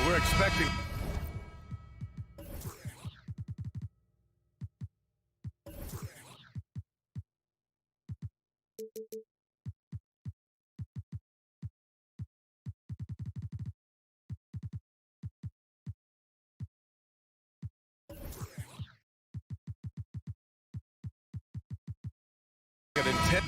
And we're expecting... Intent.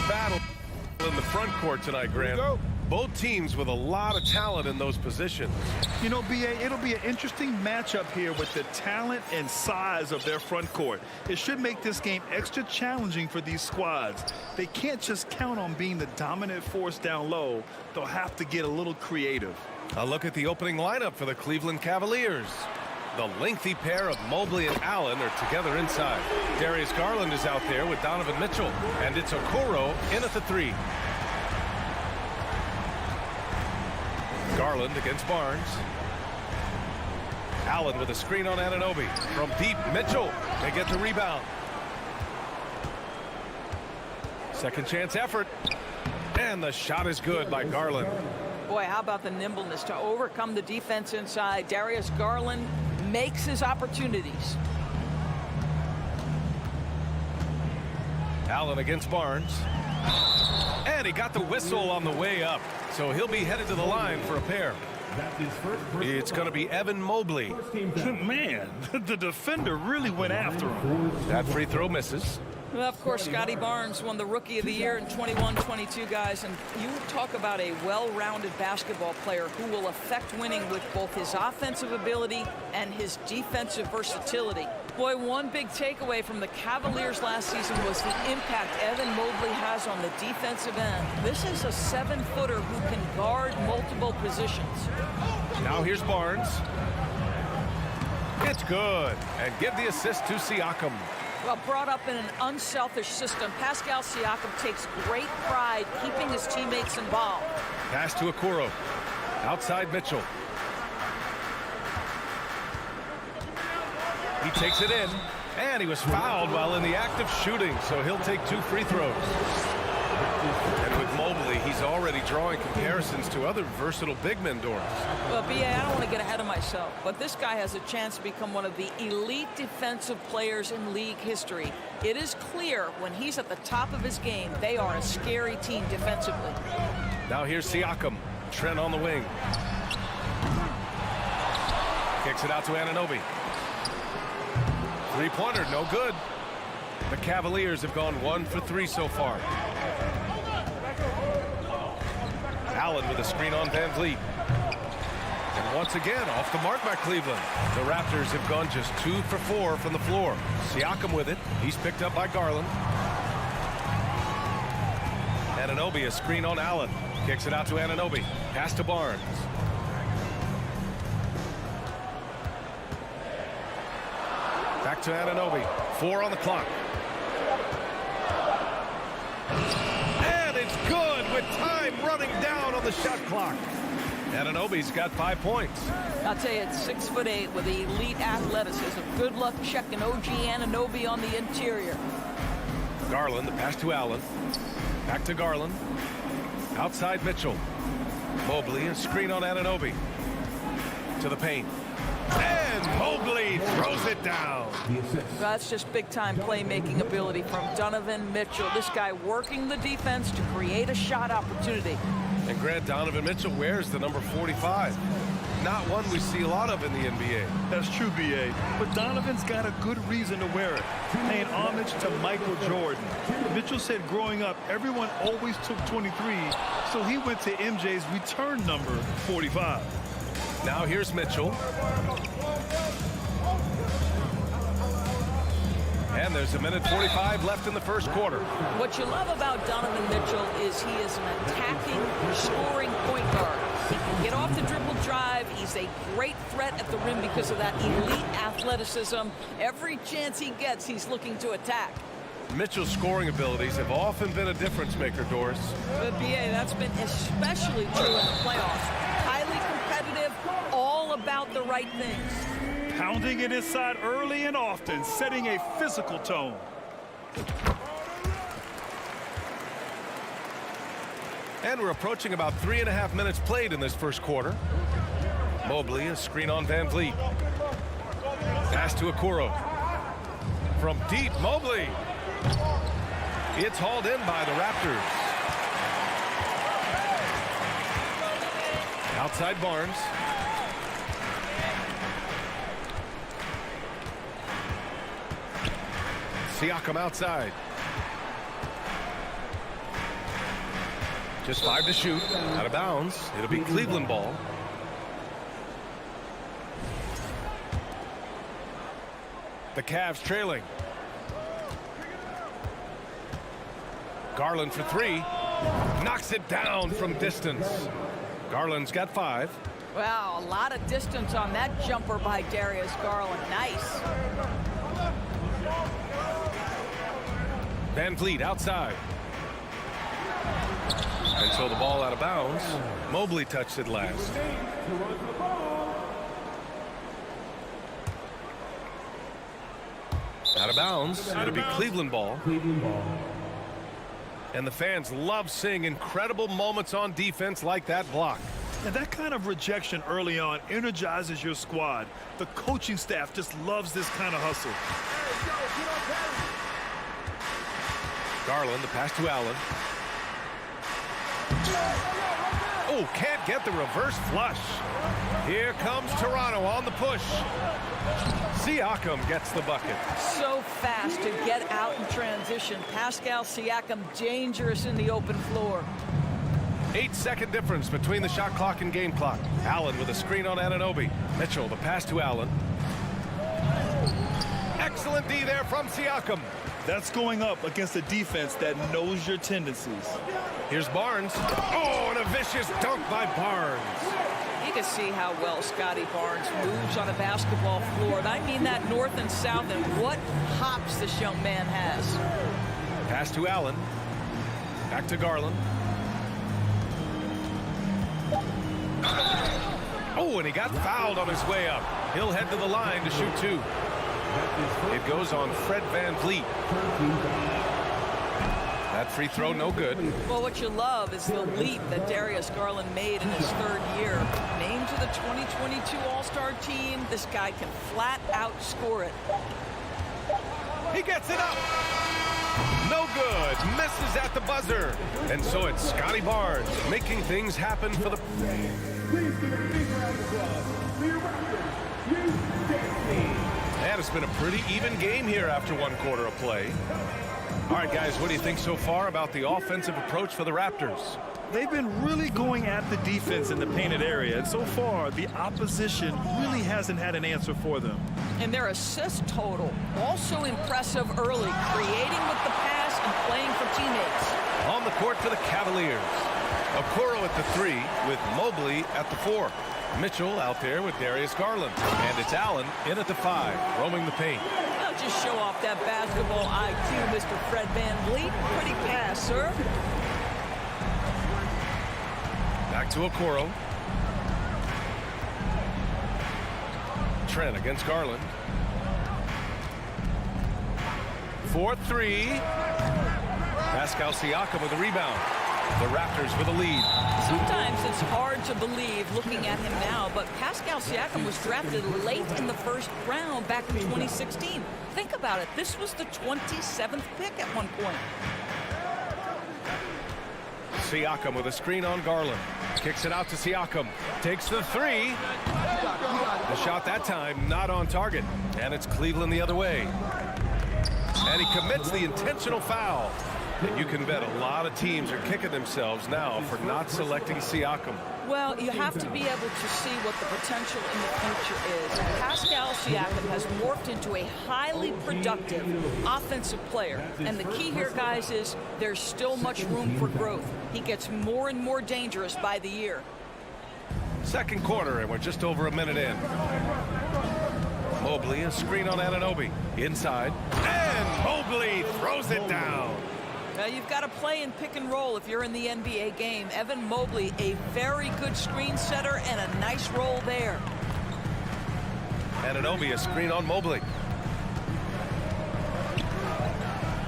Battle in the front court tonight, Graham. Both teams with a lot of talent in those positions. You know, B.A., it'll be an interesting matchup here with the talent and size of their front court. It should make this game extra challenging for these squads. They can't just count on being the dominant force down low. They'll have to get a little creative. A look at the opening lineup for the Cleveland Cavaliers. The lengthy pair of Mobley and Allen are together inside. Darius Garland is out there with Donovan Mitchell. And it's Okoro in at the 3. Garland against Barnes. Allen with a screen on Anunoby. From deep, Mitchell. They get the rebound. Second chance effort. And the shot is good by Garland. Boy, how about the nimbleness to overcome the defense inside. Darius Garland makes his opportunities. Allen against Barnes. And he got the whistle on the way up. So he'll be headed to the line for a pair. It's going to be Evan Mobley. Man, the defender really went after him. That free throw misses. Well, of course, Scotty Barnes won the Rookie of the Year in 21-22, guys. And you talk about a well-rounded basketball player who will affect winning with both his offensive ability and his defensive versatility. Boy, one big takeaway from the Cavaliers last season was the impact Evan Mobley has on the defensive end. This is a 7-footer who can guard multiple positions. Now here's Barnes. It's good. And give the assist to Siakam. Well, brought up in an unselfish system, Pascal Siakam takes great pride keeping his teammates involved. Pass to Okoro. Outside Mitchell. He takes it in, and he was fouled while in the act of shooting, so he'll take 2 free throws. And with Mobley, he's already drawing comparisons to other versatile big men, Doris. Well, B.A., I don't want to get ahead of myself, but this guy has a chance to become one of the elite defensive players in league history. It is clear when he's at the top of his game, they are a scary team defensively. Now here's Siakam. Trent on the wing. Kicks it out to Anunoby. Three-pointer, no good. The Cavaliers have gone 1 for 3 so far. Allen with a screen on Van Vliet. And once again, off the mark by Cleveland. The Raptors have gone just 2 for 4 from the floor. Siakam with it. He's picked up by Garland. Anunoby, a screen on Allen. Kicks it out to Anunoby. Pass to Barnes. Back to Anunoby. 4 on the clock. And it's good with time running down on the shot clock. Anunoby's got 5 points. I'll tell you, it's 6'8" with elite athleticism. Good luck checking OG Anunoby on the interior. Garland, the pass to Allen. Back to Garland. Outside Mitchell. Mobley, a screen on Anunoby. To the paint. And Mobley throws it down. That's just big-time playmaking ability from Donovan Mitchell. This guy working the defense to create a shot opportunity. And Grant, Donovan Mitchell wears the number 45. Not one we see a lot of in the NBA. That's true, B.A. But Donovan's got a good reason to wear it, paying homage to Michael Jordan. Mitchell said growing up, everyone always took 23, so he went to MJ's return number 45. Now here's Mitchell. And there's 1:45 left in the first quarter. What you love about Donovan Mitchell is he is an attacking, scoring point guard. He can get off the dribble drive. He's a great threat at the rim because of that elite athleticism. Every chance he gets, he's looking to attack. Mitchell's scoring abilities have often been a difference maker, Doris. But, B.A., that's been especially true in the playoffs. Highly competitive, all about about the right things. Pounding it inside early and often, setting a physical tone. And we're approaching about 3.5 minutes played in this first quarter. Mobley, a screen on Van Vliet. Pass to Okoro. From deep, Mobley. It's hauled in by the Raptors. Outside Barnes. Siakam outside. Just 5 to shoot. Out of bounds. It'll be Cleveland ball. The Cavs trailing. Garland for 3. Knocks it down from distance. Garland's got 5. Wow, a lot of distance on that jumper by Darius Garland. Nice. Van Vliet outside. And so the ball out of bounds. Mobley touched it last. Out of bounds. It'll be Cleveland ball. And the fans love seeing incredible moments on defense like that block. And that kind of rejection early on energizes your squad. The coaching staff just loves this kind of hustle. Garland, the pass to Allen. Oh, can't get the reverse flush. Here comes Toronto on the push. Siakam gets the bucket. So fast to get out in transition. Pascal Siakam dangerous in the open floor. 8-second difference between the shot clock and game clock. Allen with a screen on Anunoby. Mitchell, the pass to Allen. Excellent D there from Siakam. That's going up against a defense that knows your tendencies. Here's Barnes. Oh, and a vicious dunk by Barnes. You can see how well Scotty Barnes moves on a basketball floor. And I mean that north and south, and what hops this young man has. Pass to Allen. Back to Garland. Oh, and he got fouled on his way up. He'll head to the line to shoot 2. It goes on Fred Van Vliet. That free throw no good. Well, what you love is the leap that Darius Garland made in his 3rd year. Named to the 2022 All-Star team, this guy can flat out score it. He gets it up. No good. Misses at the buzzer. And so it's Scotty Barnes making things happen for the... And it's been a pretty even game here after 1 quarter of play. All right, guys, what do you think so far about the offensive approach for the Raptors? They've been really going at the defense in the painted area, and so far the opposition really hasn't had an answer for them. And their assist total also impressive early, creating with the pass and playing for teammates. On the court for the Cavaliers. Okoro at the 3 with Mobley at the 4. Mitchell out there with Darius Garland. And it's Allen in at the 5, roaming the paint. Well, just show off that basketball IQ, Mr. Fred Van Vliet. Pretty pass, sir. Back to Okoro. Trent against Garland. 4-3. Pascal Siakam with a rebound. The Raptors with a lead. Sometimes it's hard to believe looking at him now, but Pascal Siakam was drafted late in the 1st round back in 2016. Think about it. This was the 27th pick at one point. Siakam with a screen on Garland. Kicks it out to Siakam. Takes the 3. The shot that time not on target. And it's Cleveland the other way. And he commits the intentional foul. And you can bet a lot of teams are kicking themselves now for not selecting Siakam. Well, you have to be able to see what the potential in the future is. Pascal Siakam has morphed into a highly productive offensive player. And the key here, guys, is there's still much room for growth. He gets more and more dangerous by the year. 2nd quarter, and we're just over a minute in. Mobley, a screen on Anunoby. Inside. And Mobley throws it down. Now you've got to play in pick and roll if you're in the NBA game. Evan Mobley, a very good screen setter and a nice roll there. Anunoby, a screen on Mobley.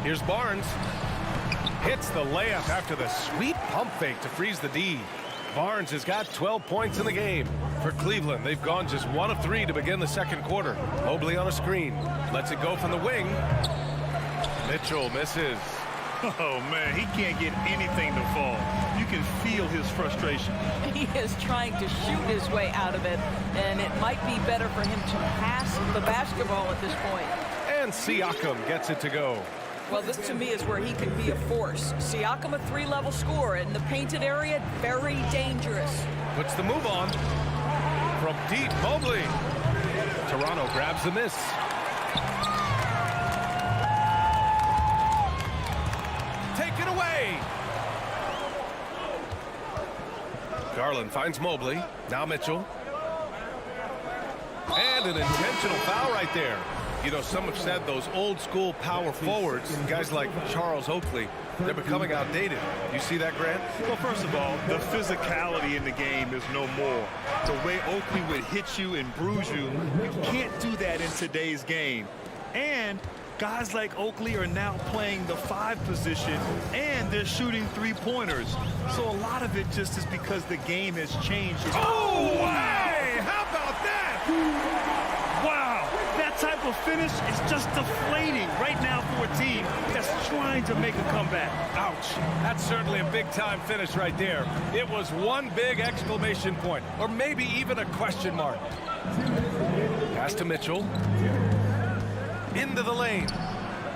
Here's Barnes. Hits the layup after the sweet pump fake to freeze the D. Barnes has got 12 points in the game. For Cleveland, they've gone just 1 of 3 to begin the second quarter. Mobley on a screen. Lets it go from the wing. Mitchell misses. Oh, man, he can't get anything to fall. You can feel his frustration. He is trying to shoot his way out of it, and it might be better for him to pass the basketball at this point. And Siakam gets it to go. Well, this to me is where he can be a force. Siakam, a 3-level scorer in the painted area, very dangerous. Puts the move on. From deep, Mobley. Toronto grabs the miss. Take it away. Garland finds Mobley. Now Mitchell. And an intentional foul right there. You know, some have said those old school power forwards, guys like Charles Oakley, they're becoming outdated. You see that, Grant? Well, first of all, the physicality in the game is no more. The way Oakley would hit you and bruise you, you can't do that in today's game. And guys like Oakley are now playing the 5 position, and they're shooting 3-pointers. So a lot of it just is because the game has changed. Oh, hey! How about that? Wow, that type of finish is just deflating right now for a team that's trying to make a comeback. Ouch. That's certainly a big-time finish right there. It was one big exclamation point, or maybe even a question mark. Pass to Mitchell. Into the lane.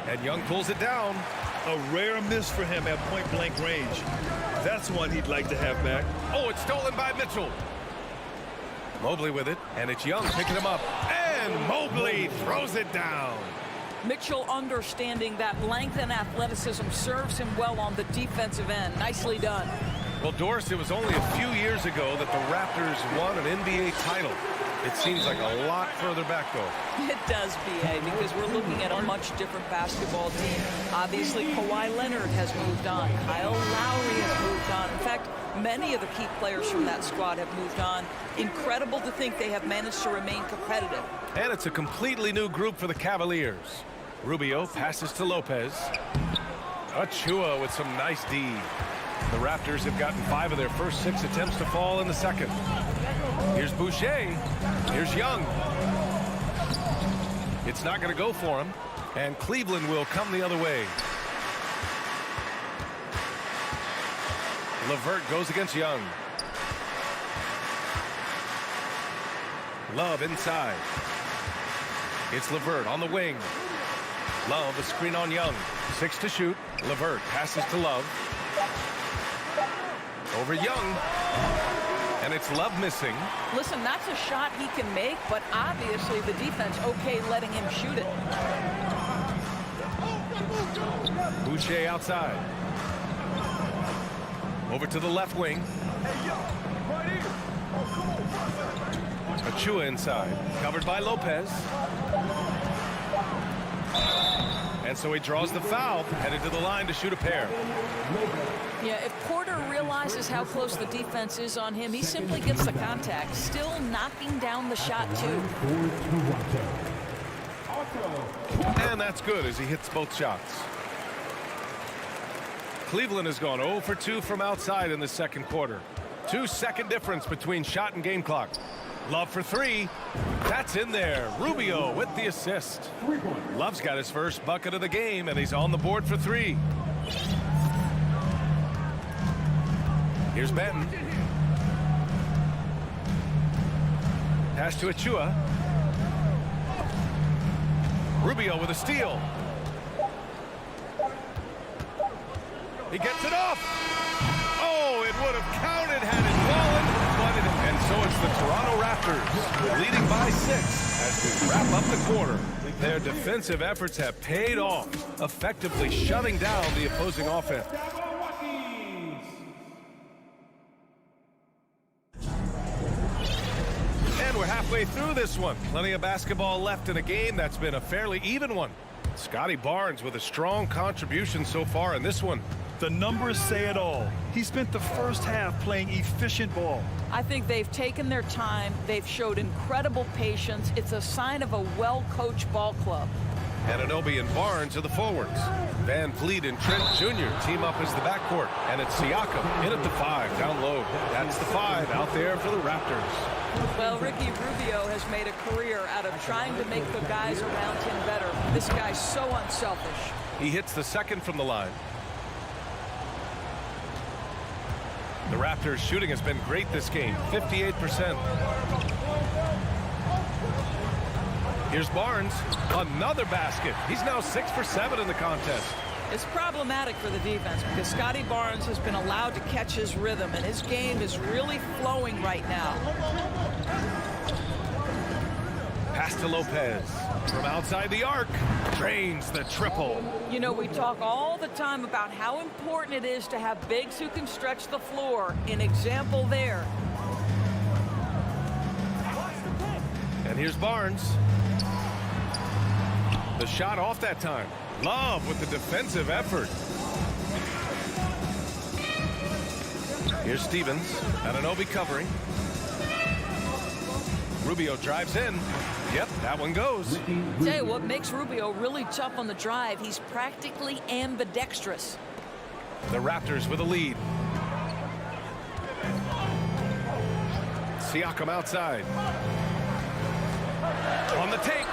And Young pulls it down. A rare miss for him at point-blank range. That's one he'd like to have back. Oh, it's stolen by Mitchell. Mobley with it, and it's Young picking him up. And Mobley throws it down. Mitchell understanding that length and athleticism serves him well on the defensive end. Nicely done. Well, Doris, it was only a few years ago that the Raptors won an NBA title. It seems like a lot further back, though. It does, B.A., because we're looking at a much different basketball team. Obviously, Kawhi Leonard has moved on. Kyle Lowry has moved on. In fact, many of the key players from that squad have moved on. Incredible to think they have managed to remain competitive. And it's a completely new group for the Cavaliers. Rubio passes to Lopez. Achua with some nice D. The Raptors have gotten 5 of their first 6 attempts to fall in the second. Here's Boucher. Here's Young. It's not going to go for him. And Cleveland will come the other way. LeVert goes against Young. Love inside. It's LeVert on the wing. Love a screen on Young. 6 to shoot. LeVert passes to Love. Over Young. And it's Love missing. Listen, that's a shot he can make, but obviously the defense okay letting him shoot it. Boucher outside. Over to the left wing. Achua inside. Covered by Lopez. And so he draws the foul, headed to the line to shoot a pair. Yeah, if Porter realizes how close the defense is on him, he simply gets the contact. Still knocking down the shot, too. And that's good as he hits both shots. Cleveland has gone 0 for 2 from outside in the second quarter. 2-second difference between shot and game clock. Love for 3. That's in there. Rubio with the assist. Love's got his first bucket of the game, and he's on the board for 3. Here's Benton. Pass to Achua. Rubio with a steal. He gets it off. Oh, it would have counted had it fallen. And so it's the Toronto Raptors leading by 6 as we wrap up the quarter. Their defensive efforts have paid off, effectively shutting down the opposing offense. And we're halfway through this one. Plenty of basketball left in a game that's been a fairly even one. Scotty Barnes with a strong contribution so far in this one. The numbers say it all. He spent the first half playing efficient ball. I think they've taken their time. They've showed incredible patience. It's a sign of a well-coached ball club. Anunoby and Barnes are the forwards. Van Vliet and Trent Jr. team up as the backcourt. And it's Siakam in at the 5, down low. That's the 5 out there for the Raptors. Well, Ricky Rubio has made a career out of trying to make the guys around him better. This guy's so unselfish. He hits the second from the line. The Raptors' shooting has been great this game, 58%. Here's Barnes, another basket. He's now 6 for 7 in the contest. It's problematic for the defense because Scotty Barnes has been allowed to catch his rhythm, and his game is really flowing right now. Pass to Lopez from outside the arc, drains the triple. You know, we talk all the time about how important it is to have bigs who can stretch the floor. An example there. And here's Barnes. The shot off that time. Love with the defensive effort. Here's Stevens. Anunoby covering. Rubio drives in. Yep, that one goes. Tell you what makes Rubio really tough on the drive. He's practically ambidextrous. The Raptors with a lead. Siakam outside. On the take.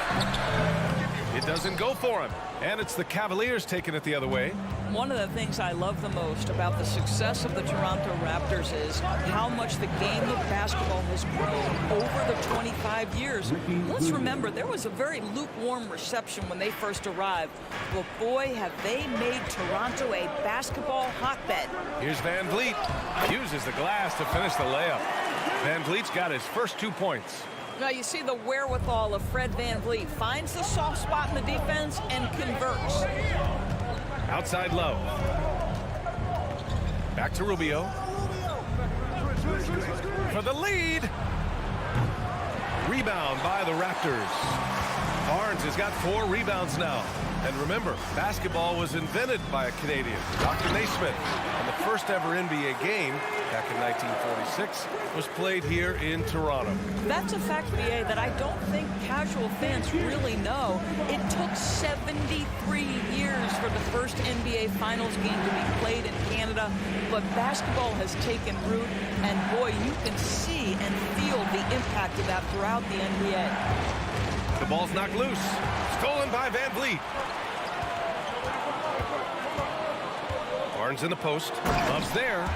It doesn't go for him. And it's the Cavaliers taking it the other way. One of the things I love the most about the success of the Toronto Raptors is how much the game of basketball has grown over the 25 years. Let's remember, there was a very lukewarm reception when they first arrived. But boy, have they made Toronto a basketball hotbed. Here's Van Vliet. Uses the glass to finish the layup. Van Vliet's got his first 2 points. Now you see the wherewithal of Fred Van Vliet. Finds the soft spot in the defense and converts. Outside low. Back to Rubio. For the lead. Rebound by the Raptors. Barnes has got 4 rebounds now. And remember, basketball was invented by a Canadian, Dr. Naismith. And the first ever NBA game, back in 1946, was played here in Toronto. That's a fact, BA, that I don't think casual fans really know. It took 73 years for the first NBA Finals game to be played in Canada, but basketball has taken root, and boy, you can see and feel the impact of that throughout the NBA. The ball's knocked loose. Stolen by Van Vliet. Barnes in the post. Love's there.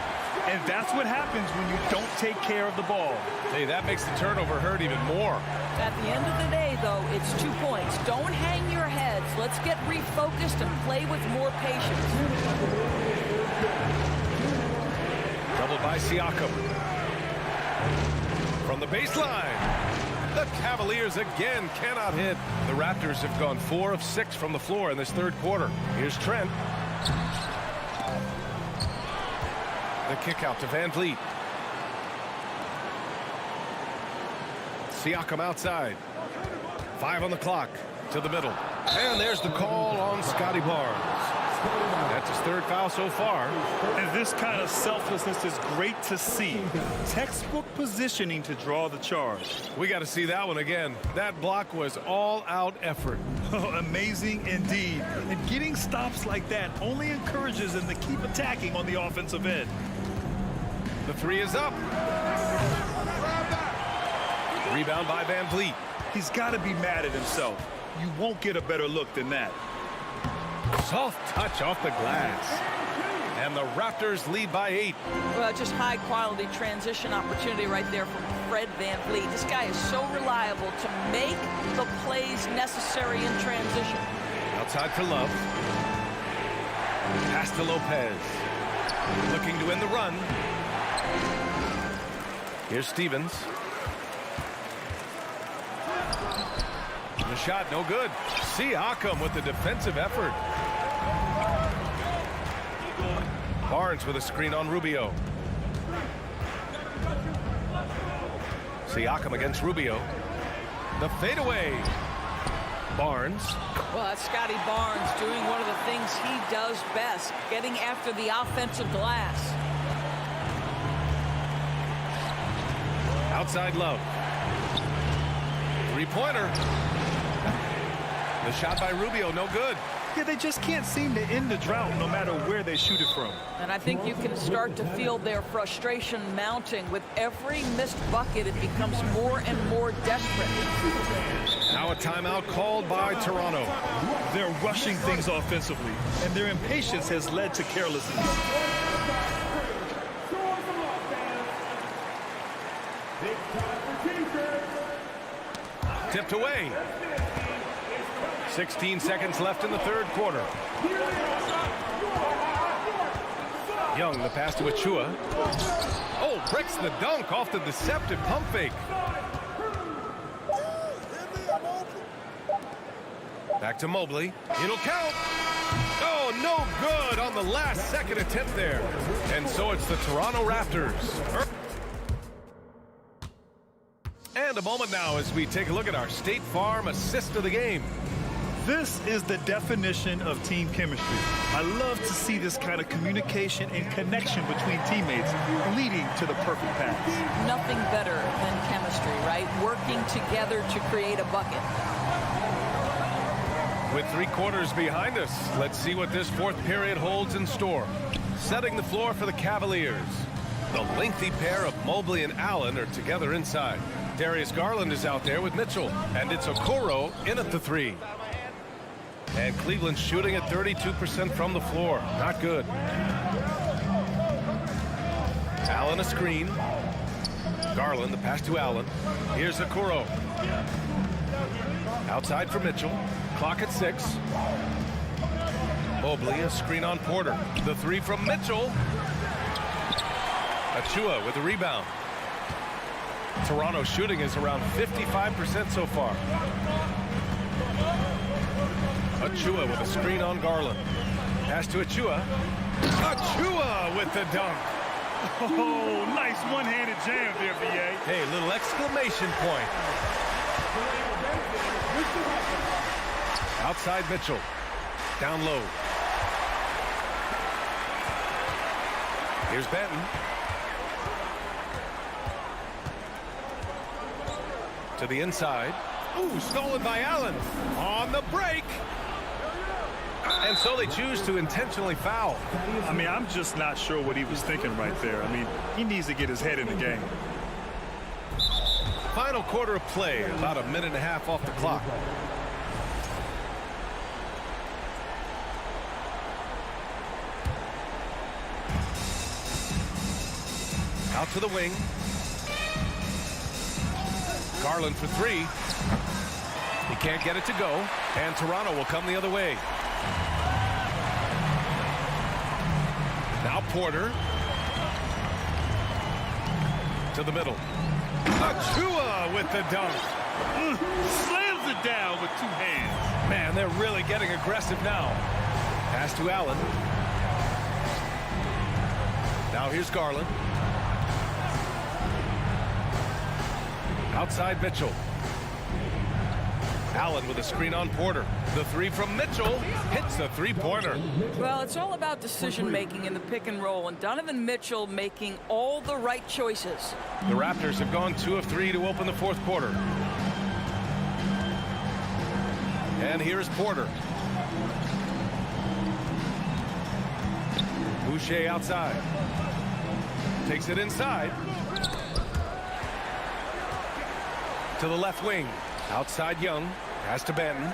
And that's what happens when you don't take care of the ball. Hey, that makes the turnover hurt even more. At the end of the day, though, it's 2 points. Don't hang your heads. Let's get refocused and play with more patience. Doubled by Siakam. From the baseline. The Cavaliers again cannot hit. The Raptors have gone 4 of 6 from the floor in this third quarter. Here's Trent. The kick out to Van Vliet. Siakam outside. 5 on the clock. To the middle. And there's the call on Scotty Barnes. That's his 3rd foul so far. And this kind of selflessness is great to see. Textbook positioning to draw the charge. We got to see that one again. That block was all-out effort. Oh, amazing indeed. And getting stops like that only encourages them to keep attacking on the offensive end. The 3 is up. Rebound by Van Vliet. He's got to be mad at himself. You won't get a better look than that. Soft touch off the glass. And the Raptors lead by 8. Well, just high-quality transition opportunity right there from Fred Van Vliet. This guy is so reliable to make the plays necessary in transition. Outside for Love. Pass to Lopez. Looking to end the run. Here's Stevens. The shot, no good. Siakam with the defensive effort. Barnes with a screen on Rubio. Siakam against Rubio. The fadeaway. Barnes. Well, that's Scotty Barnes doing one of the things he does best, getting after the offensive glass. Outside Love. Three-pointer. The shot by Rubio, no good. Yeah, they just can't seem to end the drought no matter where they shoot it from. And I think you can start to feel their frustration mounting. With every missed bucket, it becomes more and more desperate. Now a timeout called by Toronto. They're rushing things offensively, and their impatience has led to carelessness. Tipped away. 16 seconds left in the third quarter. Young, the pass to Achua. Oh, breaks the dunk off the deceptive pump fake. Back to Mobley. It'll count. Oh, no good on the last second attempt there. And so it's the Toronto Raptors. And a moment now as we take a look at our State Farm assist of the game. This is the definition of team chemistry. I love to see this kind of communication and connection between teammates leading to the perfect pass. Nothing better than chemistry, right? Working together to create a bucket. With 3 quarters behind us, let's see what this fourth period holds in store. Setting the floor for the Cavaliers. The lengthy pair of Mobley and Allen are together inside. Darius Garland is out there with Mitchell, and it's Okoro in at the 3. And Cleveland shooting at 32% from the floor. Not good. Allen a screen. Garland, the pass to Allen. Here's Okoro. Outside for Mitchell. Clock at 6. Mobley, a screen on Porter. The 3 from Mitchell. Achua with the rebound. Toronto shooting is around 55% so far. Achua with a screen on Garland. Pass to Achua. Achua with the dunk. Oh, nice one-handed jam there, VA. Hey, little exclamation point. Outside Mitchell. Down low. Here's Benton. To the inside. Ooh, stolen by Allen. On the break. And so they choose to intentionally foul. I mean, I'm just not sure what he was thinking right there. I mean, he needs to get his head in the game. Final quarter of play, about a minute and a half off the clock. Out to the wing. Garland for 3. He can't get it to go, and Toronto will come the other way. Now Porter. To the middle. Achua with the dunk. Slams it down with 2 hands. Man, they're really getting aggressive now. Pass to Allen. Now here's Garland. Outside Mitchell. Allen with a screen on Porter. The 3 from Mitchell hits the 3-pointer. Well, it's all about decision-making in the pick and roll, and Donovan Mitchell making all the right choices. The Raptors have gone 2 of 3 to open the fourth quarter. And here's Porter. Boucher outside. Takes it inside. To the left wing. Outside Young. Pass to Benton.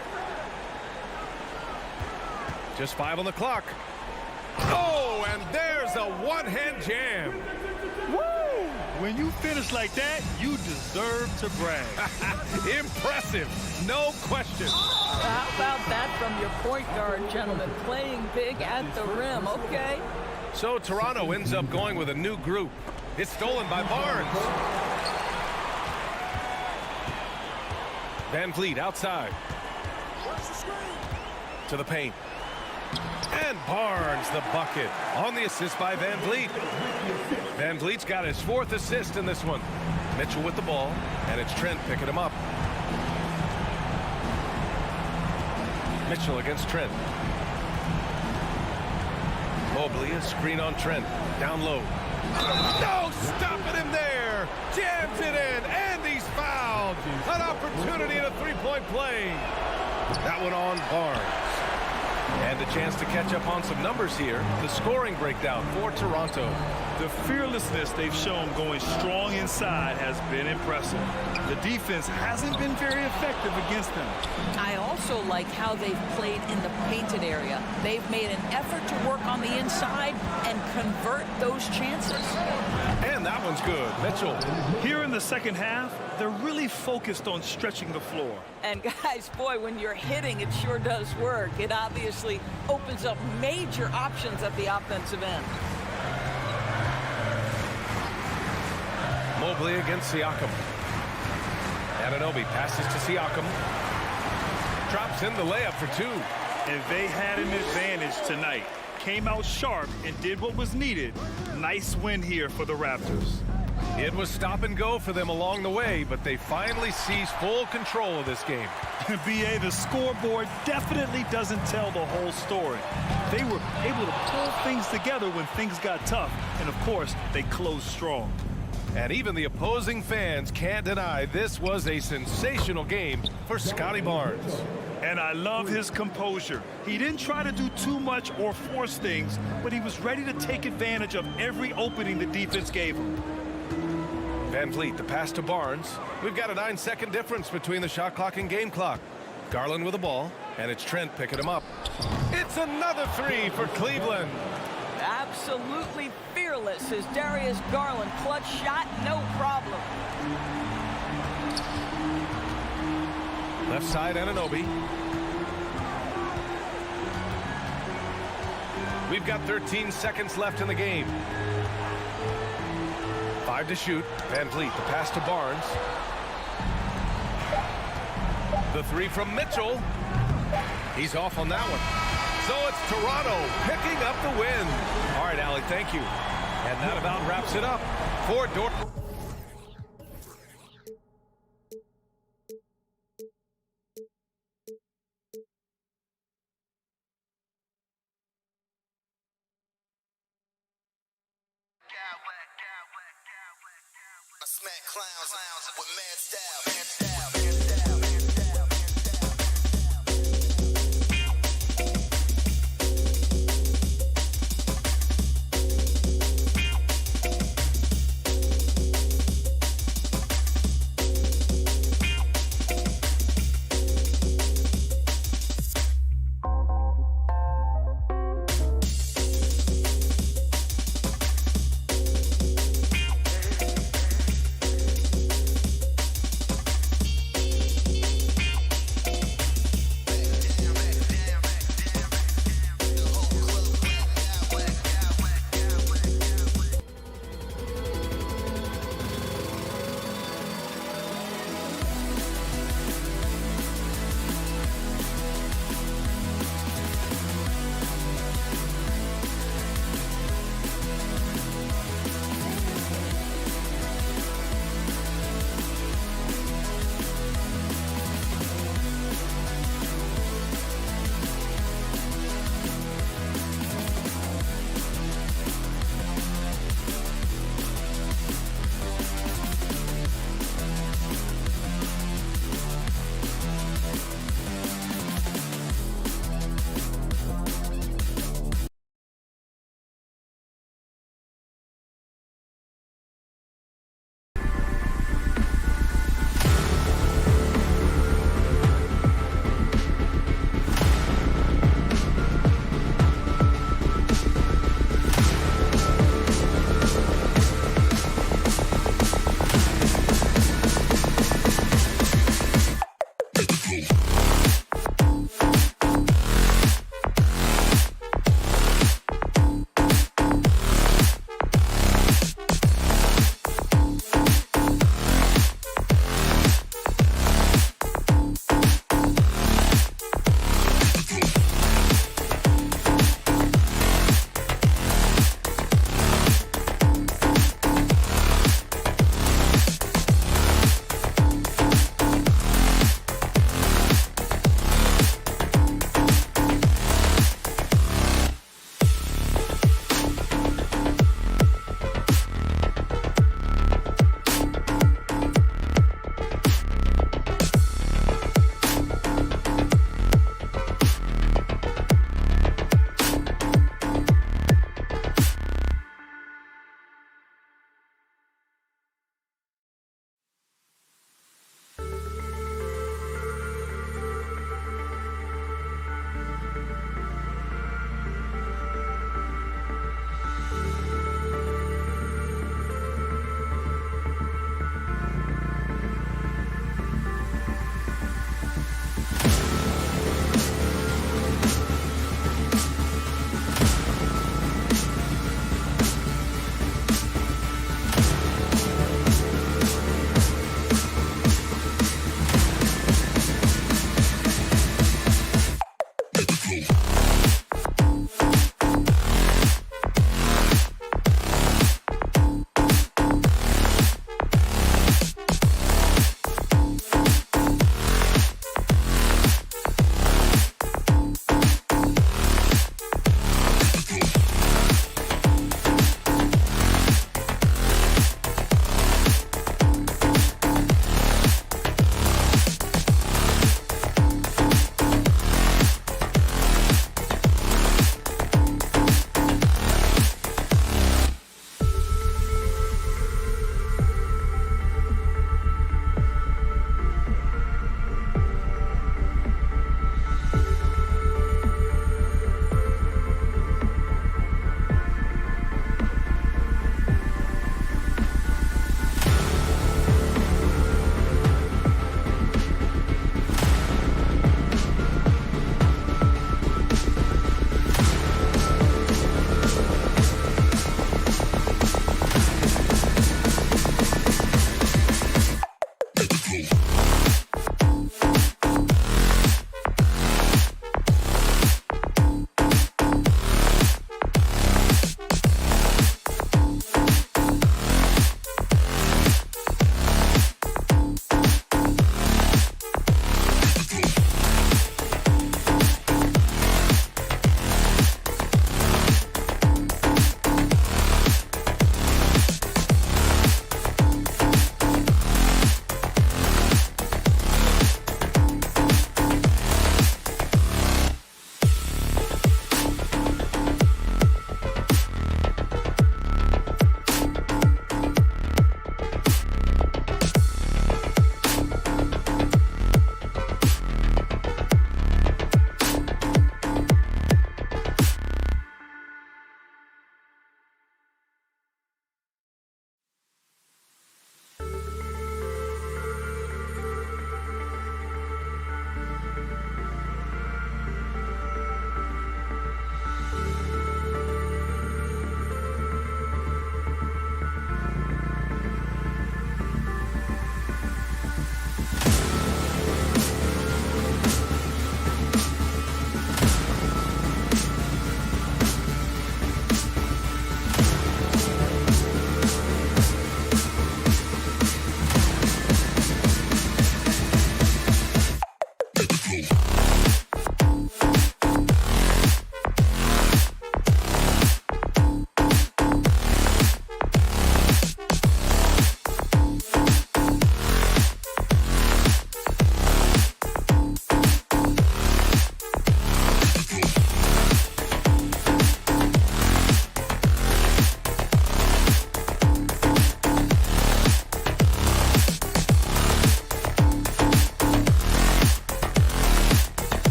Just 5 on the clock. Oh, and there's a one-hand jam. Woo! When you finish like that, you deserve to brag. Impressive. No question. How about that from your point guard, gentlemen? Playing big at the rim, okay? So Toronto ends up going with a new group. It's stolen by Barnes. Van Vliet outside. To the paint. And Barnes the bucket on the assist by Van Vliet. Van Vliet's got his 4th assist in this one. Mitchell with the ball, and it's Trent picking him up. Mitchell against Trent. Mobley, a screen on Trent. Down low. No, stopping him there. Jams it in, and he's fouled. An opportunity in a three-point play. That one on Barnes. And a chance to catch up on some numbers here. The scoring breakdown for Toronto. The fearlessness they've shown going strong inside has been impressive. The defense hasn't been very effective against them. I also like how they've played in the painted area. They've made an effort to work on the inside and convert those chances. And that one's good. Mitchell. Here in the second half, they're really focused on stretching the floor. And guys, boy, when you're hitting, it sure does work. It obviously opens up major options at the offensive end. Mobley against Siakam. Anunoby passes to Siakam. Drops in the layup for two. And they had an advantage tonight. Came out sharp and did what was needed. Nice win here for the Raptors. It was stop and go for them along the way, but they finally seized full control of this game. BA, the scoreboard definitely doesn't tell the whole story. They were able to pull things together when things got tough. And, of course, they closed strong. And even the opposing fans can't deny this was a sensational game for Scotty Barnes. And I love his composure. He didn't try to do too much or force things, but he was ready to take advantage of every opening the defense gave him. Van Vliet, the pass to Barnes. We've got a 9-second difference between the shot clock and game clock. Garland with the ball, and it's Trent picking him up. It's another three for Cleveland. Absolutely fearless as Darius Garland. Clutch shot, no problem. Left side, Anunoby. We've got 13 seconds left in the game. 5 to shoot. Van Vliet, the pass to Barnes. The three from Mitchell. He's off on that one. So it's Toronto picking up the win. All right, Allie, thank you. And that about wraps it up for Dortmund. I smack clowns with mad style.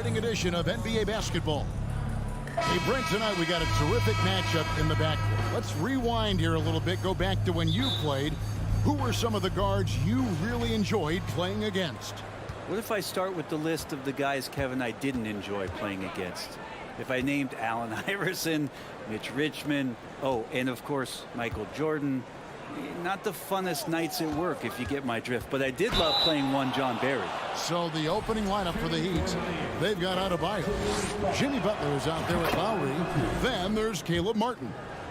exciting edition of NBA basketball. Hey, Brent, tonight we got a terrific matchup in the backcourt. Let's rewind here a little bit, go back to when you played. Who were some of the guards you really enjoyed playing against? What if I start with the list of the guys, Kevin, I didn't enjoy playing against? If I named Allen Iverson, Mitch Richmond, and of course, Michael Jordan, not the funnest nights at work, if you get my drift. But I did love playing one John Barry. So the opening lineup for the Heat, they've got Adebayo. Jimmy Butler is out there with Lowry. Then there's Caleb Martin.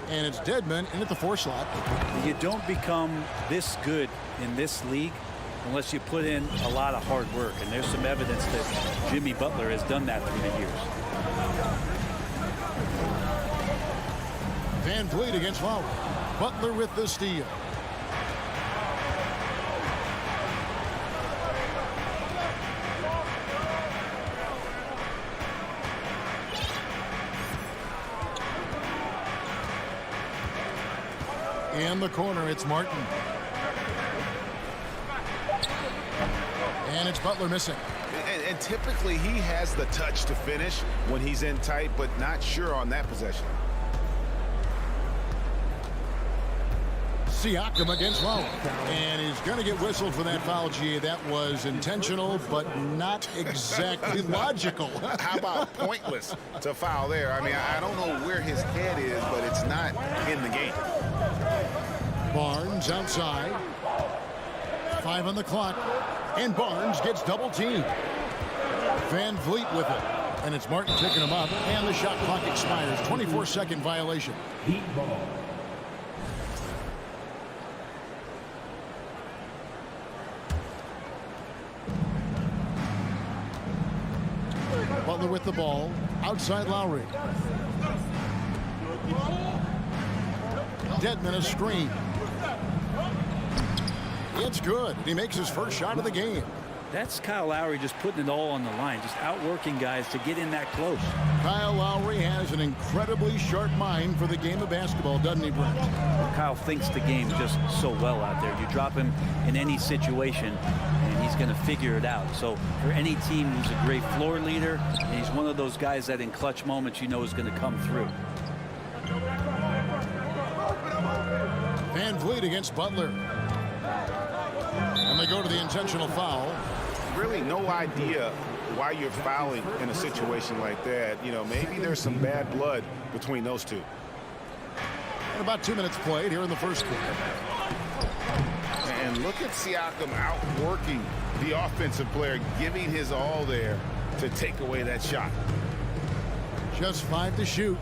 And it's Dedmon in at the 4 slot. You don't become this good in this league unless you put in a lot of hard work. And there's some evidence that Jimmy Butler has done that through the years. Van Vliet against Lowry. Butler with the steal. In the corner, it's Martin. And it's Butler missing. And typically he has the touch to finish when he's in tight, but not sure on that possession. Siakam against Lowry. And he's going to get whistled for that foul, G. That was intentional, but not exactly logical. How about pointless to foul there? I mean, I don't know where his head is, but it's not in the game. Barnes outside. 5 on the clock. And Barnes gets double teamed. Van Vliet with it. And it's Martin picking him up. And the shot clock expires. 24-second violation. Heat ball. Butler with the ball. Outside Lowry. Dedmon a screen. It's good. He makes his first shot of the game. That's Kyle Lowry just putting it all on the line, just outworking guys to get in that close. Kyle Lowry has an incredibly sharp mind for the game of basketball, doesn't he, Brent? Kyle thinks the game just so well out there. You drop him in any situation, and he's going to figure it out. So for any team, he's a great floor leader, and he's one of those guys that in clutch moments you know is going to come through. Van Vliet against Butler. And they go to the intentional foul. Really no idea why you're fouling in a situation like that. You know, maybe there's some bad blood between those two. And about 2 minutes played here in the first quarter. And look at Siakam outworking the offensive player, giving his all there to take away that shot. Just 5 to shoot.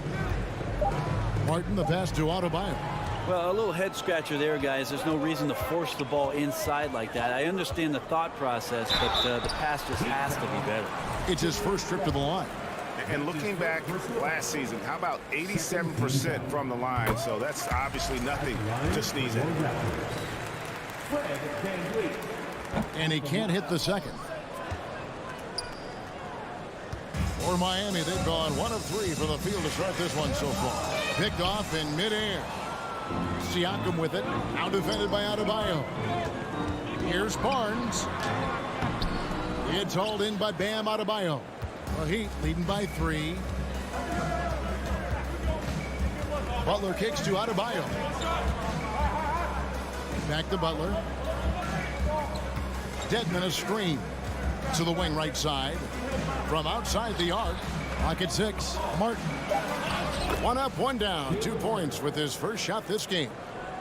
Martin the pass to Adebayo. Well, a little head scratcher there, guys. There's no reason to force the ball inside like that. I understand the thought process, but the pass just has to be better. It's his first trip to the line. And looking back last season, how about 87% from the line? So that's obviously nothing to sneeze at. And he can't hit the second. For Miami, they've gone 1 of 3 for the field to start this one so far. Picked off in midair. Siakam with it. Out defended by Adebayo. Here's Barnes. It's hauled in by Bam Adebayo. The Heat leading by 3. Butler kicks to Adebayo. Back to Butler. Dedmon a screen to the wing right side. From outside the arc. Clock at 6. Martin. 1 up, 1 down. 2 points with his first shot this game.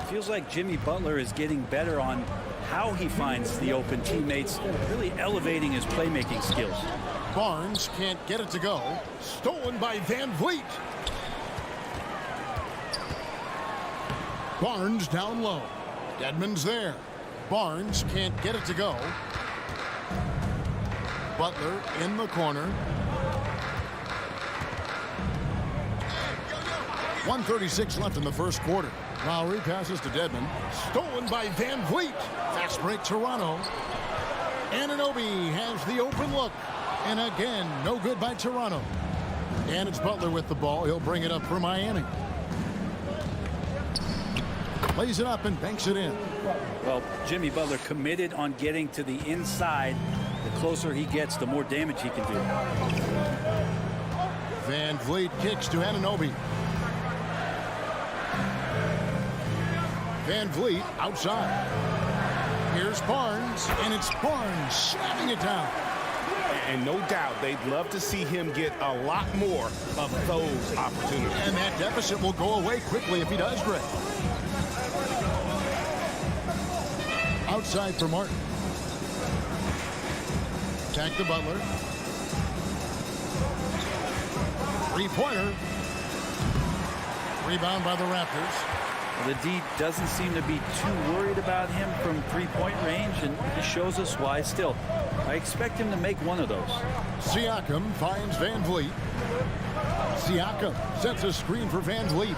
Feels like Jimmy Butler is getting better on how he finds the open teammates, really elevating his playmaking skills. Barnes can't get it to go. Stolen by Van Vliet. Barnes down low. Dedmon's there. Barnes can't get it to go. Butler in the corner. 1:36 left in the first quarter. Lowry passes to Dedmon. Stolen by Van Vliet. Fast break Toronto. Anunoby has the open look. And again, no good by Toronto. And it's Butler with the ball. He'll bring it up for Miami. Lays it up and banks it in. Well, Jimmy Butler committed on getting to the inside. The closer he gets, the more damage he can do. Van Vliet kicks to Anunoby. Van Vliet outside. Here's Barnes, and it's Barnes slamming it down. And no doubt they'd love to see him get a lot more of those opportunities. And that deficit will go away quickly if he does, Greg. Outside for Martin. Back to Butler. Three-pointer. Rebound by the Raptors. The D doesn't seem to be too worried about him from three-point range, and he shows us why. Still, I expect him to make one of those. Siakam finds Van Vliet. Siakam sets a screen for Van Vliet.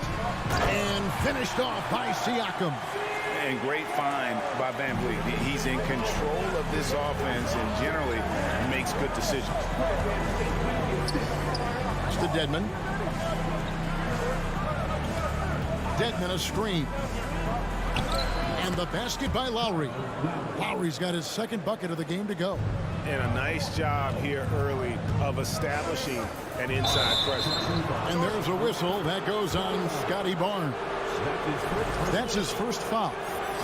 And finished off by Siakam. And great find by Van Vliet. He's in control of this offense and generally makes good decisions. It's to Dedmon. Dedmon a screen. And the basket by Lowry. Lowry's got his second bucket of the game to go. And a nice job here early of establishing an inside presence. And there's a whistle that goes on Scotty Barnes. That's his first foul.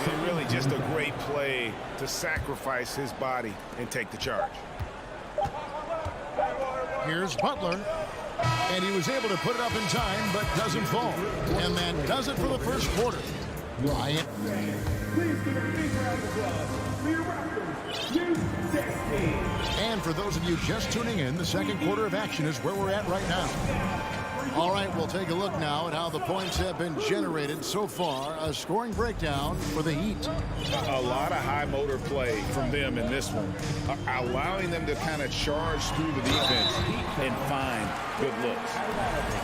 And really just a great play to sacrifice his body and take the charge. Here's Butler. And he was able to put it up in time, but doesn't fall. And that does it for the first quarter. Bryant. And for those of you just tuning in, the second quarter of action is where we're at right now. All right, we'll take a look now at how the points have been generated so far. A scoring breakdown for the Heat. A lot of high motor play from them in this one, allowing them to kind of charge through the defense and find good looks.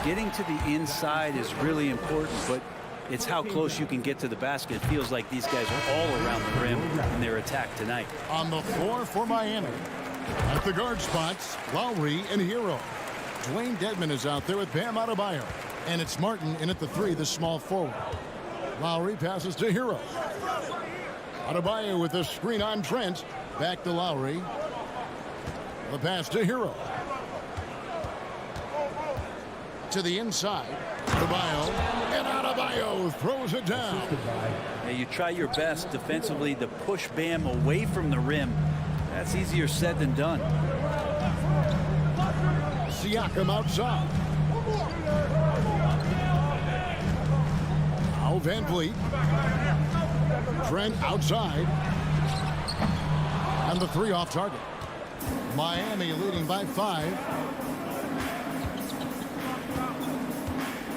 Getting to the inside is really important, but it's how close you can get to the basket. It feels like these guys are all around the rim in their attack tonight. On the floor for Miami. At the guard spots, Lowry and Hero. Dwayne Dedmon is out there with Bam Adebayo. And it's Martin in at the three, the small forward. Lowry passes to Hero. Adebayo with the screen on Trent. Back to Lowry. The pass to Hero. To the inside. Adebayo. And Adebayo throws it down. Now you try your best defensively to push Bam away from the rim. That's easier said than done. Siakam outside. Now Van Vliet. Trent outside. And the three off target. Miami leading by 5.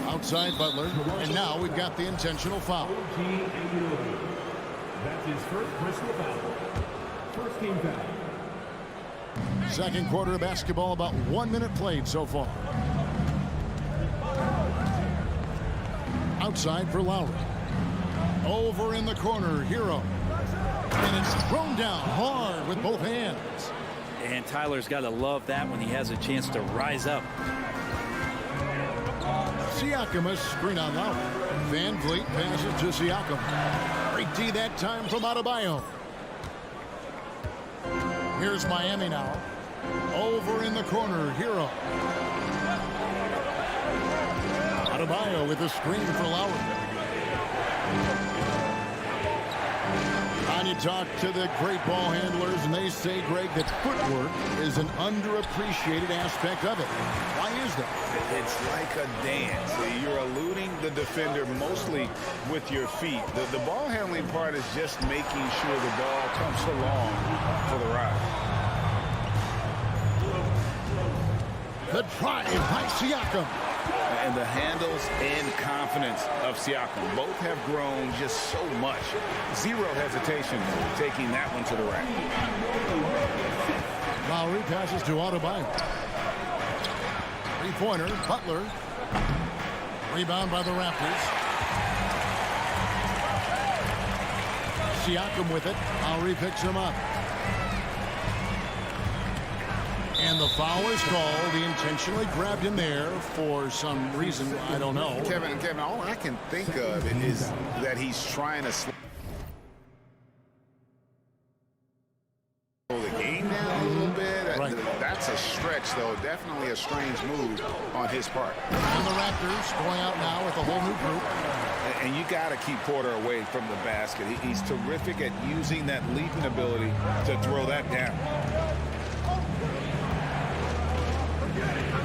Outside Butler. And now we've got the intentional foul. That's his first personal foul. First team foul. Second quarter of basketball, about 1 minute played so far. Outside for Lowry. Over in the corner, Hero. And it's thrown down hard with both hands. And Tyler's got to love that when he has a chance to rise up. Siakam a screen on Lowry. Van Vliet passes to Siakam. Great D that time from Adebayo. Here's Miami now. Over in the corner, Hero. Adebayo with a screen for Lowry. And you talk to the great ball handlers, and they say, Greg, that footwork is an underappreciated aspect of it. Why is that? It's like a dance. You're eluding the defender mostly with your feet. The ball handling part is just making sure the ball comes along for the ride. The drive by Siakam. And the handles and confidence of Siakam both have grown just so much. Zero hesitation taking that one to the rack. Lowry passes to Adebayo. Three-pointer, Butler. Rebound by the Raptors. Siakam with it. Lowry picks him up. And the foul is called. He intentionally grabbed him there for some reason. I don't know. Kevin, all I can think of is that he's trying to slow the game down a little So definitely a strange move on his part. And the Raptors going out now with a whole new group. And you got to keep Porter away from the basket. He's terrific at using that leaping ability to throw that down.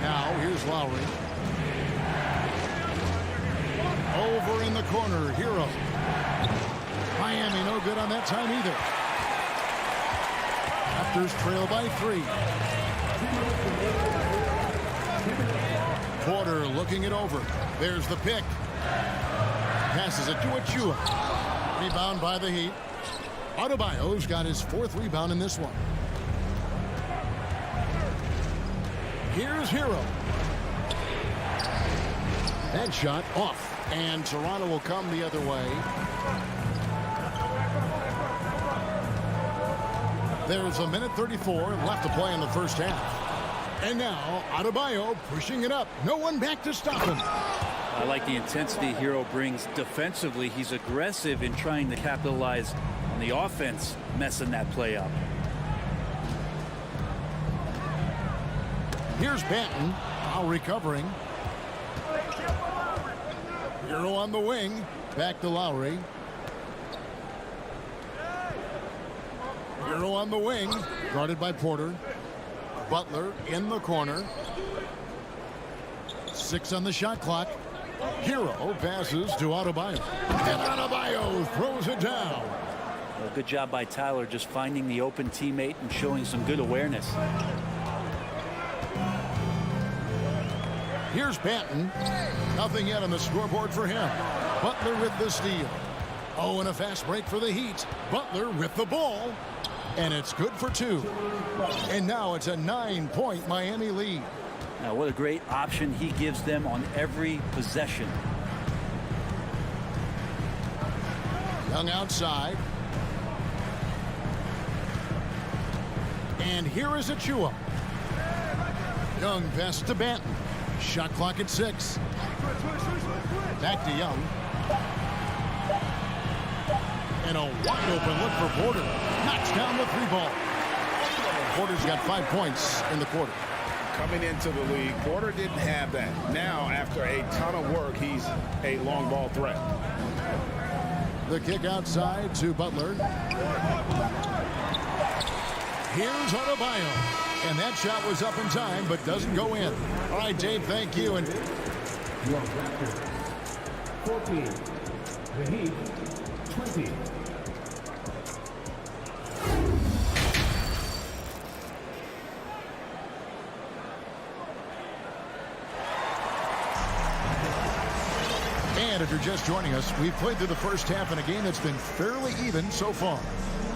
Now here's Lowry. Over in the corner, Hero. Miami no good on that time either. Raptors trail by 3. Porter looking it over. There's the pick. Passes it to Achua. Rebound by the Heat. Adebayo's got his 4th rebound in this one. Here's Hero. That shot off. And Toronto will come the other way. There's a minute 34 left to play in the first half. And now Adebayo pushing it up. No one back to stop him. I like the intensity Hero brings defensively. He's aggressive in trying to capitalize on the offense, messing that play up. Here's Banton, now recovering. Hero on the wing. Back to Lowry. Hero on the wing. Guarded by Porter. Butler in the corner. 6 on the shot clock. Hero passes to Adebayo. And Adebayo throws it down. Well, good job by Tyler just finding the open teammate and showing some good awareness. Here's Banton. Nothing yet on the scoreboard for him. Butler with the steal. Oh, and a fast break for the Heat. Butler with the ball. And it's good for 2. And now it's a 9-point Miami lead. Now, what a great option he gives them on every possession. Young outside. And here is Achua. Young pass to Banton. Shot clock at 6. Back to Young. And a wide open look for Porter. Knocks down the 3-ball. Porter's got 5 points in the quarter. Coming into the league, Porter didn't have that. Now, after a ton of work, he's a long ball threat. The kick outside to Butler. Here's Adebayo. And that shot was up in time, but doesn't go in. All right, Dave, thank you. And Your Raptors 14. The Heat 20. And if you're just joining us, we've played through the first half in a game that's been fairly even so far.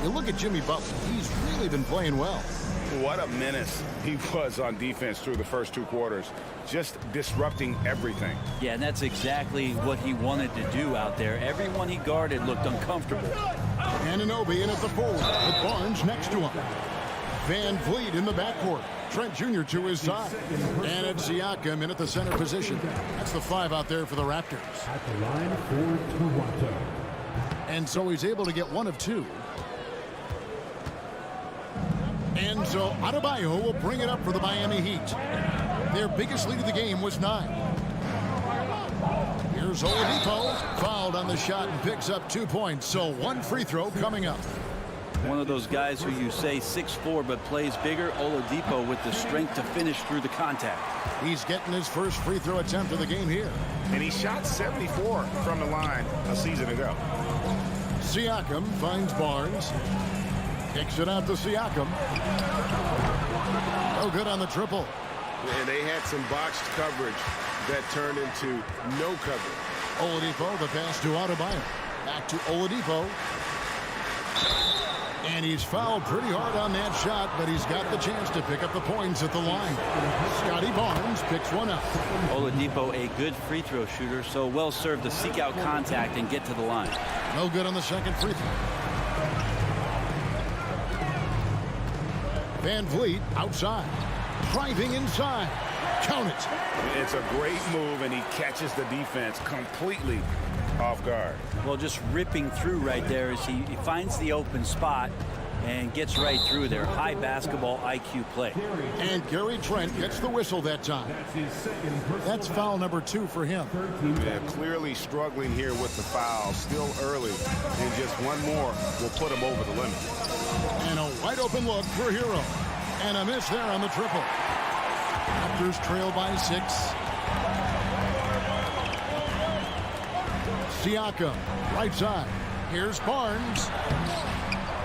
You look at Jimmy Butler. He's really been playing well. What a menace he was on defense through the first 2 quarters. Just disrupting everything. Yeah, and that's exactly what he wanted to do out there. Everyone he guarded looked uncomfortable. Anunoby in at the forward with Barnes next to him. Van Vliet in the backcourt. Trent Jr. to his side. And it's Siakam in at the center position. That's the 5 out there for the Raptors. At the line for Toronto. And so he's able to get 1 of 2. And so Adebayo will bring it up for the Miami Heat. Their biggest lead of the game was 9. Here's Oladipo. Fouled on the shot and picks up 2 points. So 1 free throw coming up. One of those guys who you say 6'4" but plays bigger. Oladipo with the strength to finish through the contact. He's getting his first free throw attempt of the game here. And he shot 74 from the line a season ago. Siakam finds Barnes. Kicks it out to Siakam. No good on the triple. And they had some botched coverage that turned into no coverage. Oladipo, the pass to Adebayo. Back to Oladipo. And he's fouled pretty hard on that shot, but he's got the chance to pick up the points at the line. Scotty Barnes picks one up. Oladipo, a good free throw shooter, so well served to seek out contact and get to the line. No good on the second free throw. Van Vliet outside. Driving inside. Count it. It's a great move, and he catches the defense completely off guard. Well, just ripping through right there as he finds the open spot and gets right through there. High basketball IQ play. And Gary Trent gets the whistle that time. That's his second personal That's foul number 2 for him. Yeah, clearly struggling here with the foul. Still early. And just one more will put him over the limit. And a wide open look for Hero. And a miss there on the triple. Raptors trail by 6. Siakam, right side. Here's Barnes.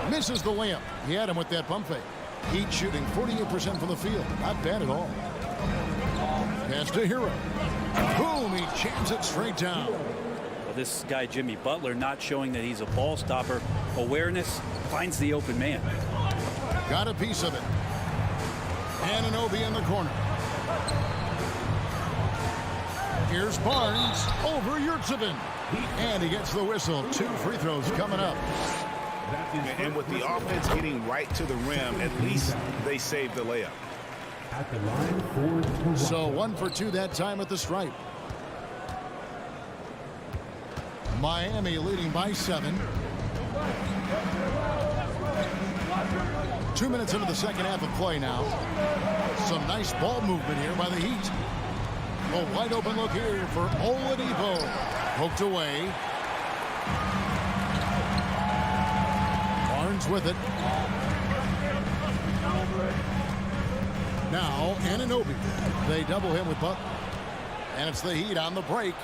Misses the layup. He had him with that pump fake. Heat shooting 48% from the field. Not bad at all. Pass to Hero. Boom, he jams it straight down. Well, this guy, Jimmy Butler, not showing that he's a ball stopper. Awareness, finds the open man. Got a piece of it. Anunoby in the corner. Here's Barnes over Yurtseven. And he gets the whistle. 2 free throws coming up. And with the offense getting right to the rim, at least they saved the layup. At the line for So 1 for 2 that time at the stripe. Miami leading by 7. 2 minutes into the second half of play now. Some nice ball movement here by the Heat. A wide open look here for Oladipo. Poked away. Barnes with it. Now Anunoby. They double him with Butler. And it's the Heat on the break.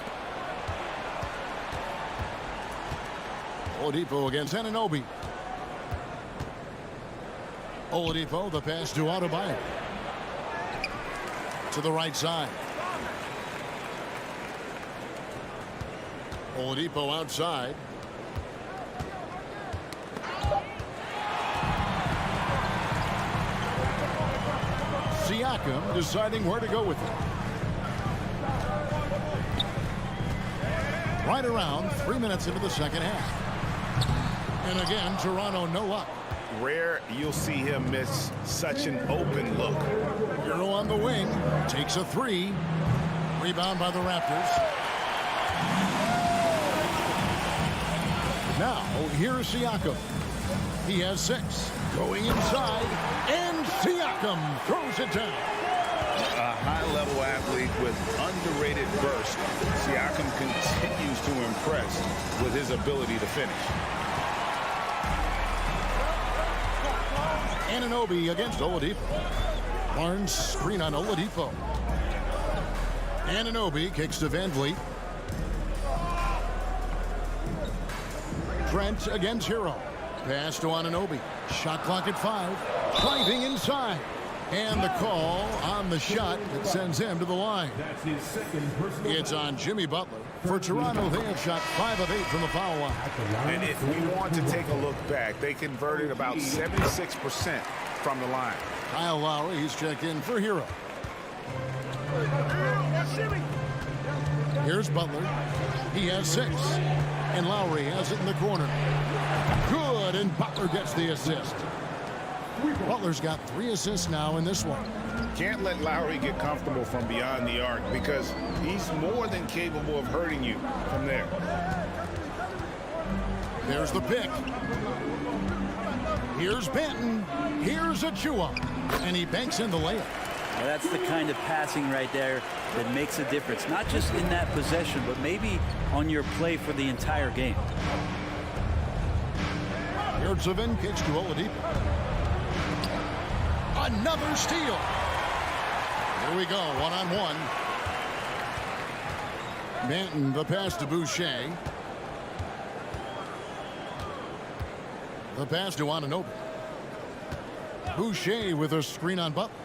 Oladipo against Anunoby. Oladipo, the pass to Adebayo. To the right side. Oladipo outside. Siakam deciding where to go with it. Right around 3 minutes into the second half. And again, Toronto no luck. Rare you'll see him miss such an open look. Hero on the wing. Takes a 3. Rebound by the Raptors. Now, here's Siakam. He has 6. Going inside. And Siakam throws it down. A high-level athlete with underrated burst. Siakam continues to impress with his ability to finish. Anunoby against Oladipo. Barnes screen on Oladipo. Anunoby kicks to Van Vliet. Trent against Hero. Pass to Anunoby. Shot clock at 5. Driving inside. And the call on the shot that sends him to the line. That's his second personal. It's on Jimmy Butler. For Toronto, they have shot 5 of 8 from the foul line. And if we want to take a look back, they converted about 76% from the line. Kyle Lowry, he's checked in for Hero. Here's Butler. He has 6. And Lowry has it in the corner. Good, and Butler gets the assist. Butler's got 3 assists now in this one. Can't let Lowry get comfortable from beyond the arc because he's more than capable of hurting you from there. There's the pick. Here's Benton. Here's Achua. And he banks in the layup. Well, that's the kind of passing right there that makes a difference. Not just in that possession, but maybe on your play for the entire game. Yurtseven kicks to Oladipo. Another steal. Here we go, 1-on-1. Benton, the pass to Boucher. The pass to Anunoby. Boucher with a screen on Butler.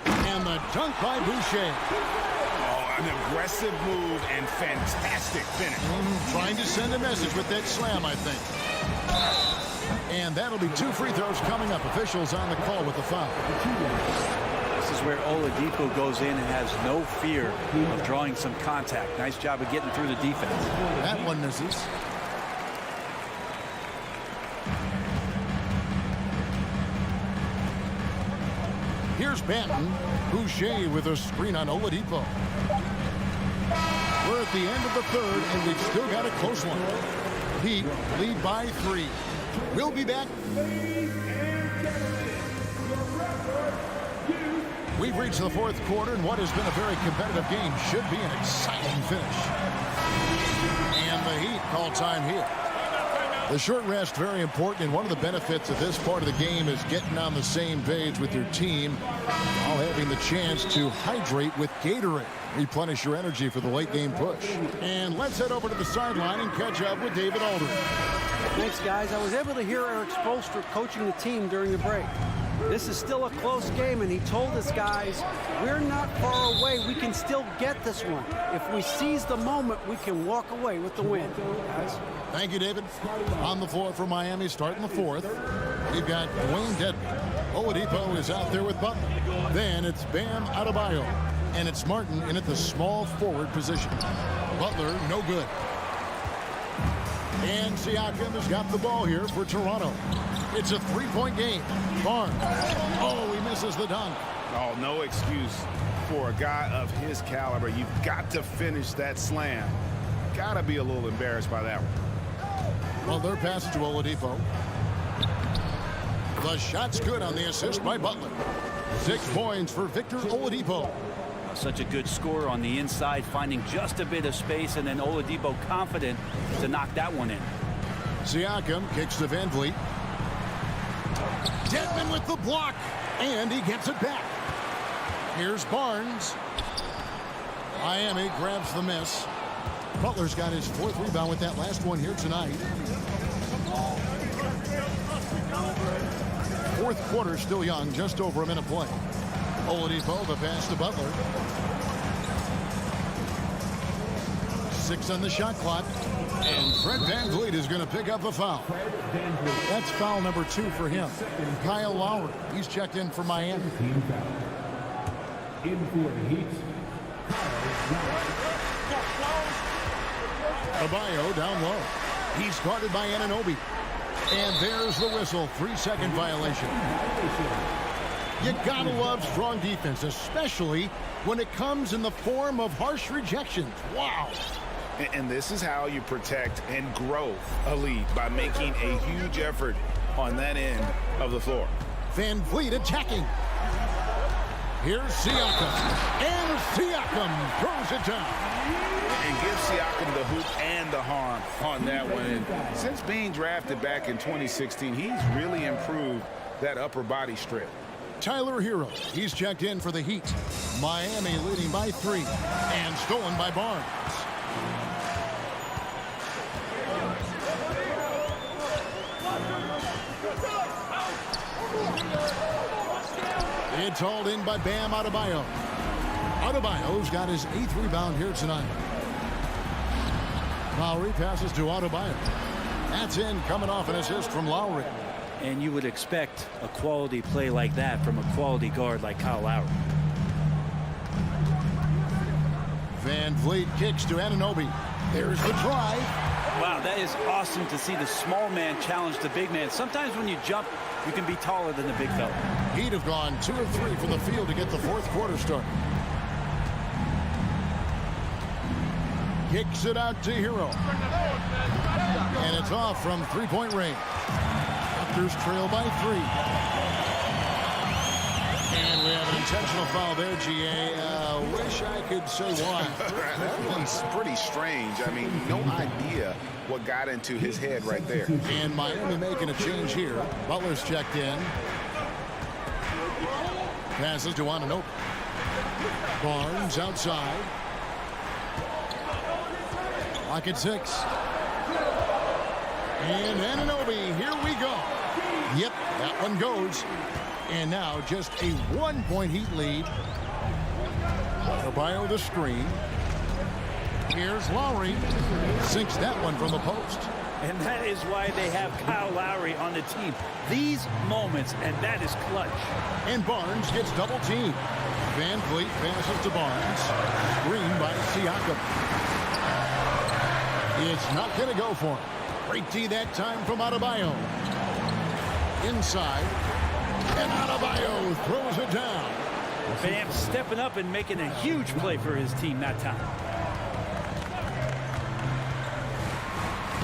And the dunk by Boucher. Oh, an aggressive move and fantastic finish. Trying to send a message with that slam, I think. And that'll be 2 free throws coming up. Officials on the call with the foul. This is where Oladipo goes in and has no fear of drawing some contact. Nice job of getting through the defense. That one misses. Here's Benton. Boucher with a screen on Oladipo. We're at the end of the third, and we've still got a close one. Heat lead by 3. We'll be back. We've reached the fourth quarter, and what has been a very competitive game should be an exciting finish. And the Heat call time here. The short rest, very important, and one of the benefits of this part of the game is getting on the same page with your team while having the chance to hydrate with Gatorade. Replenish your energy for the late game push. And let's head over to the sideline and catch up with David Aldridge. Thanks, guys. I was able to hear Eric Spoelstra coaching the team during the break. This is still a close game, and he told us, guys, we're not far away. We can still get this one. If we seize the moment, we can walk away with the win. Guys. Thank you, David. On the floor for Miami, starting the fourth. We've got Dwayne Dedmon. Oladipo is out there with Butler. Then it's Bam Adebayo. And it's Martin in at the small forward position. Butler, no good. And Siakam has got the ball here for Toronto. It's a three-point game. Barnes. Oh, he misses the dunk. Oh, no excuse for a guy of his caliber. You've got to finish that slam. Got to be a little embarrassed by that one. Well, their pass to Oladipo. The shot's good on the assist by Butler. 6 points for Victor Oladipo. Such a good scorer on the inside, finding just a bit of space, and then Oladipo confident to knock that one in. Siakam kicks to Van Vliet. Dedmon with the block, and he gets it back. Here's Barnes. Miami grabs the miss. Butler's got his 4th rebound with that last one here tonight. Fourth quarter still young, just over a minute play. Oladipo, the pass to Butler. 6 on the shot clock. And Fred VanVleet is going to pick up a foul. That's foul number 2 for him. Kyle Lowry, he's checked in for Miami. In for the Heat. Adebayo down low. He's guarded by Anunoby. And there's the whistle. 3-second violation. You gotta love strong defense, especially when it comes in the form of harsh rejections. Wow. And this is how you protect and grow a lead, by making a huge effort on that end of the floor. Van Vliet attacking. Here's Siakam. And Siakam throws it down. And give Siakam the hoop and the harm on that one. And since being drafted back in 2016, he's really improved that upper body strip. Tyler Hero, he's checked in for the Heat. Miami leading by 3 and stolen by Barnes. It's hauled in by Bam Adebayo. Adebayo's got his 8th rebound here tonight. Lowry passes to Adebayo. That's in, coming off an assist from Lowry. And you would expect a quality play like that from a quality guard like Kyle Lowry. Van Vliet kicks to Anunoby. There's the drive. Wow, that is awesome to see the small man challenge the big man. Sometimes when you jump, you can be taller than the big fella. He'd have gone 2 of 3 from the field to get the fourth quarter started. Kicks it out to Hero. And it's off from 3-point range. Raptors trail by 3. And we have an intentional foul there, GA. Wish I could say why. That one's pretty strange. I mean, no idea what got into his head right there. And Miami making a change here. Butler's checked in. Passes to Anunoby. Barnes outside. Clock at 6. And Anunoby, here we go. Yep, that one goes. And now just a 1-point Heat lead. Adebayo the screen. Here's Lowry. Sinks that one from the post. And that is why they have Kyle Lowry on the team. These moments, and that is clutch. And Barnes gets double teamed. Van Vliet passes to Barnes. Screen by Siakam. It's not going to go for him. Great D that time from Adebayo. Inside. And Adebayo throws it down. Bam stepping up and making a huge play for his team that time.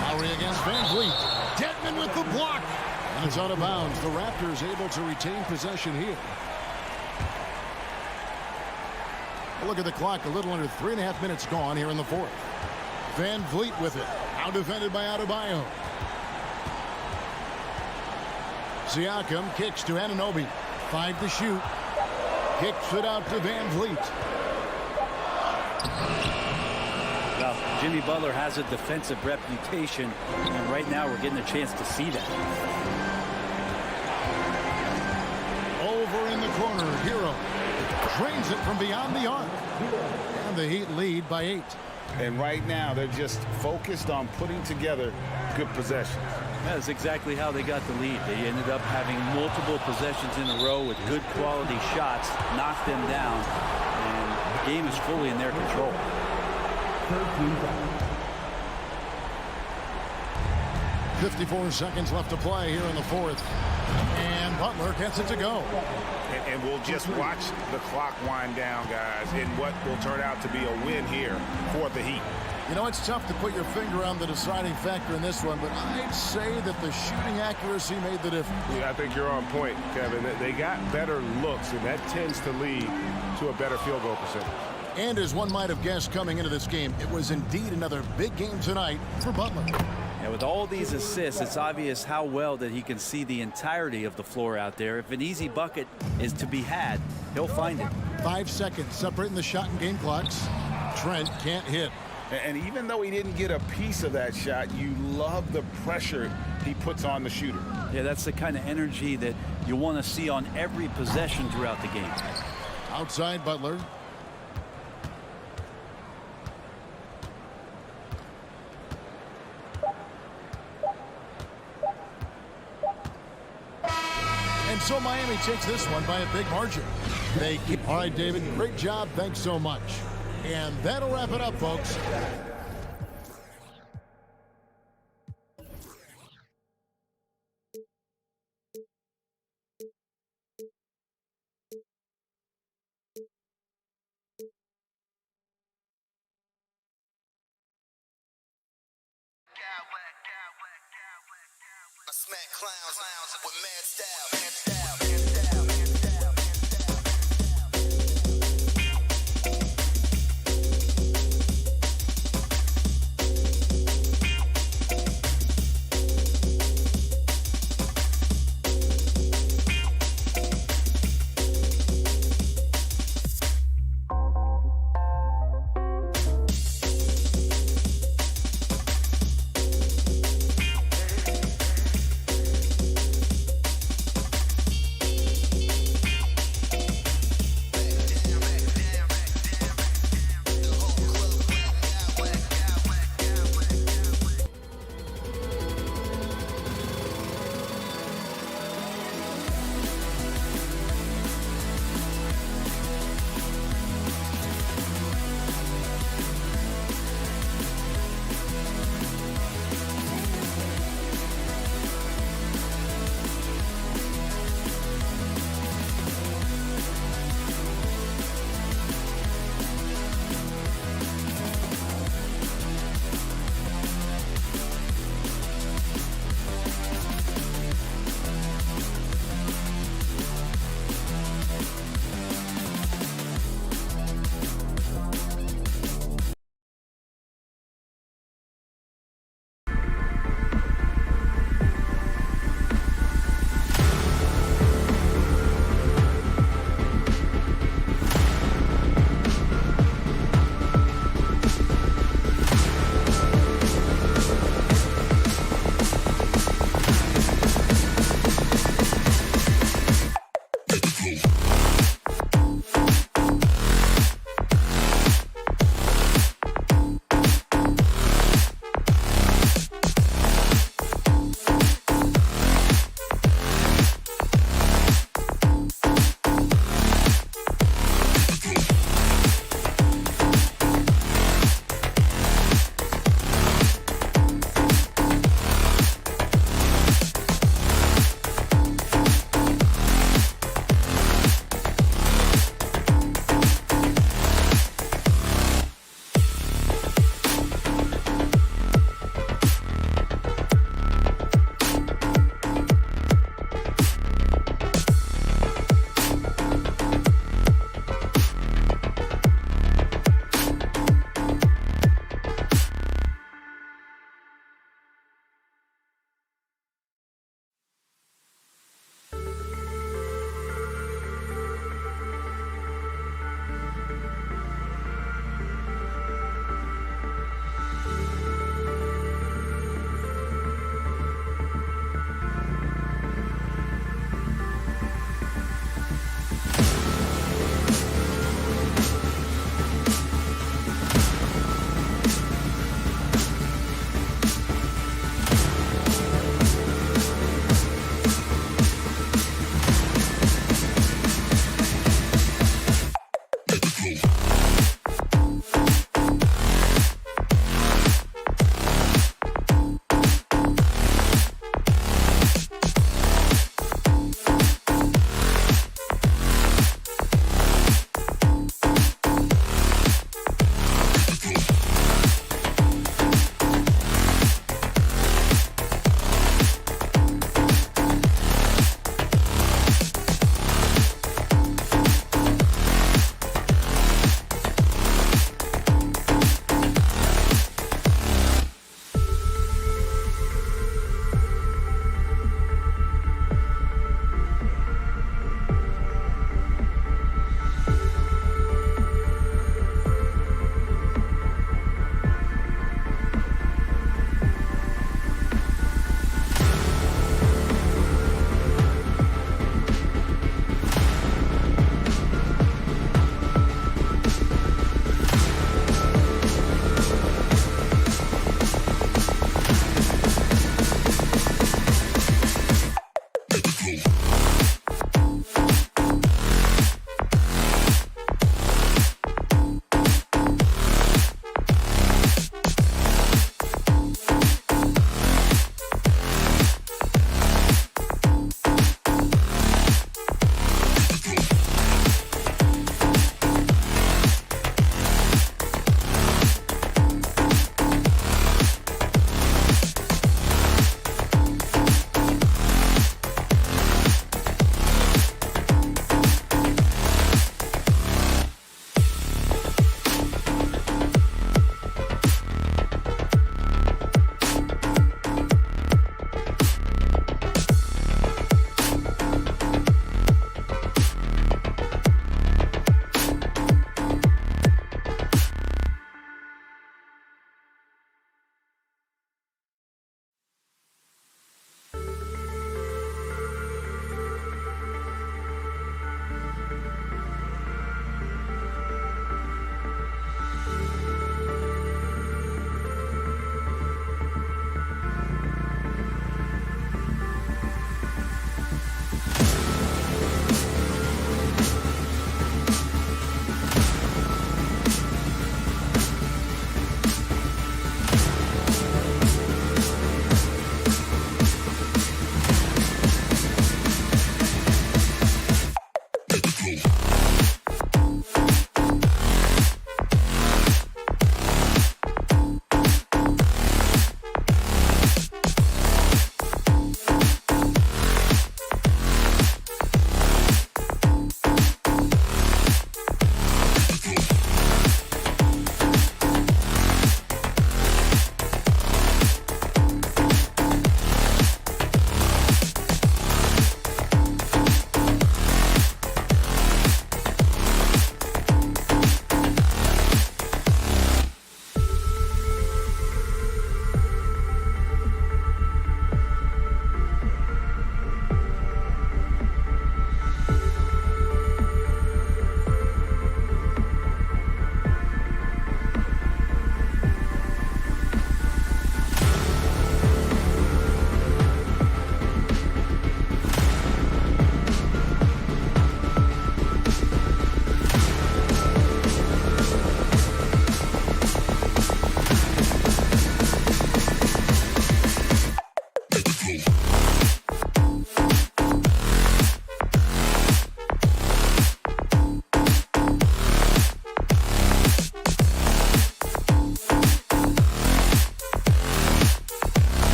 Lowry against Van Vliet. Dedmon with the block. And it's out of bounds. The Raptors able to retain possession here. Look at the clock. A little under 3.5 minutes gone here in the fourth. Van Vliet with it. Now defended by Adebayo. Siakam kicks to Anunoby. 5 to shoot. Kicks it out to Van Vliet. Well, Jimmy Butler has a defensive reputation, and right now we're getting a chance to see that. Over in the corner, Hero drains it from beyond the arc. And the Heat lead by 8. And right now, they're just focused on putting together good possessions. That's exactly how they got the lead. They ended up having multiple possessions in a row with good quality shots, knocked them down, and the game is fully in their control. 54 seconds left to play here in the fourth. And Butler gets it to go. And we'll just watch the clock wind down, guys, in what will turn out to be a win here for the Heat. You know, it's tough to put your finger on the deciding factor in this one, but I'd say that the shooting accuracy made the difference. Yeah, I think you're on point, Kevin. They got better looks, and that tends to lead to a better field goal percentage. And as one might have guessed coming into this game, it was indeed another big game tonight for Butler. And with all these assists, it's obvious how well that he can see the entirety of the floor out there. If an easy bucket is to be had, he'll find it. 5 seconds separating the shot and game clocks. Trent can't hit. And even though he didn't get a piece of that shot, you love the pressure he puts on the shooter. Yeah, that's the kind of energy that you want to see on every possession throughout the game. Outside Butler. And so Miami takes this one by a big margin. All right, David, great job. Thanks so much. And that'll wrap it up, folks. I smack clowns with mad style.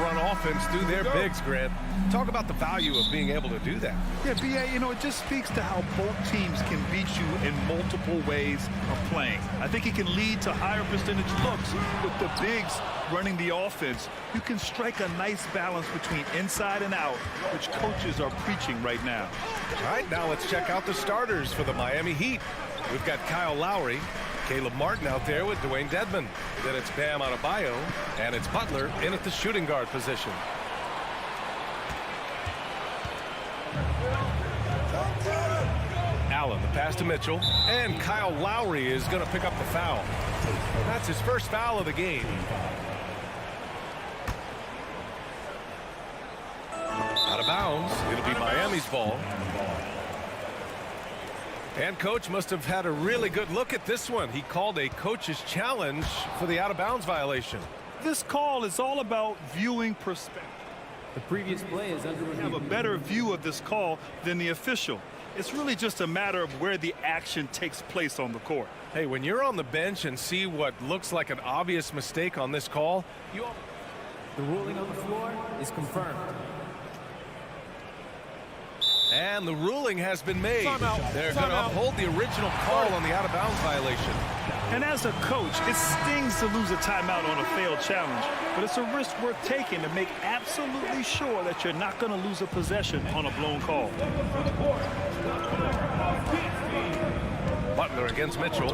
run offense through their bigs, Grant. Talk about the value of being able to do that. Yeah, B.A., you know, it just speaks to how both teams can beat you in multiple ways of playing. I think it can lead to higher percentage looks with the bigs running the offense. You can strike a nice balance between inside and out, which coaches are preaching right now. All right, now let's check out the starters for the Miami Heat. We've got Kyle Lowry, Caleb Martin out there with Dwayne Dedmon. Then it's Bam Adebayo, and it's Butler in at the shooting guard position. Allen, the pass to Mitchell, and Kyle Lowry is going to pick up the foul. That's his first foul of the game. Out of bounds. It'll be Miami's ball. And coach must have had a really good look at this one. He called a coach's challenge for the out-of-bounds violation. This call is all about viewing perspective. The previous play is under review. Have a better view of this call than the official. It's really just a matter of where the action takes place on the court. Hey, when you're on the bench and see what looks like an obvious mistake on this call, The ruling on the floor is confirmed. And the ruling has been made. They're going to uphold the original call on the out-of-bounds violation. And as a coach, it stings to lose a timeout on a failed challenge, but it's a risk worth taking to make absolutely sure that you're not going to lose a possession on a blown call. Butler against Mitchell.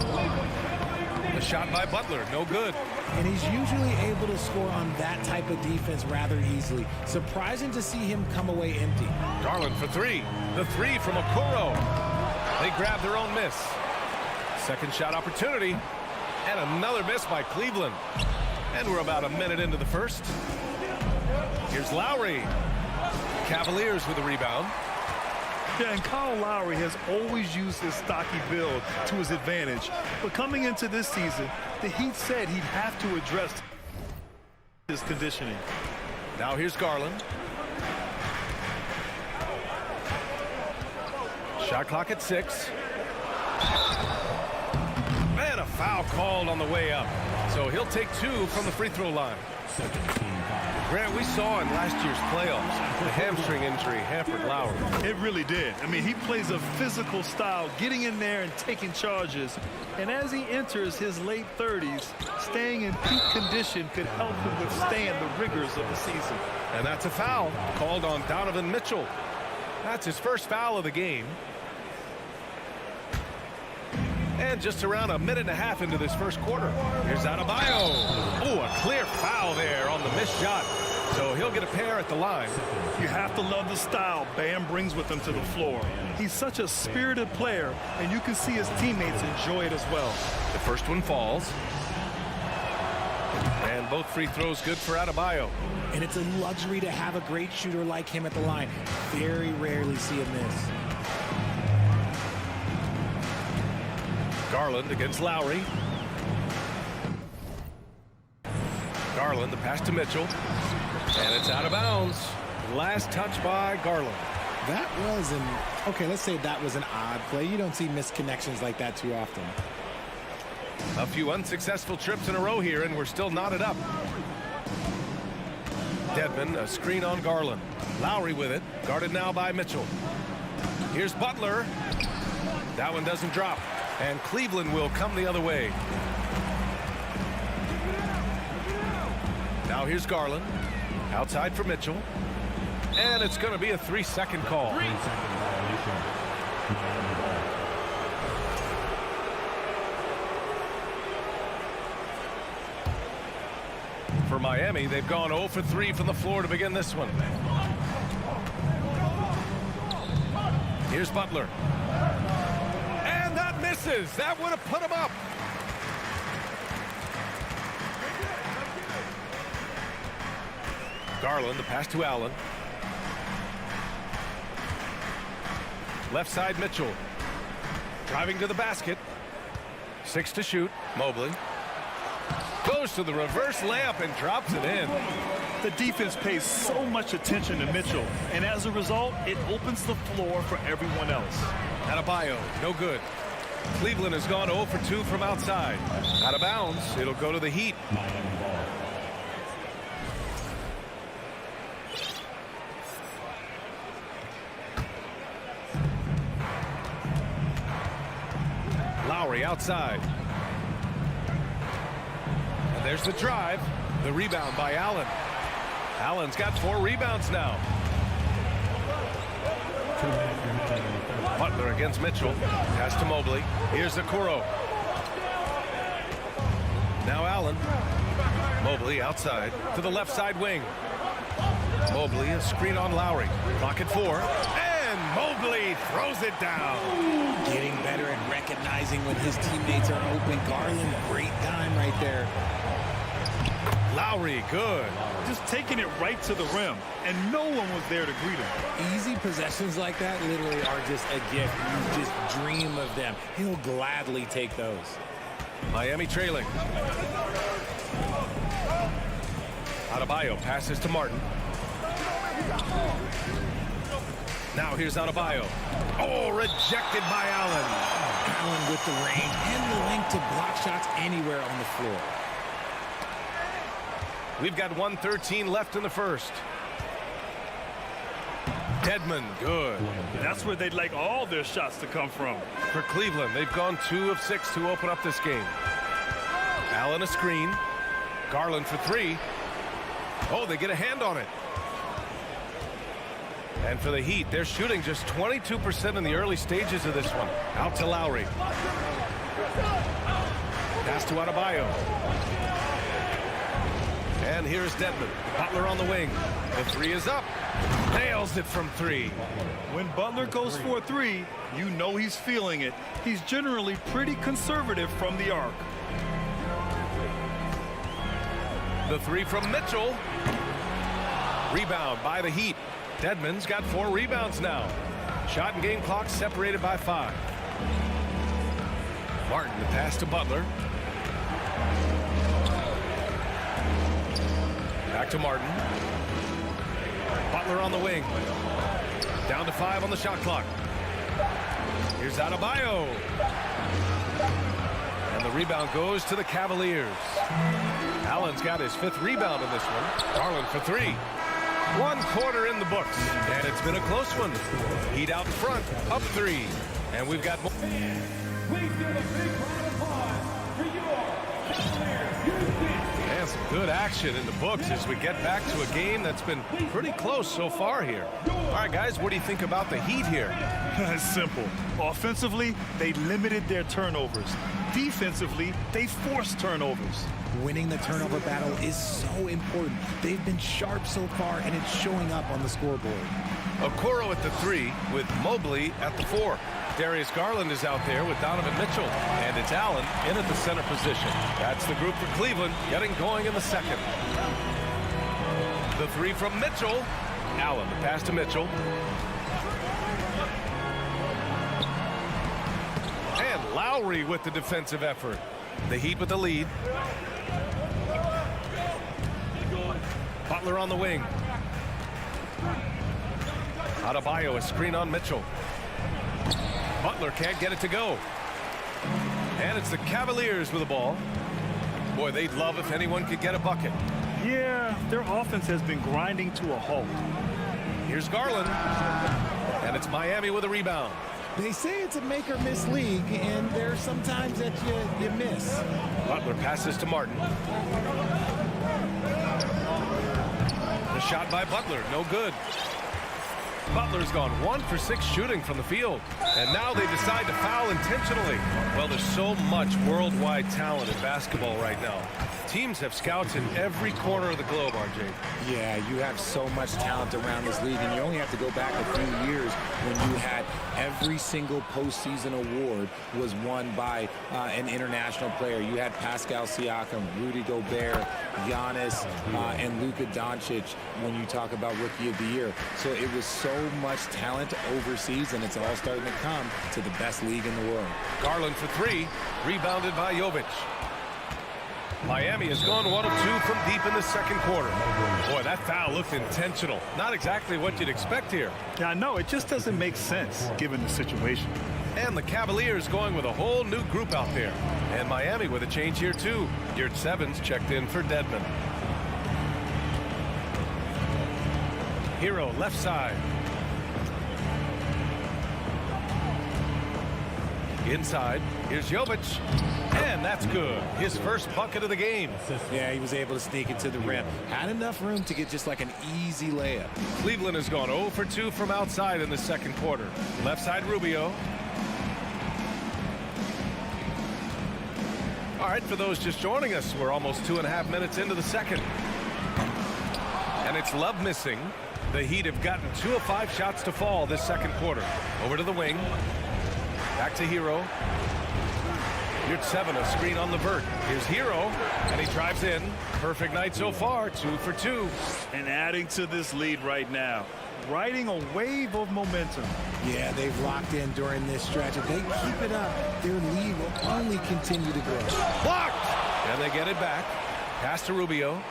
The shot by Butler, no good. And he's usually able to score on that type of defense rather easily. Surprising to see him come away empty. Garland for three. The three from Okoro. They grab their own miss. Second shot opportunity. And another miss by Cleveland. And we're about a minute into the first. Here's Lowry. Cavaliers with the rebound. Yeah, and Kyle Lowry has always used his stocky build to his advantage. But coming into this season, the Heat said he'd have to address his conditioning. Now here's Garland. Shot clock at 6. And a foul called on the way up. So he'll take 2 from the free throw line. Grant, we saw in last year's playoffs, the hamstring injury hampered Lowry. It really did. I mean, he plays a physical style, getting in there and taking charges. And as he enters his late 30s, staying in peak condition could help him withstand the rigors of the season. And that's a foul called on Donovan Mitchell. That's his first foul of the game. And just around a minute and a half into this first quarter. Here's Adebayo. Oh, a clear foul there on the missed shot. So he'll get a pair at the line. You have to love the style Bam brings with him to the floor. He's such a spirited player, and you can see his teammates enjoy it as well. The first one falls. And both free throws good for Adebayo. And it's a luxury to have a great shooter like him at the line. Very rarely see a miss. Garland against Lowry. Garland, the pass to Mitchell. And it's out of bounds. Last touch by Garland. That was let's say that was an odd play. You don't see missed connections like that too often. A few unsuccessful trips in a row here, and we're still knotted up. Dedmon, a screen on Garland. Lowry with it, guarded now by Mitchell. Here's Butler. That one doesn't drop. And Cleveland will come the other way. Now here's Garland. Outside for Mitchell. And it's going to be a 3-second call. For Miami, they've gone 0 for 3 from the floor to begin this one. Here's Butler. Misses. That would have put him up. Garland, the pass to Allen. Left side, Mitchell. Driving to the basket. 6 to shoot. Mobley. Goes to the reverse layup and drops it in. The defense pays so much attention to Mitchell, and as a result, it opens the floor for everyone else. Adebayo, no good. Cleveland has gone 0 for 2 from outside. Out of bounds. It'll go to the Heat. outside. And there's the drive. The rebound by Allen. Allen's got 4 rebounds now. Butler against Mitchell. Pass to Mobley. Here's Okoro. Now Allen. Mobley outside to the left side wing. Mobley, a screen on Lowry. Clock at 4. And Mobley throws it down. Getting better at recognizing when his teammates are open. Garland, great time right there. Lowry, good. Just taking it right to the rim, and no one was there to greet him. Easy possessions like that literally are just a gift. You just dream of them. He'll gladly take those. Miami trailing. Adebayo passes to Martin. Now here's Adebayo. Oh, rejected by Allen. Allen with the range and the length to block shots anywhere on the floor. We've got 1:13 left in the first. Dedmon, good. That's where they'd like all their shots to come from. For Cleveland, they've gone 2 of 6 to open up this game. Allen a screen. Garland for 3. Oh, they get a hand on it. And for the Heat, they're shooting just 22% in the early stages of this one. Out to Lowry. Pass to Adebayo. And here's Dedmon. Butler on the wing. The 3 is up. Nails it from 3. When Butler goes for a 3, you know he's feeling it. He's generally pretty conservative from the arc. The 3 from Mitchell. Rebound by the Heat. Dedmon's got 4 rebounds now. Shot and game clock separated by 5. Martin, the pass to Butler. Back to Martin. Butler on the wing. Down to 5 on the shot clock. Here's Adebayo. And the rebound goes to the Cavaliers. Allen's got his 5th rebound in this one. Garland for 3. 1 quarter in the books. And it's been a close one. Heat out front, up 3. And we've got more. And some good action in the books as we get back to a game that's been pretty close so far here. All right, guys, what do you think about the Heat here? It's simple. Offensively, they limited their turnovers. Defensively, they forced turnovers. Winning the turnover battle is so important. They've been sharp so far, and it's showing up on the scoreboard. Okoro at the 3 with Mobley at the 4. Darius Garland is out there with Donovan Mitchell. And it's Allen in at the center position. That's the group for Cleveland getting going in the second. The 3 from Mitchell. Allen, the pass to Mitchell. And Lowry with the defensive effort. The Heat with the lead. Butler on the wing. Adebayo, a screen on Mitchell. Butler can't get it to go. And it's the Cavaliers with the ball. Boy, they'd love if anyone could get a bucket. Yeah, their offense has been grinding to a halt. Here's Garland. And it's Miami with a rebound. They say it's a make or miss league, and there's sometimes that you miss. Butler passes to Martin. The shot by Butler, no good. Butler's gone 1 for 6 shooting from the field. And now they decide to foul intentionally. Well, there's so much worldwide talent in basketball right now. Teams have scouts in every corner of the globe, RJ. Yeah, you have so much talent around this league, and you only have to go back a few years when you had every single postseason award was won by an international player. You had Pascal Siakam, Rudy Gobert, Giannis, and Luka Doncic when you talk about Rookie of the Year. So it was so much talent overseas, and it's all starting to come to the best league in the world. Garland for 3, rebounded by Jovic. Miami has gone 1 of 2 from deep in the second quarter. Boy, that foul looked intentional. Not exactly what you'd expect here. Yeah, I know. It just doesn't make sense given the situation. And the Cavaliers going with a whole new group out there. And Miami with a change here, too. Yurt Sevens checked in for Dedmon. Hero left side. Inside, here's Jovic, and that's good. His first bucket of the game. Yeah, he was able to sneak it to the rim. Had enough room to get just like an easy layup. Cleveland has gone 0 for 2 from outside in the second quarter. Left side, Rubio. All right, for those just joining us, we're almost 2.5 minutes into the second. And it's Love missing. The Heat have gotten 2 of 5 shots to fall this second quarter. Over to the wing. Back to Hero. Here's 7, a screen on Levert. Here's Hero, and he drives in. Perfect night so far, 2 for 2. And adding to this lead right now. Riding a wave of momentum. Yeah, they've locked in during this stretch. If they keep it up, their lead will only continue to grow. Blocked! And they get it back. Pass to Rubio.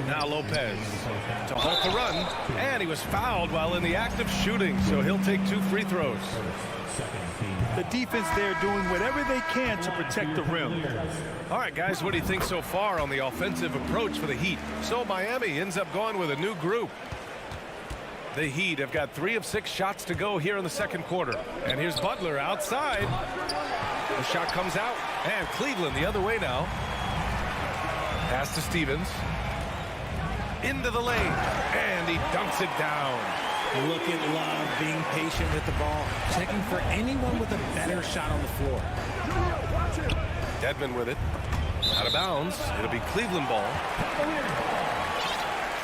Now Lopez to halt the run, and he was fouled while in the act of shooting, so he'll take 2 free throws. The defense there doing whatever they can to protect the rim. All right, guys, what do you think so far on the offensive approach for the Heat? So Miami ends up going with a new group. The Heat have got 3 of 6 shots to go here in the second quarter. And here's Butler outside. The shot comes out, and Cleveland the other way now. Pass to Stevens. Into the lane, and he dunks it down. Look at Love being patient with the ball, checking for anyone with a better shot on the floor. Dedmon with it. Out of bounds. It'll be Cleveland ball.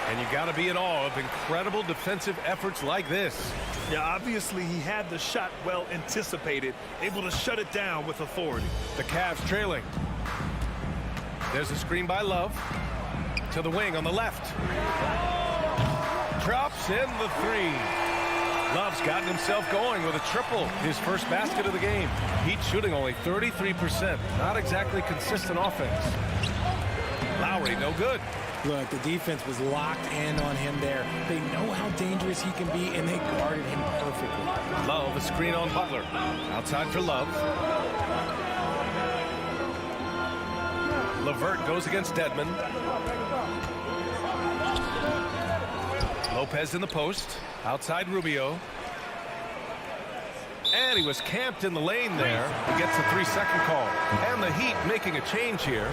And you got to be in awe of incredible defensive efforts like this. Yeah, obviously he had the shot well anticipated, able to shut it down with authority. The Cavs trailing. There's a screen by Love. To the wing on the left. Drops in the 3. Love's gotten himself going with a triple. His first basket of the game. Heat shooting only 33%. Not exactly consistent offense. Lowry, no good. Look, the defense was locked in on him there. They know how dangerous he can be, and they guarded him perfectly. Love, a screen on Butler. Outside for Love. Levert goes against Dedmon. Lopez in the post. Outside Rubio. And he was camped in the lane there. He gets a 3-second call. And the Heat making a change here.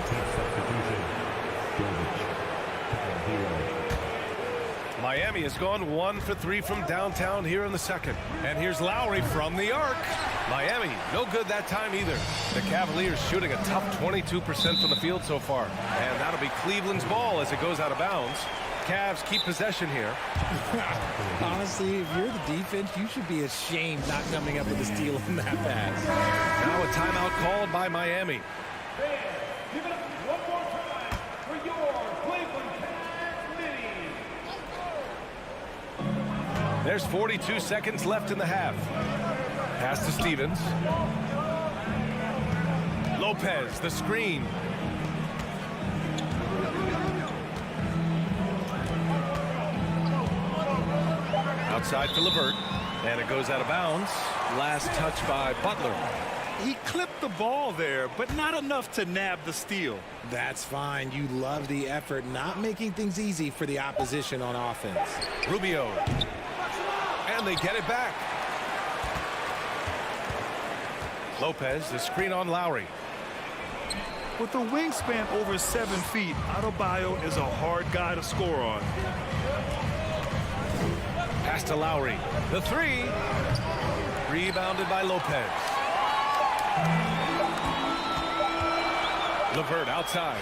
Miami has gone 1 for 3 from downtown here in the second. And here's Lowry from the arc. Miami, no good that time either. The Cavaliers shooting a tough 22% from the field so far. And that'll be Cleveland's ball as it goes out of bounds. Cavs keep possession here. Honestly, if you're the defense, you should be ashamed not coming up with a steal in that pass. Now a timeout called by Miami. Give it up one more time for your Cleveland Cavaliers. There's 42 seconds left in the half. Pass to Stevens. Lopez, the screen. Outside for Levert. And it goes out of bounds. Last touch by Butler. He clipped the ball there, but not enough to nab the steal. That's fine. You love the effort, not making things easy for the opposition on offense. Rubio. And they get it back. Lopez, the screen on Lowry. With a wingspan over 7 feet, Adebayo is a hard guy to score on. Pass to Lowry. The 3. Rebounded by Lopez. Levert outside.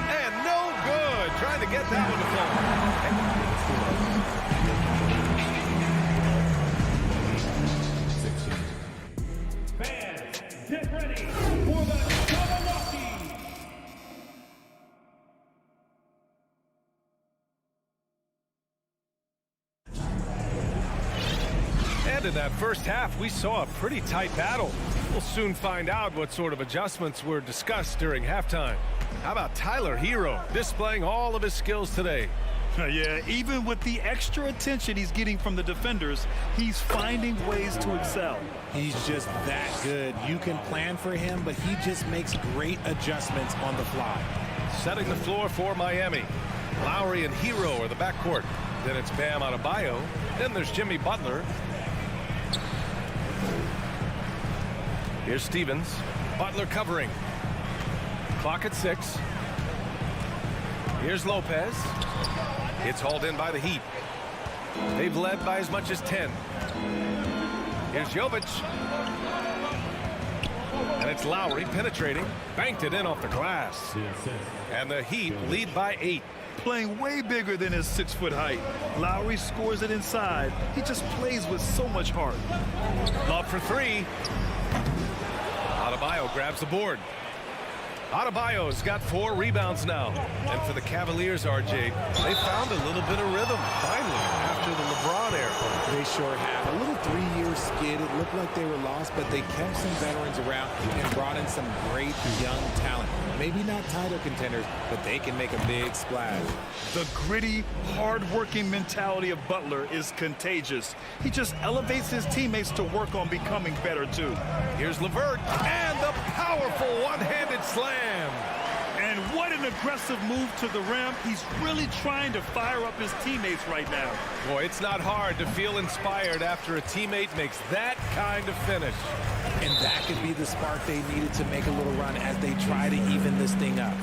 And no good. Trying to get that one to fall. Fans, get ready for the Cavaliers. And in that first half, we saw a pretty tight battle. We'll soon find out what sort of adjustments were discussed during halftime. How about Tyler Hero displaying all of his skills today? Yeah, even with the extra attention he's getting from the defenders, he's finding ways to excel. He's just that good. You can plan for him, but he just makes great adjustments on the fly. Setting the floor for Miami. Lowry and Hero are the backcourt. Then it's Bam Adebayo. Then there's Jimmy Butler. Here's Stevens. Butler covering. Clock at 6. Here's Lopez. It's hauled in by the Heat. They've led by as much as 10. Here's Jovic. And it's Lowry penetrating. Banked it in off the glass. And the Heat lead by 8. Playing way bigger than his 6-foot height. Lowry scores it inside. He just plays with so much heart. Lob for 3. Adebayo grabs the board. Adebayo's got 4 rebounds now. And for the Cavaliers, RJ, they found a little bit of rhythm finally after the LeBron era. They sure have. A little 3-year skid. It looked like they were lost, but they kept some veterans around and brought in some great young talent. Maybe not title contenders, but they can make a big splash. The gritty, hard-working mentality of Butler is contagious. He just elevates his teammates to work on becoming better, too. Here's LeVert, and the powerful one-handed slam. And what an aggressive move to the rim. He's really trying to fire up his teammates right now. Boy, it's not hard to feel inspired after a teammate makes that kind of finish. And that could be the spark they needed to make a little run as they try to even this thing up.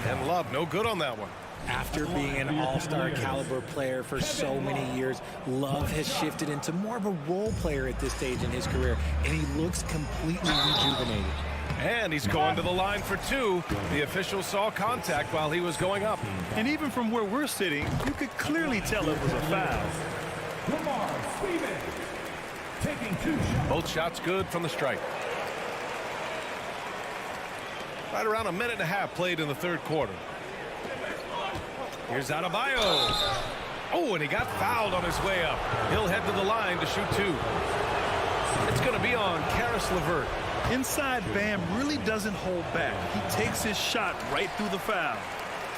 And Love, no good on that one. After being an all-star caliber player for so many years, Love has shifted into more of a role player at this stage in his career, and he looks completely rejuvenated. And he's going to the line for 2. The official saw contact while he was going up. And even from where we're sitting, you could clearly tell it was a foul. Both shots good from the stripe. Right around a minute and a half played in the 3rd quarter. Here's Adebayo. Oh, and he got fouled on his way up. He'll head to the line to shoot 2. It's going to be on Caris LeVert. Inside, Bam really doesn't hold back. He takes his shot right through the foul.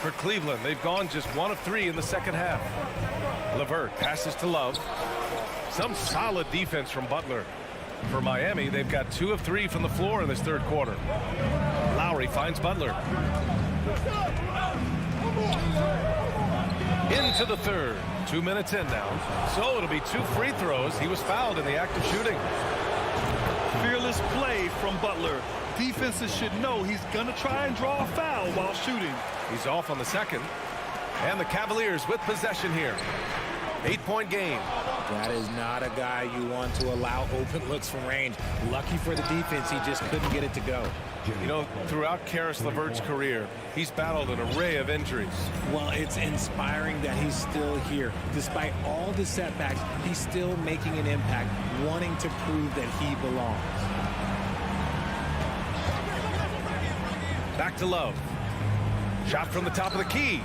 For Cleveland, they've gone just 1 of 3 in the 2nd half. LeVert passes to Love. Some solid defense from Butler. For Miami, they've got 2 of 3 from the floor in this 3rd quarter. Lowry finds Butler. Into the 3rd. 2 minutes in now. So it'll be 2 free throws. He was fouled in the act of shooting. Fearless play from Butler. Defenses should know he's going to try and draw a foul while shooting. He's off on the 2nd. And the Cavaliers with possession here. 8-point game. That is not a guy you want to allow open looks from range. Lucky for the defense, he just couldn't get it to go. You know, throughout Caris LeVert's career, he's battled an array of injuries. Well, it's inspiring that he's still here. Despite all the setbacks, he's still making an impact, wanting to prove that he belongs. Back to Love. Shot from the top of the key.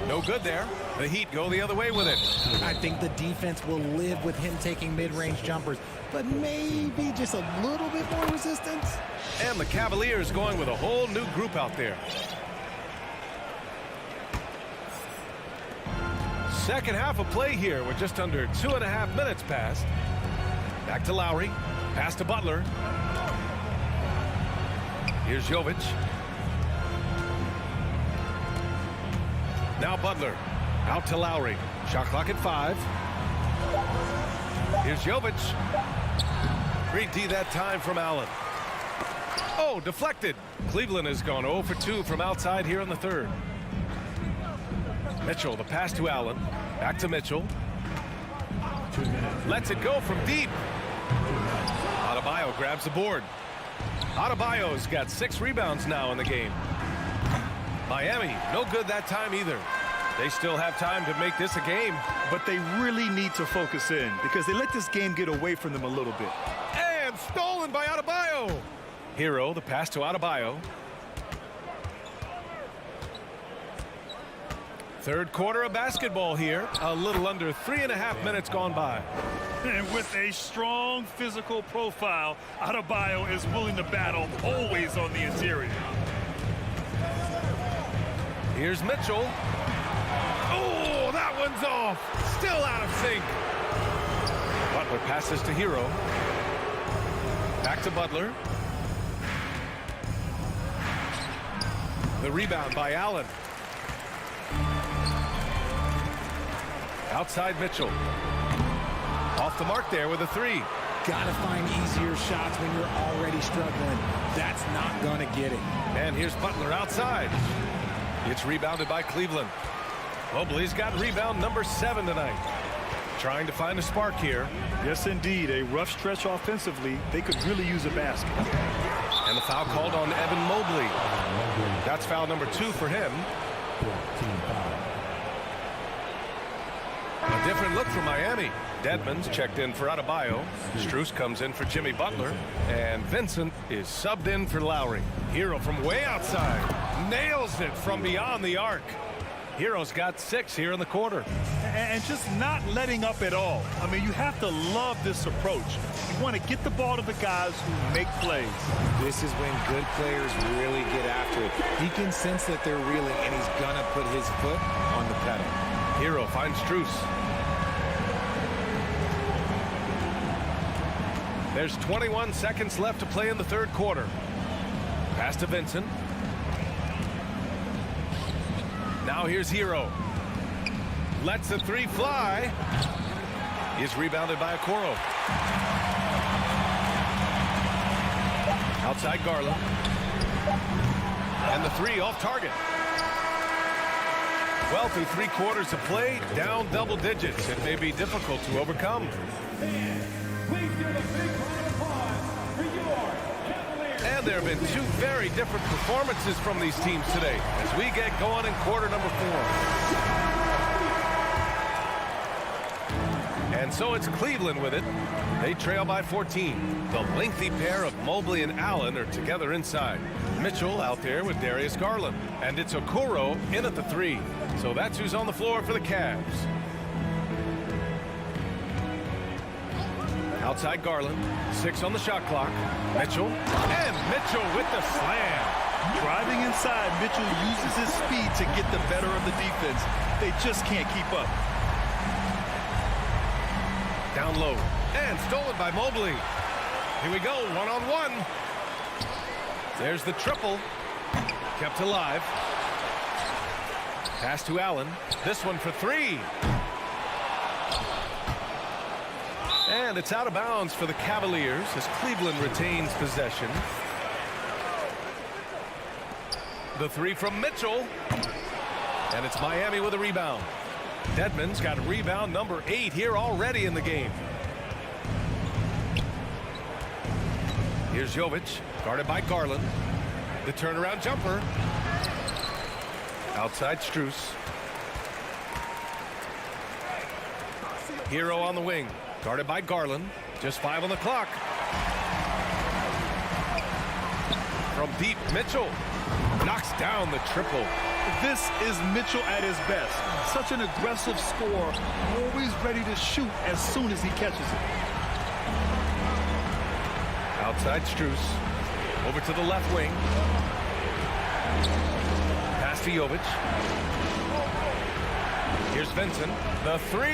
No good there. The Heat go the other way with it. I think the defense will live with him taking mid-range jumpers, but maybe just a little bit more resistance. And the Cavaliers going with a whole new group out there. 2nd half of play here with just under 2.5 minutes passed. Back to Lowry. Pass to Butler. Here's Jovic. Now Butler. Out to Lowry. Shot clock at 5. Here's Jovic. Great D that time from Allen. Oh, deflected. Cleveland has gone 0 for 2 from outside here in the 3rd. Mitchell, the pass to Allen. Back to Mitchell. Lets it go from deep. Adebayo grabs the board. Adebayo's got 6 rebounds now in the game. Miami, no good that time either. They still have time to make this a game. But they really need to focus in because they let this game get away from them a little bit. And stolen by Adebayo. Hero, the pass to Adebayo. 3rd quarter of basketball here. A little under 3.5 minutes gone by. And with a strong physical profile, Adebayo is willing to battle, always on the interior. Here's Mitchell. Oh, that one's off. Still out of sync. Butler passes to Hero. Back to Butler. The rebound by Allen. Outside Mitchell. Off the mark there with a three. Gotta find easier shots when you're already struggling. That's not gonna get it. And here's Butler outside. It's rebounded by Cleveland. Mobley's got rebound number 7 tonight. Trying to find a spark here. Yes, indeed. A rough stretch offensively. They could really use a basket. And the foul called on Evan Mobley. That's foul number 2 for him. A different look for Miami. Dedmon's checked in for Adebayo. Strus comes in for Jimmy Butler. And Vincent is subbed in for Lowry. Hero from way outside. Nails it from beyond the arc. Hero's got 6 here in the quarter. And just not letting up at all. I mean, you have to love this approach. You want to get the ball to the guys who make plays. This is when good players really get after it. He can sense that they're reeling, and he's gonna put his foot on the pedal. Hero finds Strus. There's 21 seconds left to play in the third quarter. Pass to Vincent. Now here's Hero. Lets the 3 fly. Is rebounded by Okoro. Outside Garland. And the 3 off target. Well, through 3 quarters of play, down double digits. It may be difficult to overcome. Please give a big round of applause for your Cavaliers. And there have been 2 very different performances from these teams today as we get going in quarter number 4. And so it's Cleveland with it. They trail by 14. The lengthy pair of Mobley and Allen are together inside. Mitchell out there with Darius Garland. And it's Okoro in at the 3. So that's who's on the floor for the Cavs. Outside Garland. 6 on the shot clock. Mitchell. And Mitchell with the slam. Driving inside, Mitchell uses his speed to get the better of the defense. They just can't keep up. Down low. And stolen by Mobley. Here we go. 1-on-1. There's the triple. Kept alive. Pass to Allen. This one for 3. And it's out of bounds for the Cavaliers as Cleveland retains possession. The 3 from Mitchell. And it's Miami with a rebound. Dedmon's got rebound number 8 here already in the game. Here's Jovic, guarded by Garland. The turnaround jumper. Outside Strus. Hero on the wing, guarded by Garland. Just 5 on the clock. From deep, Mitchell knocks down the triple. This is Mitchell at his best. Such an aggressive scorer, always ready to shoot as soon as he catches it. Outside Strus. Over to the left wing. Pass to Jovic. Here's Vincent. The 3.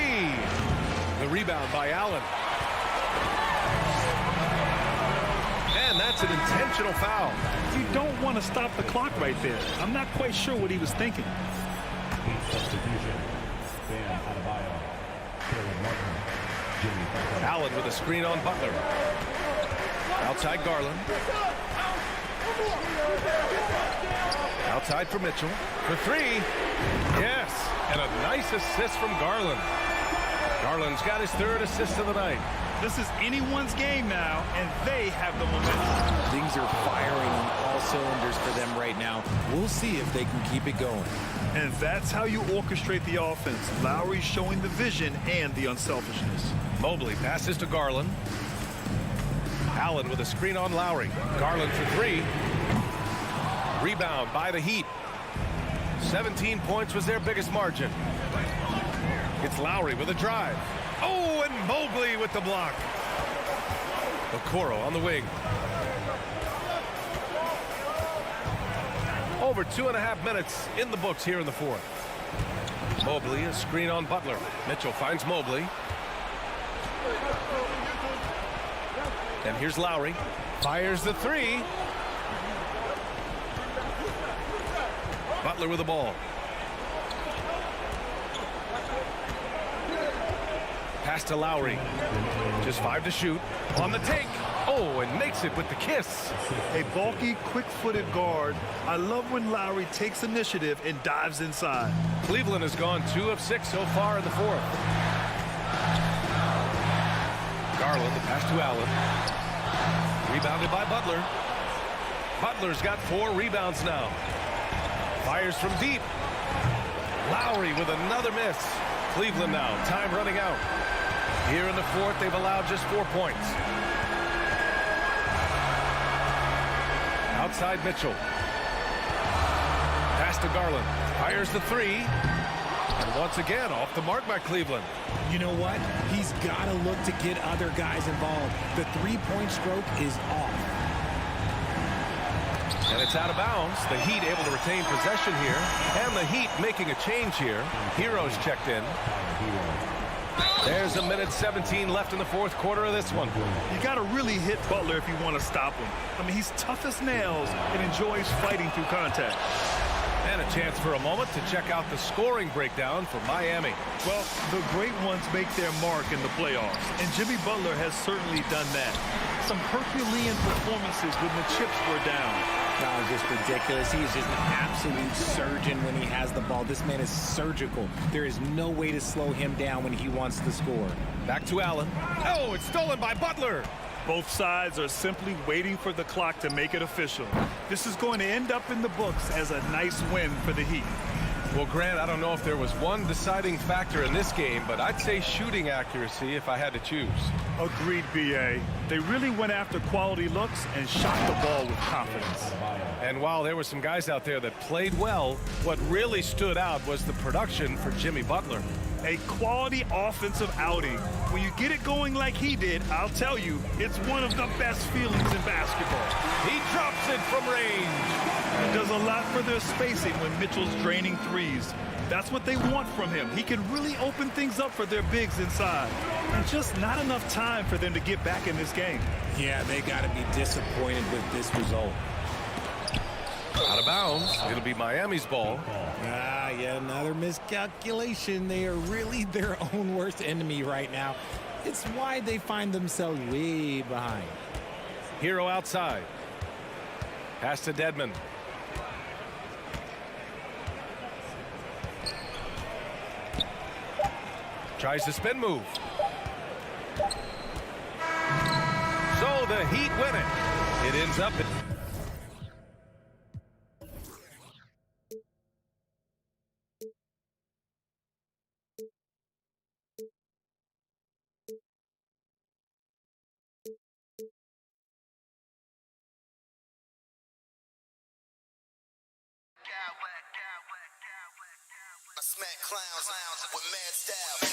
The rebound by Allen. And that's an intentional foul. You don't want to stop the clock right there. I'm not quite sure what he was thinking. Allen with a screen on Butler. Outside Garland. Outside for Mitchell. For 3. Yes. And a nice assist from Garland. Garland's got his 3rd assist of the night. This is anyone's game now, and they have the momentum. Things are firing on all cylinders for them right now. We'll see if they can keep it going. And that's how you orchestrate the offense. Lowry showing the vision and the unselfishness. Mobley passes to Garland. Allen with a screen on Lowry. Garland for 3. Rebound by the Heat. 17 points was their biggest margin. It's Lowry with a drive. Oh, and Mobley with the block. Okoro on the wing. Over 2.5 minutes in the books here in the 4th. Mobley, a screen on Butler. Mitchell finds Mobley. And here's Lowry. Fires the 3. Butler with the ball. Pass to Lowry. Just 5 to shoot. On the take. Oh, and makes it with the kiss. A bulky, quick-footed guard. I love when Lowry takes initiative and dives inside. Cleveland has gone 2 of 6 so far in the fourth. Garland, the pass to Allen. Rebounded by Butler. Butler's got 4 rebounds now. Fires from deep. Lowry with another miss. Cleveland now, time running out. Here in the fourth, they've allowed just 4 points. Outside Mitchell. Pass to Garland. Fires the 3. And once again, off the mark by Cleveland. You know what? He's got to look to get other guys involved. The three-point stroke is off. And it's out of bounds. The Heat able to retain possession here. And the Heat making a change here. Heroes checked in. There's a minute 17 left in the fourth quarter of this one. You got to really hit Butler if you want to stop him. I mean, he's tough as nails and enjoys fighting through contact. And a chance for a moment to check out the scoring breakdown for Miami. Well, the great ones make their mark in the playoffs, and Jimmy Butler has certainly done that. Some Herculean performances when the chips were down. That was just ridiculous. He is just an absolute surgeon when he has the ball. This man is surgical. There is no way to slow him down when he wants to score. Back to Allen. Oh, it's stolen by Butler. Both sides are simply waiting for the clock to make it official. This is going to end up in the books as a nice win for the Heat. Well, Grant, I don't know if there was one deciding factor in this game, but I'd say shooting accuracy if I had to choose. Agreed, B.A. They really went after quality looks and shot the ball with confidence. And while there were some guys out there that played well, what really stood out was the production for Jimmy Butler. A quality offensive outing. When you get it going like he did, I'll tell you, it's one of the best feelings in basketball. He drops it from range. He does a lot for their spacing when Mitchell's draining threes. That's what they want from him. He can really open things up for their bigs inside. And just not enough time for them to get back in this game. Yeah, they got to be disappointed with this result. Out of bounds. It'll be Miami's ball. Yet another miscalculation. They are really their own worst enemy right now. It's why they find themselves way behind. Hero outside. Pass to Dedmon. Tries to spin move. So the Heat win it. It ends up at I smack clowns with mad style.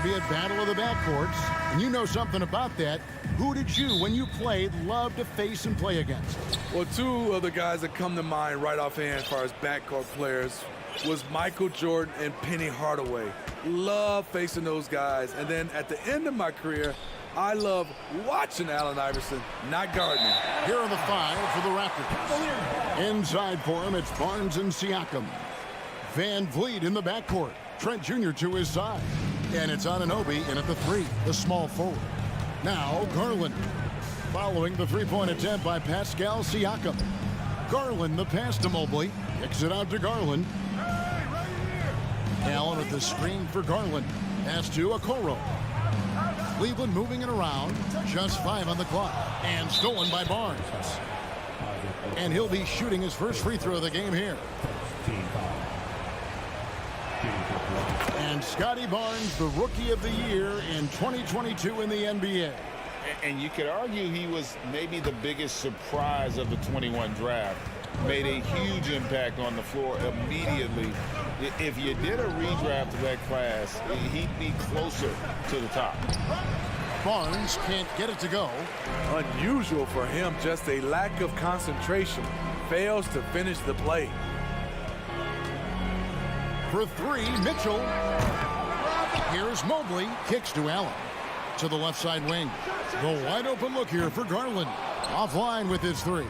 be a battle of the backcourts, and you know something about that. Who did you, when you played, love to face and play against? Well, two of the guys that come to mind right offhand as far as backcourt players was Michael Jordan and Penny Hardaway. Love facing those guys. And then at the end of my career, I love watching Allen Iverson, not guarding him. Here are the 5 for the Raptors. Inside for him, it's Barnes and Siakam. Van Vliet in the backcourt. Trent Jr. to his side. And it's Anunoby in at the 3, the small forward. Now Garland. Following the three-point attempt by Pascal Siakam. Garland, the pass to Mobley. Kicks it out to Garland. Allen with the screen for Garland. Pass to Okoro. Cleveland moving it around. Just 5 on the clock. And stolen by Barnes. And he'll be shooting his first free throw of the game here. And Scotty Barnes, the Rookie of the Year in 2022 in the NBA. And you could argue he was maybe the biggest surprise of the 21 draft. Made a huge impact on the floor immediately. If you did a redraft of that class, he'd be closer to the top. Barnes can't get it to go. Unusual for him, just a lack of concentration. Fails to finish the play. For 3, Mitchell. Here's Mobley. Kicks to Allen. To the left side wing. The wide open look here for Garland. Offline with his 3.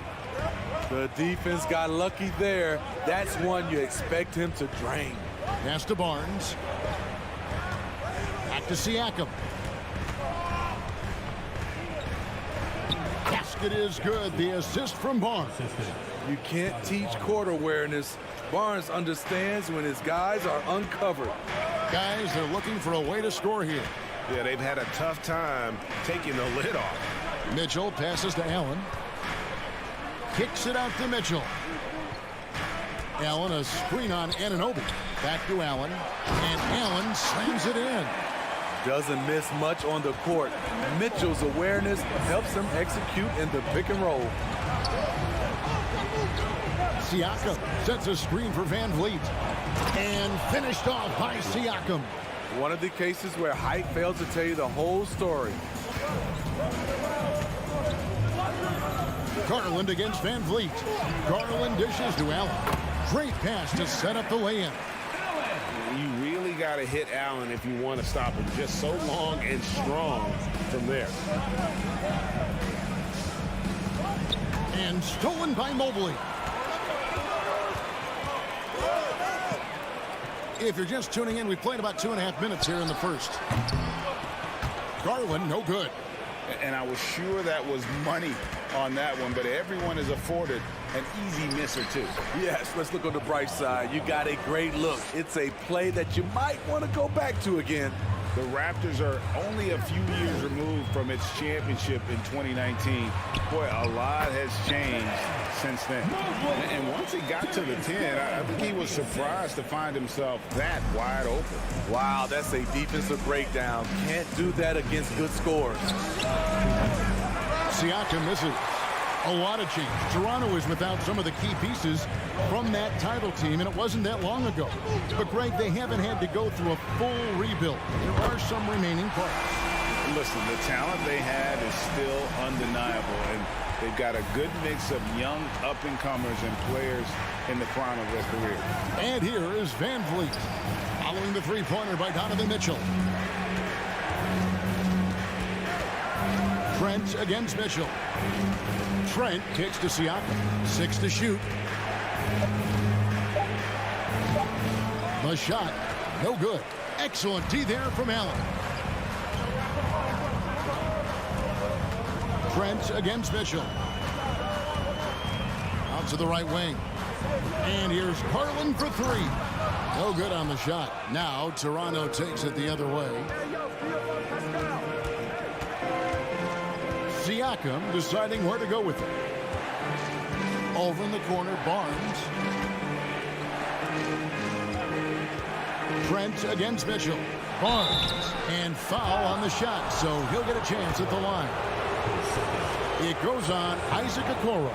The defense got lucky there. That's one you expect him to drain. Pass to Barnes. Back to Siakam. Basket is good. The assist from Barnes. You can't teach court awareness. Barnes understands when his guys are uncovered. Guys, they're looking for a way to score here. Yeah, they've had a tough time taking the lid off. Mitchell passes to Allen. Kicks it out to Mitchell. Allen, a screen on Anunoby. Back to Allen. And Allen slams it in. Doesn't miss much on the court. Mitchell's awareness helps him execute in the pick and roll. Siakam sets a screen for Van Vliet. And finished off by Siakam. One of the cases where height fails to tell you the whole story. Garland against Van Vliet. Garland dishes to Allen. Great pass to set up the lay-in. You really got to hit Allen if you want to stop him. Just so long and strong from there. And stolen by Mobley. If you're just tuning in, we played about 2.5 minutes here in the first. Garland, no good. And I was sure that was money on that one, but everyone is afforded an easy miss or two. Yes, let's look on the bright side. You got a great look. It's a play that you might want to go back to again. The Raptors are only a few years removed from its championship in 2019. Boy, a lot has changed since then. And once he got to the 10, I think he was surprised to find himself that wide open. Wow, that's a defensive breakdown. Can't do that against good scores. Siakam misses. A lot of change. Toronto is without some of the key pieces from that title team, and it wasn't that long ago. But, Greg, they haven't had to go through a full rebuild. There are some remaining parts. Listen, the talent they have is still undeniable, and they've got a good mix of young up-and-comers and players in the prime of their career. And here is Van Vliet, following the three-pointer by Donovan Mitchell. Trent against Mitchell. Trent kicks to Siakam. 6 to shoot. The shot, no good. Excellent D there from Allen. Trent against Mitchell. Out to the right wing. And here's Garland for 3. No good on the shot. Now Toronto takes it the other way. Siakam deciding where to go with it. Over in the corner, Barnes. Trent against Mitchell. Barnes. And foul on the shot, so he'll get a chance at the line. It goes on Isaac Okoro.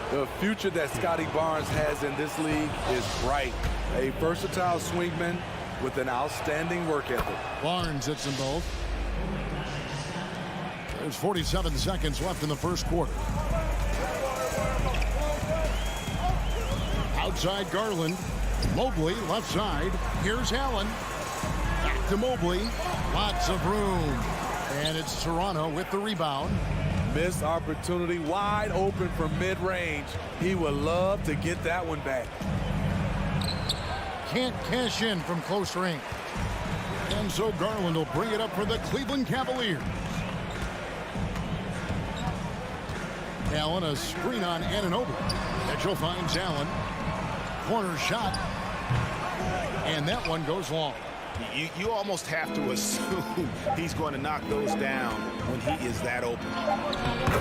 The future that Scotty Barnes has in this league is bright. A versatile swingman, with an outstanding work ethic. Barnes hits them both. There's 47 seconds left in the first quarter. Outside Garland. Mobley, left side. Here's Allen. Back to Mobley. Lots of room. And it's Toronto with the rebound. Missed opportunity, wide open from mid-range. He would love to get that one back. Can't cash in from close range. And so Garland will bring it up for the Cleveland Cavaliers. Allen, a screen on Anunoby. Mitchell finds Allen. Corner shot. And that one goes long. You almost have to assume he's going to knock those down when he is that open.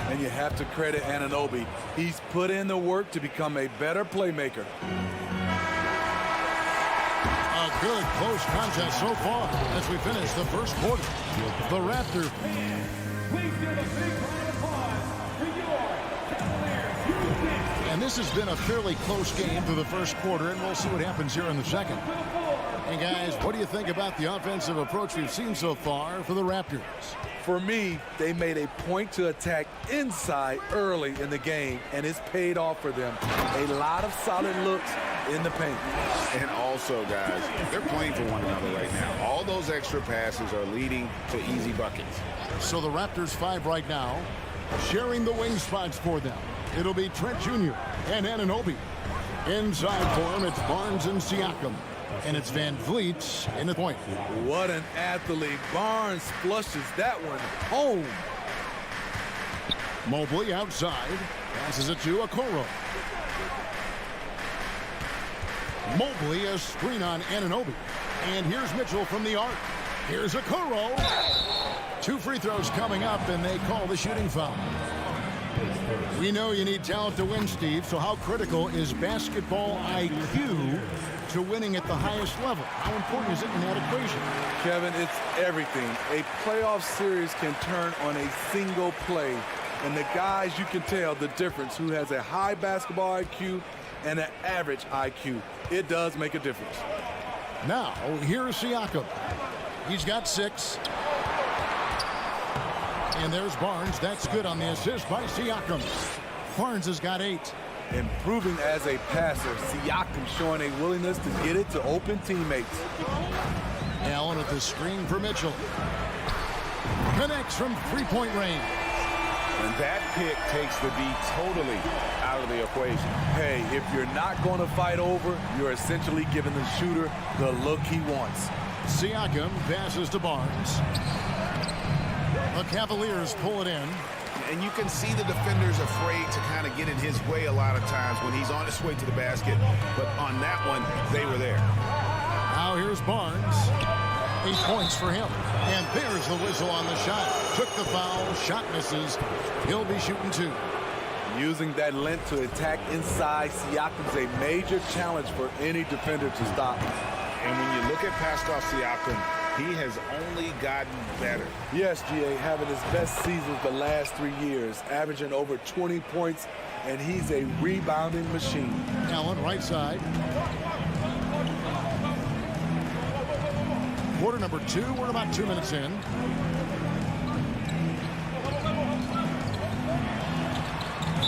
And you have to credit Anunoby. He's put in the work to become a better playmaker. A good close contest so far as we finish the first quarter. The Raptors. Please give a big round of applause for your Cavaliers. And this has been a fairly close game through the first quarter, and we'll see what happens here in the second. And guys, what do you think about the offensive approach we've seen so far for the Raptors? For me, they made a point to attack inside early in the game, and it's paid off for them. A lot of solid looks in the paint. And also, guys, they're playing for one another right now. All those extra passes are leading to easy buckets. So the Raptors 5 right now, sharing the wing spots for them. It'll be Trent Jr. and Anunoby. Inside for him, it's Barnes and Siakam. And it's Van Vliet in the point. What an athlete. Barnes flushes that one home. Mobley outside. Passes it to Okoro. Mobley, a screen on Anunoby. And here's Mitchell from the arc. Here's Okoro. 2 free throws coming up, and they call the shooting foul. We know you need talent to win, Steve, so how critical is basketball IQ to winning at the highest level? How important is it in that equation? Kevin, it's everything. A playoff series can turn on a single play. And the guys, you can tell the difference who has a high basketball IQ and an average IQ. It does make a difference. Now, here's Siakam. He's got 6. And there's Barnes. That's good on the assist by Siakam. Barnes has got 8. Improving as a passer, Siakam showing a willingness to get it to open teammates. Allen with the screen for Mitchell. Connects from three-point range. And that pick takes the D totally out of the equation. Hey, if you're not going to fight over, you're essentially giving the shooter the look he wants. Siakam passes to Barnes. The Cavaliers pull it in. And you can see the defenders afraid to kind of get in his way a lot of times when he's on his way to the basket. But on that one, they were there. Now here's Barnes. 8 points for him. And there's the whistle on the shot. Took the foul. Shot misses. He'll be shooting 2. Using that length to attack inside, Siakam's a major challenge for any defender to stop. And when you look at Pascal Siakam, he has only gotten better. Yes, GA, having his best seasons the last 3 years, averaging over 20 points, and he's a rebounding machine. Allen, right side. Quarter number 2. We're about 2 minutes in.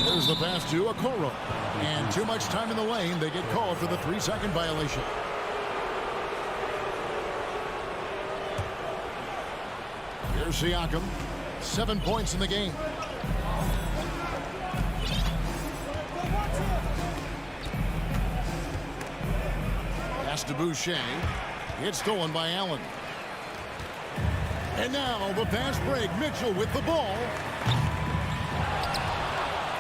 There's the pass to Okoro. And too much time in the lane. They get called for the 3-second violation. Here's Siakam. 7 points in the game. Pass to Boucher. It's stolen by Allen. And now the fast break. Mitchell with the ball.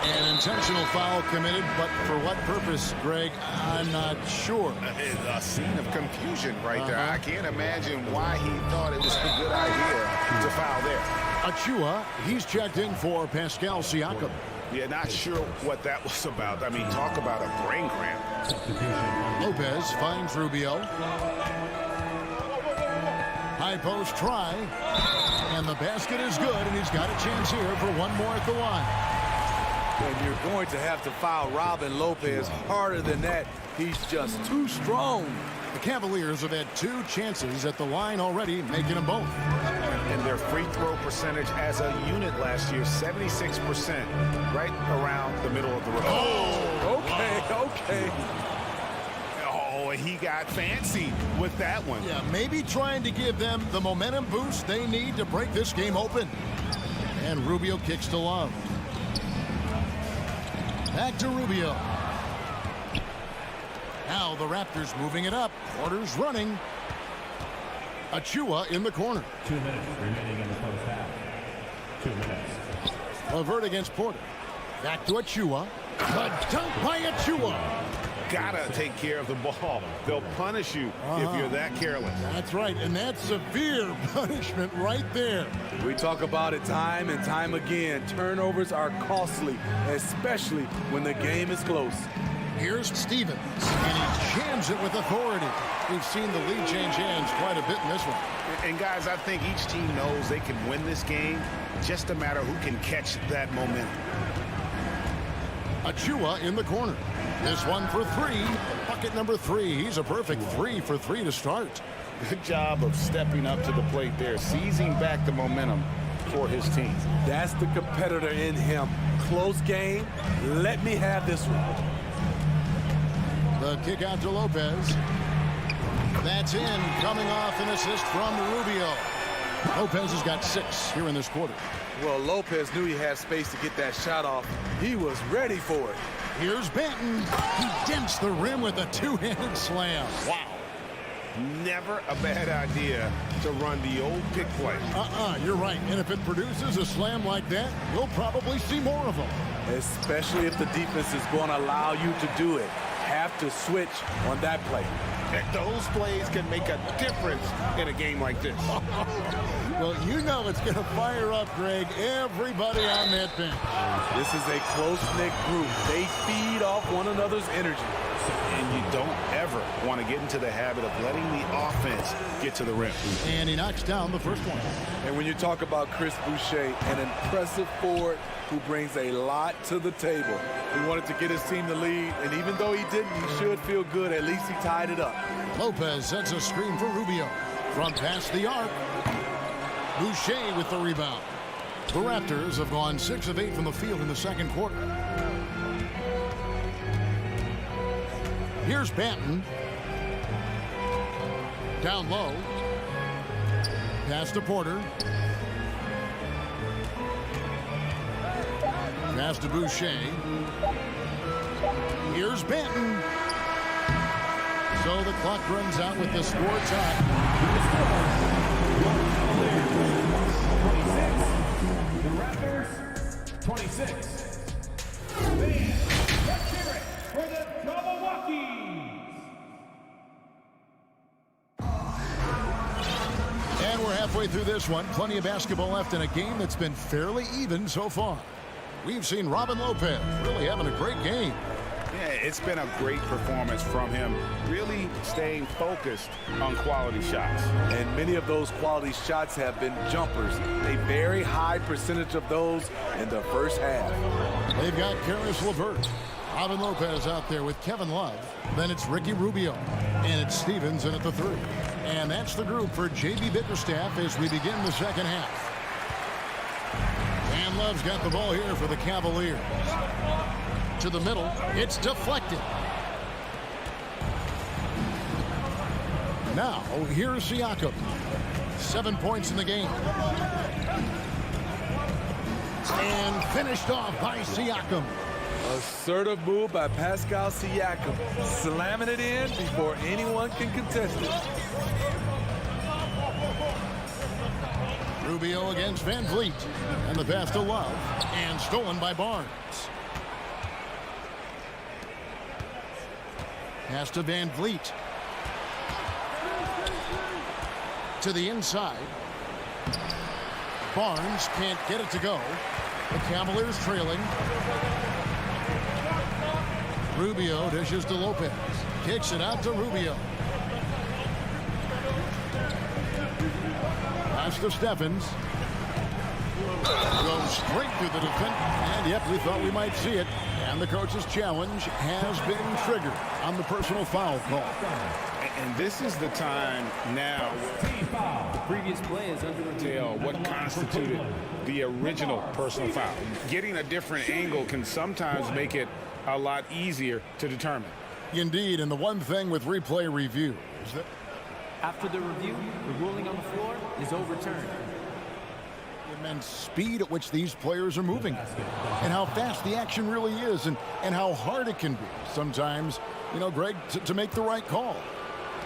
An intentional foul committed, but for what purpose, Greg? I'm not sure. A scene of confusion right there. I can't imagine why he thought it was a good idea to foul there. Achua, he's checked in for Pascal Siakam. Yeah, not sure what that was about. I mean, talk about a brain cramp. Lopez finds Rubio. High post try. And the basket is good, and he's got a chance here for one more at the line. And you're going to have to foul Robin Lopez harder than that. He's just too strong. The Cavaliers have had 2 chances at the line already, making them both. And their free throw percentage as a unit last year, 76%, right around the middle of the road. Oh, okay. Oh, he got fancy with that one. Yeah, maybe trying to give them the momentum boost they need to break this game open. And Rubio kicks to Love. Back to Rubio. Now the Raptors moving it up. Porter's running. Achua in the corner. 2 minutes remaining in the first half. 2 minutes. Levert against Porter. Back to Achua. The dunk by Achua. Gotta take care of the ball. They'll punish you if you're that careless. That's right, and that's severe punishment right there. We talk about it time and time again. Turnovers are costly, especially when the game is close. Here's Stevens, and he jams it with authority. We've seen the lead change hands quite a bit in this one. And guys, I think each team knows they can win this game. Just a matter who can catch that momentum. Achua in the corner. This one for 3. Bucket number 3. He's a perfect 3 for 3 to start. Good job of stepping up to the plate there, seizing back the momentum for his team. That's the competitor in him. Close game. Let me have this one. The kick out to Lopez. That's in, coming off an assist from Rubio. Lopez has got 6 here in this quarter. Well, Lopez knew he had space to get that shot off. He was ready for it. Here's Benton. He dents the rim with a 2-handed slam. Wow. Never a bad idea to run the old pick play. You're right. And if it produces a slam like that, we'll probably see more of them. Especially if the defense is going to allow you to do it. Have to switch on that play. Those plays can make a difference in a game like this. Well, you know it's going to fire up, Greg, everybody on that bench. This is a close-knit group. They feed off one another's energy. And you don't ever want to get into the habit of letting the offense get to the rim. And he knocks down the first one. And when you talk about Chris Boucher, an impressive forward who brings a lot to the table. He wanted to get his team the lead, and even though he didn't, he should feel good. At least he tied it up. Lopez sets a screen for Rubio. From past the arc. Boucher with the rebound. The Raptors have gone 6 of 8 from the field in the second quarter. Here's Banton. Down low. Pass to Porter. Pass to Boucher. Here's Banton. So the clock runs out with the score tied. The Raptors, 26. Let's hear it for the Milwaukee's. And we're halfway through this one. Plenty of basketball left in a game that's been fairly even so far. We've seen Robin Lopez really having a great game. Yeah, it's been a great performance from him, really staying focused on quality shots. And many of those quality shots have been jumpers. A very high percentage of those in the first half. They've got Karis LeVert. Robin Lopez out there with Kevin Love. Then it's Ricky Rubio. And it's Stevens in at the 3. And that's the group for J.B. Bickerstaff as we begin the second half. And Love's got the ball here for the Cavaliers. To the middle. It's deflected. Now, here's Siakam. 7 points in the game. And finished off by Siakam. Assertive move by Pascal Siakam. Slamming it in before anyone can contest it. Rubio against Van Vliet. And the pass to Love. And stolen by Barnes. Pass to Van Vliet. To the inside. Barnes can't get it to go. The Cavaliers trailing. Rubio dishes to Lopez. Kicks it out to Rubio. Pass to Stephens. Goes straight through the defense. And yep, we thought we might see it. And the coach's challenge has been triggered on the personal foul call. And this is the time now The previous play is under review. tell what constituted the original personal foul. Getting a different angle can sometimes make it a lot easier to determine. Indeed, and the one thing with replay review is that After the review, the ruling on the floor is overturned. the immense speed at which these players are moving and how fast the action really is and how hard it can be sometimes, you know, Greg, to make the right call.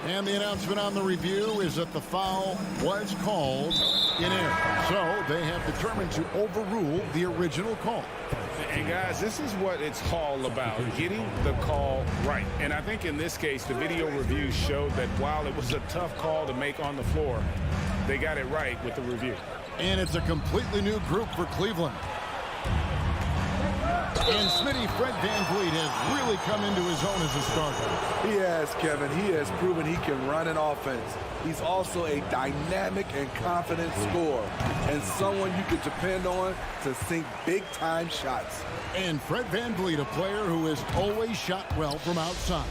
And the announcement on the review is that the foul was called in error. So they have determined to overrule the original call. And guys, this is what it's all about, getting the call right. And I think in this case, the video review showed that while it was a tough call to make on the floor, they got it right with the review. And it's a completely new group for Cleveland. And Smitty, Fred VanVleet has really come into his own as a starter. He has, Kevin. He has proven he can run an offense. He's also a dynamic and confident scorer and someone you can depend on to sink big-time shots. And Fred VanVleet, a player who has always shot well from outside.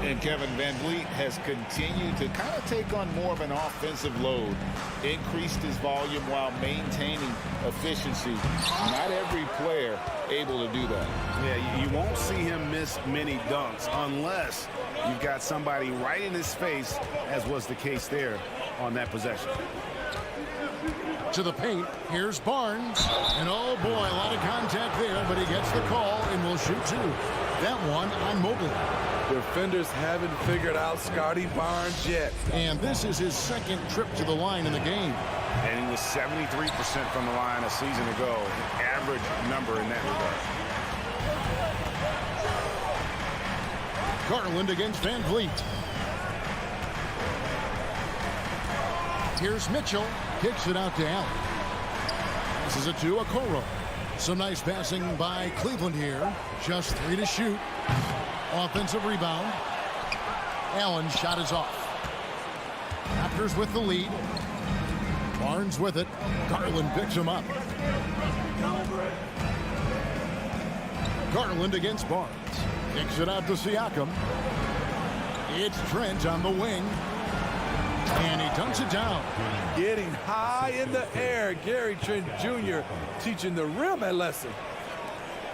And Kevin VanVleet has continued to kind of take on more of an offensive load, increased his volume while maintaining efficiency. Not every player able to do that. Yeah, you won't see him miss many dunks unless you've got somebody right in his face, as was the case there on that possession. To the paint, here's Barnes. And oh boy, a lot of contact there, but he gets the call and will shoot two. That one on Mobley. Defenders haven't figured out Scotty Barnes yet. And this is his second trip to the line in the game. And he was 73% from the line a season ago, an average number in that regard. Garland against VanVleet. Here's Mitchell. Kicks it out to Allen. This is it to Okoro. Some nice passing by Cleveland here. Just 3 to shoot. Offensive rebound. Allen's shot is off. Raptors with the lead. Barnes with it. Garland picks him up. Garland against Barnes. Kicks it out to Siakam. It's Trent on the wing. And he dunks it down. Getting high in the air. Gary Trent Jr. teaching the rim a lesson.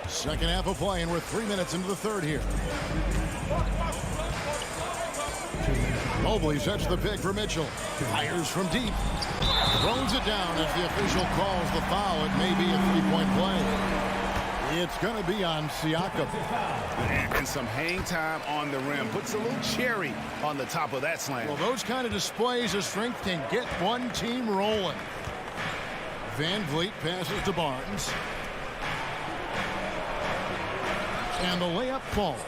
Second half of play, and we're 3 minutes into the third here. Mobley sets the pick for Mitchell. Fires from deep. Throws it down as the official calls the foul. It may be a three-point play. It's going to be on Siakam. And some hang time on the rim. Puts a little cherry on the top of that slam. Well, those kind of displays of strength can get one team rolling. VanVleet passes to Barnes. And the layup falls.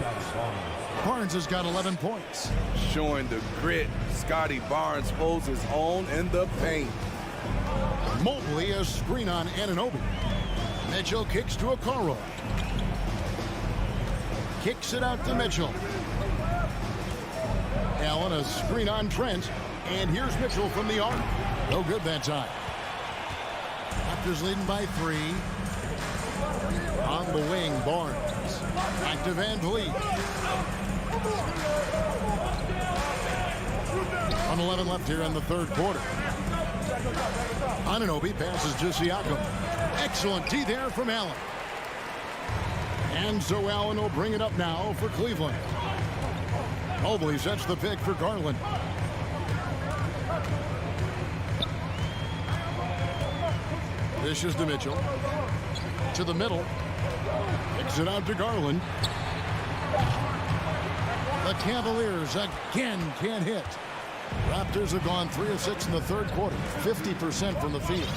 Barnes has got 11 points. Showing the grit. Scotty Barnes holds his own in the paint. Mobley a screen on Anunoby. Mitchell kicks to Okoro. Kicks it out to Mitchell. Allen a screen on Trent. And here's Mitchell from the arc. No good that time. Raptors leading by 3. On the wing, Barnes. Back to VanVleet. 1:11 left here in the third quarter. Anunoby passes to Siakam. Excellent D there from Allen. And so Allen will bring it up now for Cleveland. Mobley sets the pick for Garland. This is to Mitchell. To the middle. Kicks it out to Garland. The Cavaliers again can't hit. Raptors have gone 3 of 6 in the third quarter. 50% from the field.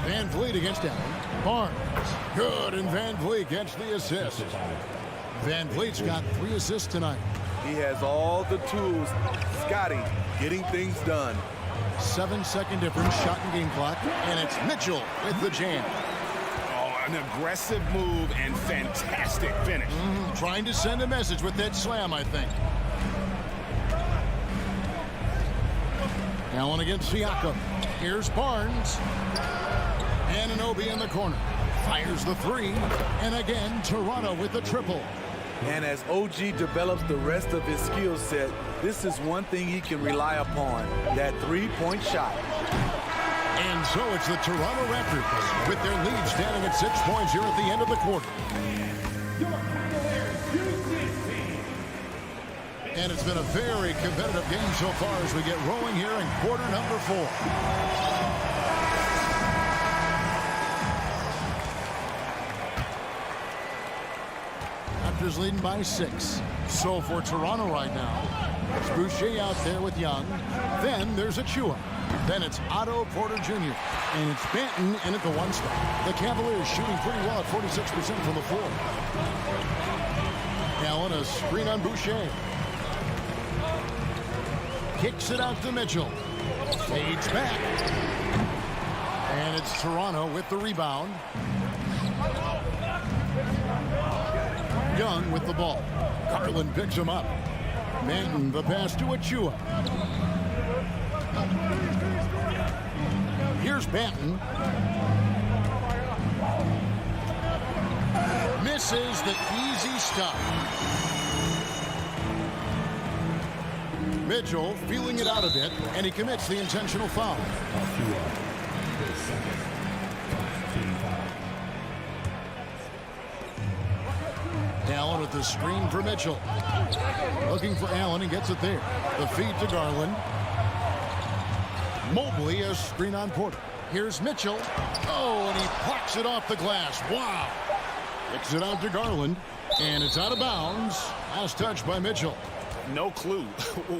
VanVleet against Allen. Barnes. Good, and VanVleet gets the assist. VanVleet's got 3 assists tonight. He has all the tools. Scotty getting things done. 7-second difference, shot and game clock, and it's Mitchell with the jam. Oh, an aggressive move and fantastic finish. Trying to send a message with that slam, I think. Allen against Siakam. Here's Barnes. Anunoby in the corner. Fires the 3. And again, Toronto with the triple. And as OG develops the rest of his skill set, this is one thing he can rely upon, that three-point shot. And so it's the Toronto Raptors with their lead standing at 6 points here at the end of the quarter. And it's been a very competitive game so far as we get rolling here in quarter number 4. Raptors leading by 6. So for Toronto right now, it's Boucher out there with Young. Then there's Achua. Then it's Otto Porter Jr. And it's Banton in at the 1 spot. The Cavaliers shooting pretty well at 46% from the floor. Allen, a screen on Boucher. Kicks it out to Mitchell. Fades back. And it's Toronto with the rebound. Young with the ball. Garland picks him up. Manton, the pass to Achua. Here's Banton. Misses the easy stuff. Mitchell feeling it out a bit, and he commits the intentional foul. Allen with the screen for Mitchell. Looking for Allen and gets it there. The feed to Garland. Mobley, a screen on Porter. Here's Mitchell. Oh, and he plucks it off the glass. Wow. Kicks it out to Garland, and it's out of bounds. Last touch by Mitchell. No clue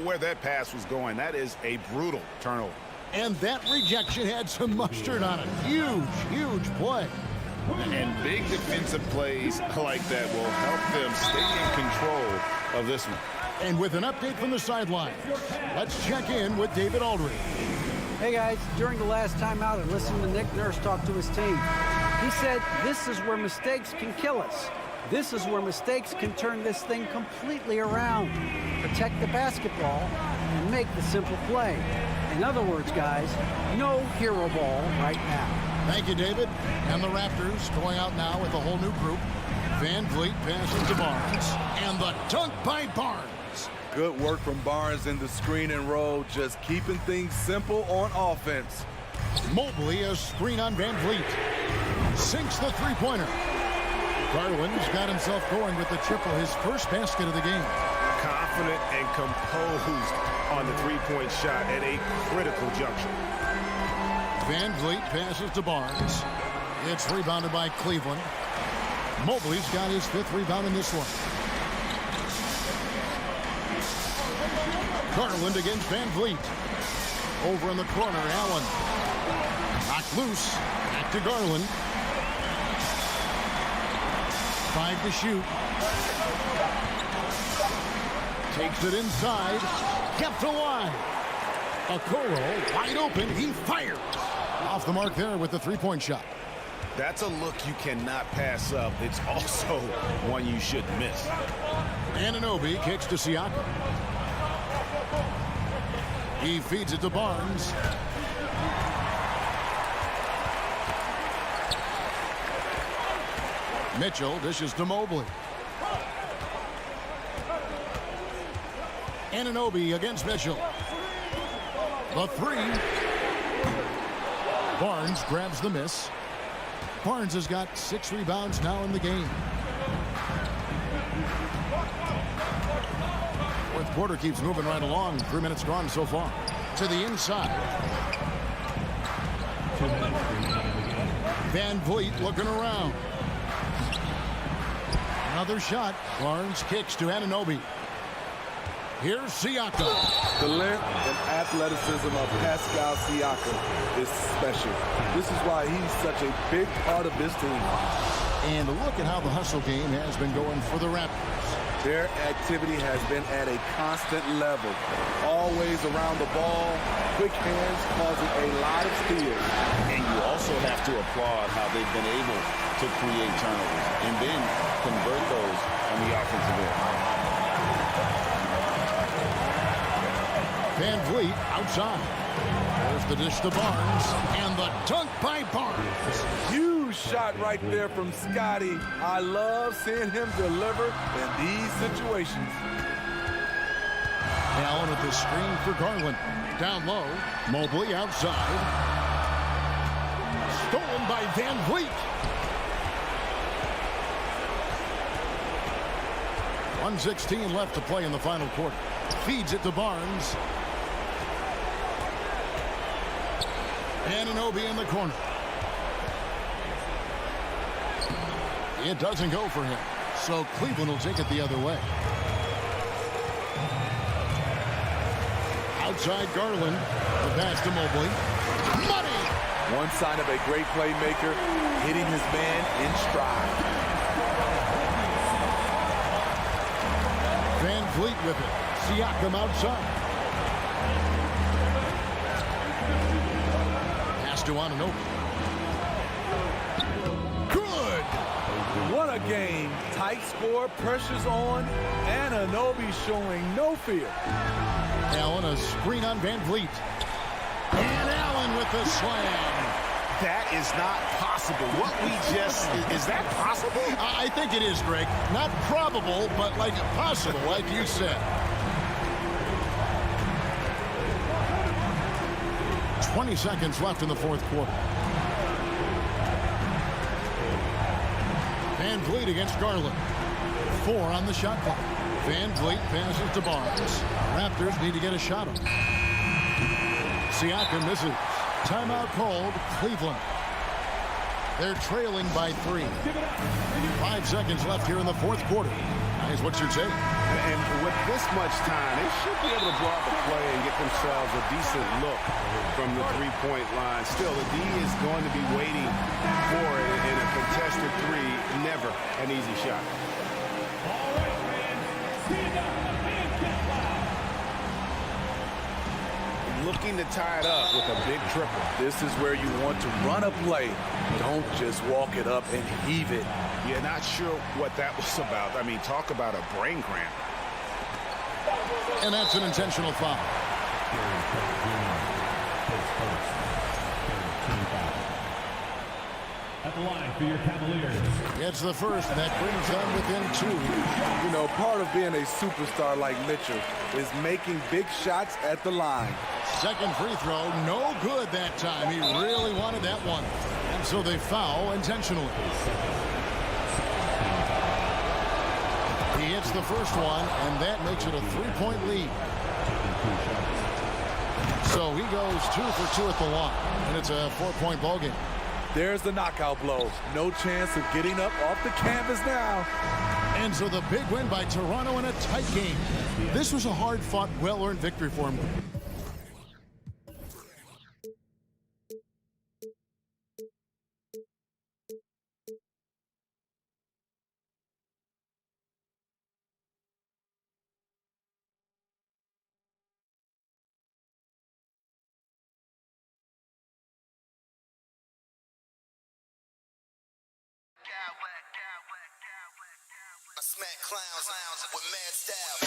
where that pass was going. That is a brutal turnover. And that rejection had some mustard on it. Huge, huge play. And big defensive plays like that will help them stay in control of this one. And with an update from the sideline, let's check in with David Aldridge. Hey guys, during the last timeout, I listened to Nick Nurse talk to his team. He said, this is where mistakes can kill us. This is where mistakes can turn this thing completely around. Protect the basketball and make the simple play. In other words, guys, no hero ball right now. Thank you, David. And the Raptors going out now with a whole new group. Van Vliet passes to Barnes. And the dunk by Barnes. Good work from Barnes in the screen and roll, just keeping things simple on offense. Mobley, a screen on Van Vliet. Sinks the three-pointer. Garland's got himself going with the triple, his first basket of the game. Confident and composed on the three-point shot at a critical juncture. Van Vliet passes to Barnes. It's rebounded by Cleveland. Mobley's got his 5th rebound in this one. Garland against Van Vliet. Over in the corner, Allen. Knocked loose. Back to Garland. 5 to shoot. Takes it inside. Kept alive. Okoro wide open. He fires. Off the mark there with the three-point shot. That's a look you cannot pass up. It's also one you shouldn't miss. Anunoby kicks to Siakam. He feeds it to Barnes. Mitchell dishes to Mobley. Anunoby against Mitchell. The 3. Barnes grabs the miss. Barnes has got 6 rebounds now in the game. Fourth quarter keeps moving right along. 3 minutes gone so far. To the inside. Van Vliet looking around. Another shot. Barnes kicks to Anunoby. Here's Siakam. The length and athleticism of Pascal Siakam is special. This is why he's such a big part of this team. And look at how the hustle game has been going for the Raptors. Their activity has been at a constant level. Always around the ball, quick hands causing a lot of steals. And you also have to applaud how they've been able to create turnovers and then convert those on the offensive end. Van Vliet outside. There's the dish to Barnes, and the dunk by Barnes. Huge shot right there from Scotty. I love seeing him deliver in these situations. Allen at the screen for Garland. Down low, Mobley outside. Stolen by Van Vliet. 1:16 left to play in the final quarter. Feeds it to Barnes. Anunoby in the corner. It doesn't go for him. So Cleveland will take it the other way. Outside Garland. The pass to Mobley. Money! One sign of a great playmaker, hitting his man in stride. Van Vliet with it. Siakam outside. Pass to Anunoby. Good! What a game. Tight score, pressure's on. Anunoby showing no fear. Allen, a screen on Van Vliet. And Allen with the slam. That is not possible. What we just, is that possible? I think it is, Greg. Not probable, but like possible, like you said. 20 seconds left in the fourth quarter. Van Vliet against Garland. 4 on the shot clock. Van Vliet passes to Barnes. Raptors need to get a shot on. Siakam misses. Timeout called, Cleveland. They're trailing by 3. 5 seconds left here in the fourth quarter. Guys, what's your take? And with this much time, they should be able to draw up a play and get themselves a decent look from the three-point line. Still, the D is going to be waiting for it in a contested three. Never an easy shot. All right, fans. Stand up and get loud. Looking to tie it up with a big triple. This is where you want to run a play. Don't just walk it up and heave it. Yeah, not sure what that was about. I mean, talk about a brain cramp. And that's an intentional foul. At the line for your Cavaliers. It's the first, and that brings them within 2. You know, part of being a superstar like Mitchell is making big shots at the line. Second free throw, no good that time. He really wanted that one. And so they foul intentionally. He hits the first one, and that makes it a 3-point lead. So he goes 2 for 2 at the line, and it's a 4-point ball game. There's the knockout blow. No chance of getting up off the canvas now. And so the big win by Toronto in a tight game. This was a hard-fought, well-earned victory for him. I smack clowns with mad style.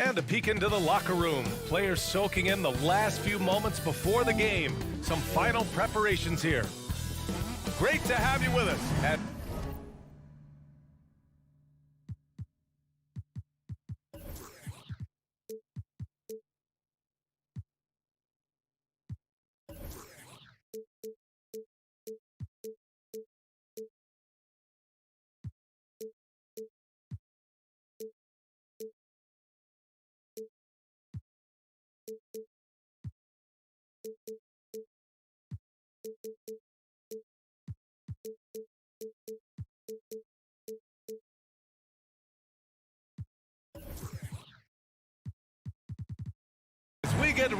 And a peek into the locker room. Players soaking in the last few moments before the game. Some final preparations here. Great to have you with us. As we get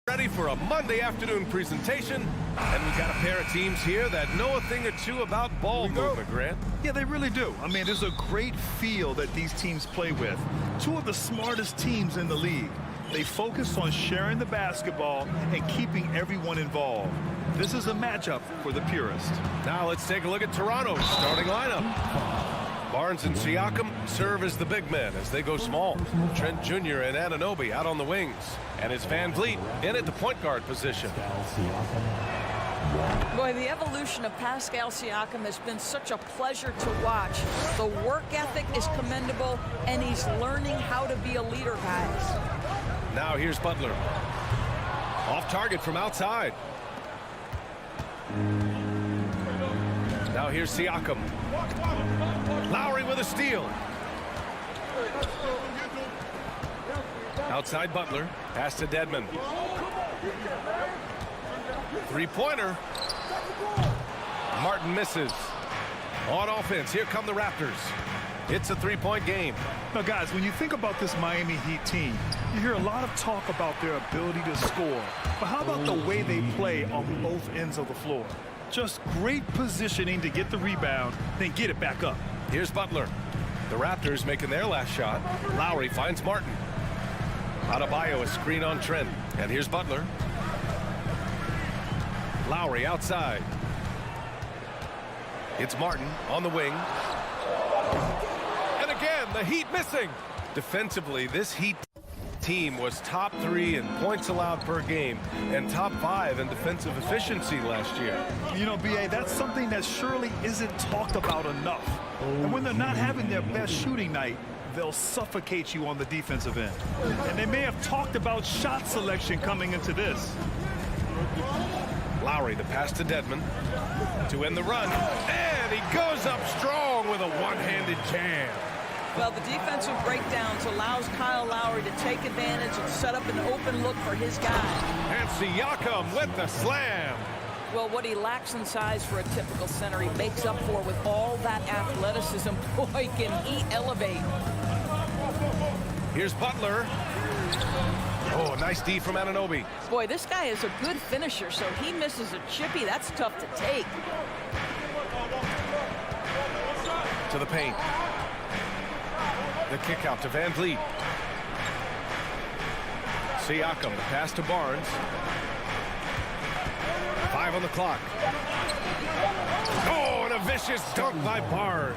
ready for a Monday afternoon presentation, and we've got a pair of teams here that know a thing or two about ball movement, Grant. Yeah, they really do. I mean, there's a great feel that these teams play with. Two of the smartest teams in the league. They focus on sharing the basketball and keeping everyone involved. This is a matchup for the purist. Now let's take a look at Toronto's starting lineup. Barnes and Siakam serve as the big men as they go small. Trent Jr. and Anunoby out on the wings. And it's Van Vliet in at the point guard position. Boy, the evolution of Pascal Siakam has been such a pleasure to watch. The work ethic is commendable, and he's learning how to be a leader, guys. Now here's Butler. Off target from outside. Now here's Siakam. Lowry with a steal. Outside Butler. Pass to Dedmon. Three-pointer. Martin misses. On offense, here come the Raptors. It's a three-point game. Now, guys, when you think about this Miami Heat team, you hear a lot of talk about their ability to score. But how about the way they play on both ends of the floor? Just great positioning to get the rebound, then get it back up. Here's Butler. The Raptors making their last shot. Lowry finds Martin. Adebayo a screen on Trent. And here's Butler. Lowry outside. It's Martin on the wing. And again, the Heat missing. Defensively, this Heat team was top 3 in points allowed per game and top 5 in defensive efficiency last year. You know, B.A., that's something that surely isn't talked about enough. And when they're not having their best shooting night, they'll suffocate you on the defensive end. And they may have talked about shot selection coming into this. Lowry to pass to Dedmon to end the run. And he goes up strong with a one-handed jam. Well, the defensive breakdowns allows Kyle Lowry to take advantage and set up an open look for his guy. And Siakam with the slam. Well, what he lacks in size for a typical center, he makes up for with all that athleticism. Boy, can he elevate. Here's Butler. Oh, nice D from Anunoby. Boy, this guy is a good finisher, so he misses a chippy. That's tough to take. To the paint. The kick out to Van Vliet. Siakam, the pass to Barnes. 5 on the clock. Oh, and a vicious dunk by Barnes.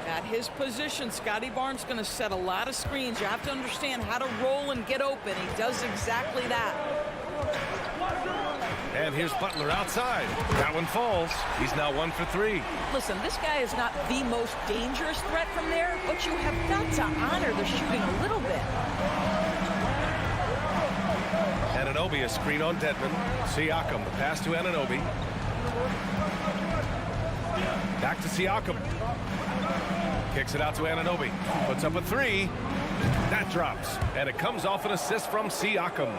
At his position, Scotty Barnes going to set a lot of screens. You have to understand how to roll and get open. He does exactly that. And here's Butler outside. That one falls. He's now 1 for 3. Listen, this guy is not the most dangerous threat from there, but you have got to honor the shooting a little bit. Anunoby, a screen on Dedmon. Siakam, the pass to Anunoby. Back to Siakam. Kicks it out to Anunoby. Puts up a 3. That drops. And it comes off an assist from Siakam.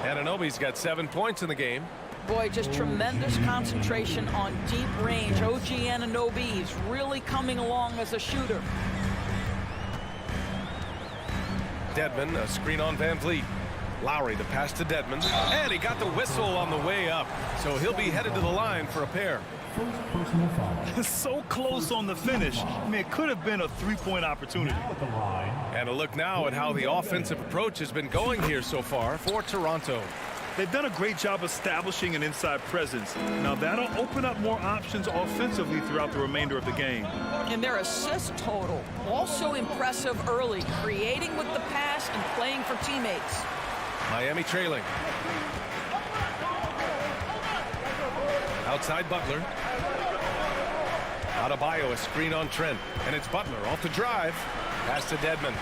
Anunoby's got 7 points in the game. Boy, just tremendous concentration on deep range. OG Anunoby, he's really coming along as a shooter. Dedmon, a screen on Van Vliet. Lowry, the pass to Dedmon. And he got the whistle on the way up. So he'll be headed to the line for a pair. So close on the finish. I mean, it could have been a three-point opportunity. And a look now at how the offensive approach has been going here so far for Toronto. They've done a great job establishing an inside presence. Now that'll open up more options offensively throughout the remainder of the game. And their assist total, also impressive early, creating with the pass and playing for teammates. Miami trailing. Outside Butler. Adebayo, a screen on Trent. And it's Butler off the drive. Pass to Dedmon.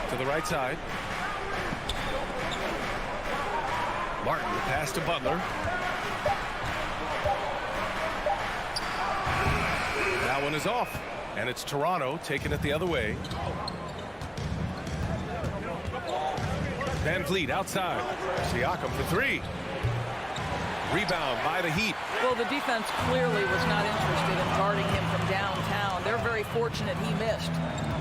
To the right side. Martin, the pass to Butler. That one is off. And it's Toronto taking it the other way. Van Vliet outside. Siakam for three. Rebound by the Heat. Well, the defense clearly was not interested in guarding him from downtown. They're very fortunate he missed.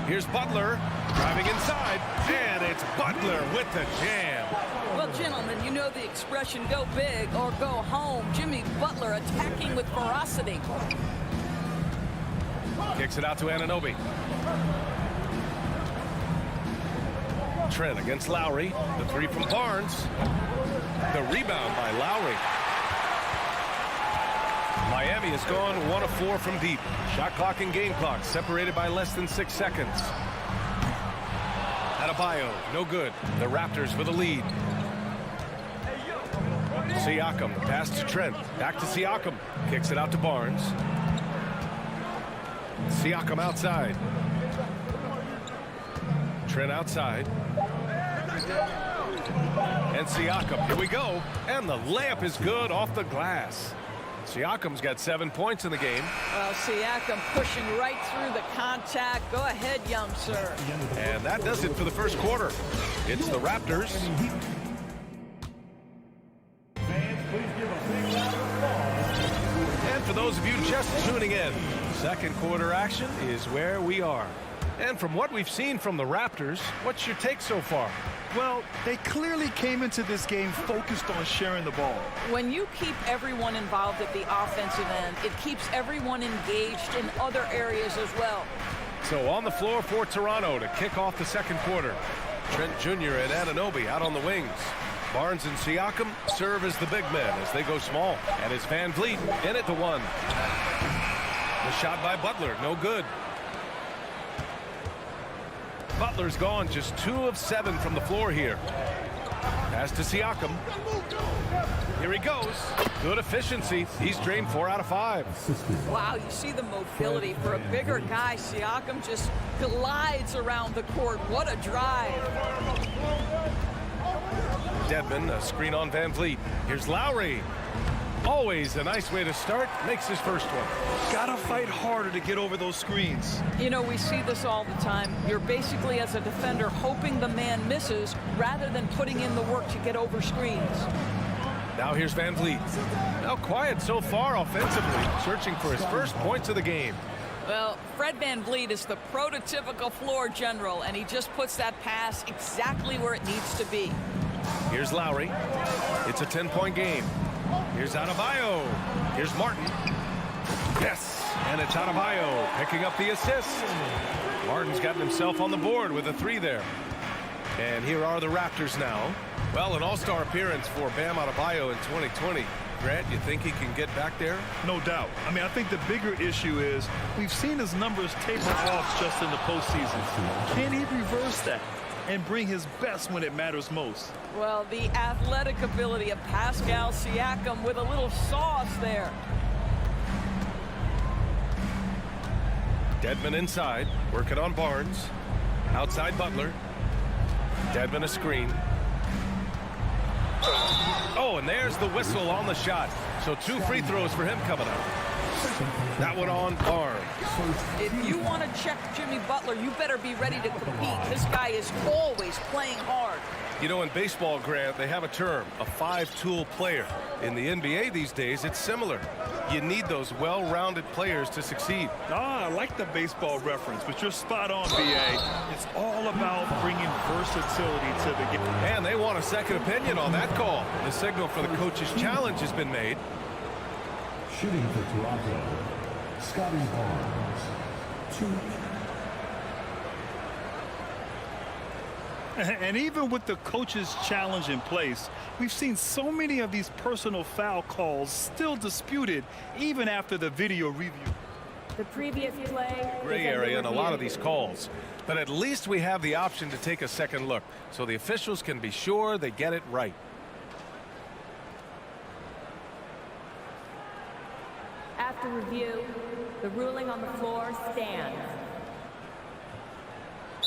Here's Butler driving inside, and it's Butler with the jam. Well, gentlemen, you know the expression go big or go home. Jimmy Butler attacking with ferocity. Kicks it out to Anunoby. Trent against Lowry. The three from Barnes. The rebound by Lowry. Miami has gone 1 of 4 from deep. Shot clock and game clock separated by less than 6 seconds. Adebayo, no good. The Raptors with a lead. Siakam, pass to Trent. Back to Siakam. Kicks it out to Barnes. Siakam outside. Trent outside. And Siakam, here we go. And the layup is good off the glass. Siakam's got 7 points in the game. Well, Siakam pushing right through the contact. Go ahead, young sir. And that does it for the first quarter. It's the Raptors. And for those of you just tuning in, second quarter action is where we are. And from what we've seen from the Raptors, what's your take so far? Well, they clearly came into this game focused on sharing the ball. When you keep everyone involved at the offensive end, it keeps everyone engaged in other areas as well. So on the floor for Toronto to kick off the second quarter. Trent Jr. and Anunoby out on the wings. Barnes and Siakam serve as the big men as they go small. And it's Van Vliet in at the one. The shot by Butler, no good. Butler's gone just 2 of 7 from the floor here. Pass to Siakam. Here he goes. Good efficiency. He's drained 4 out of 5. Wow, you see the mobility for a bigger guy. Siakam just glides around the court. What a drive. Dedmon, a screen on Van Vliet. Here's Lowry. Always a nice way to start. Makes his first one. Gotta fight harder to get over those screens. You know, we see this all the time. You're basically, as a defender, hoping the man misses rather than putting in the work to get over screens. Now here's Van Vliet. Now quiet so far offensively, searching for his first points of the game. Well, Fred Van Vliet is the prototypical floor general, and he just puts that pass exactly where it needs to be. Here's Lowry. It's a 10-point game. Here's Adebayo. Here's Martin. Yes, and it's Adebayo picking up the assist. Martin's gotten himself on the board with a 3 there. And here are the Raptors now. Well, an all-star appearance for Bam Adebayo in 2020. Grant, you think he can get back there? No doubt. I mean, I think the bigger issue is we've seen his numbers taper off just in the postseason. Can he reverse that and bring his best when it matters most? Well, the athletic ability of Pascal Siakam with a little sauce there. Dedmon inside, working on Barnes. Outside Butler. Dedmon a screen. Oh, and there's the whistle on the shot. So 2 free throws for him coming up. That one on Barnes. If you want to check Jimmy Butler, you better be ready to compete. This guy is always playing hard. You know, in baseball, Grant, they have a term, a five-tool player. In the NBA these days, it's similar. You need those well-rounded players to succeed. I like the baseball reference, but you're spot on, B.A. It's all about bringing versatility to the game. And they want a second opinion on that call. The signal for the coach's challenge has been made. Shooting for Toronto, Scotty Barnes, 2. And even with the coach's challenge in place, we've seen so many of these personal foul calls still disputed even after the video review. The previous play. Gray area in a lot of these calls. But at least we have the option to take a second look so the officials can be sure they get it right. After review, the ruling on the floor stands.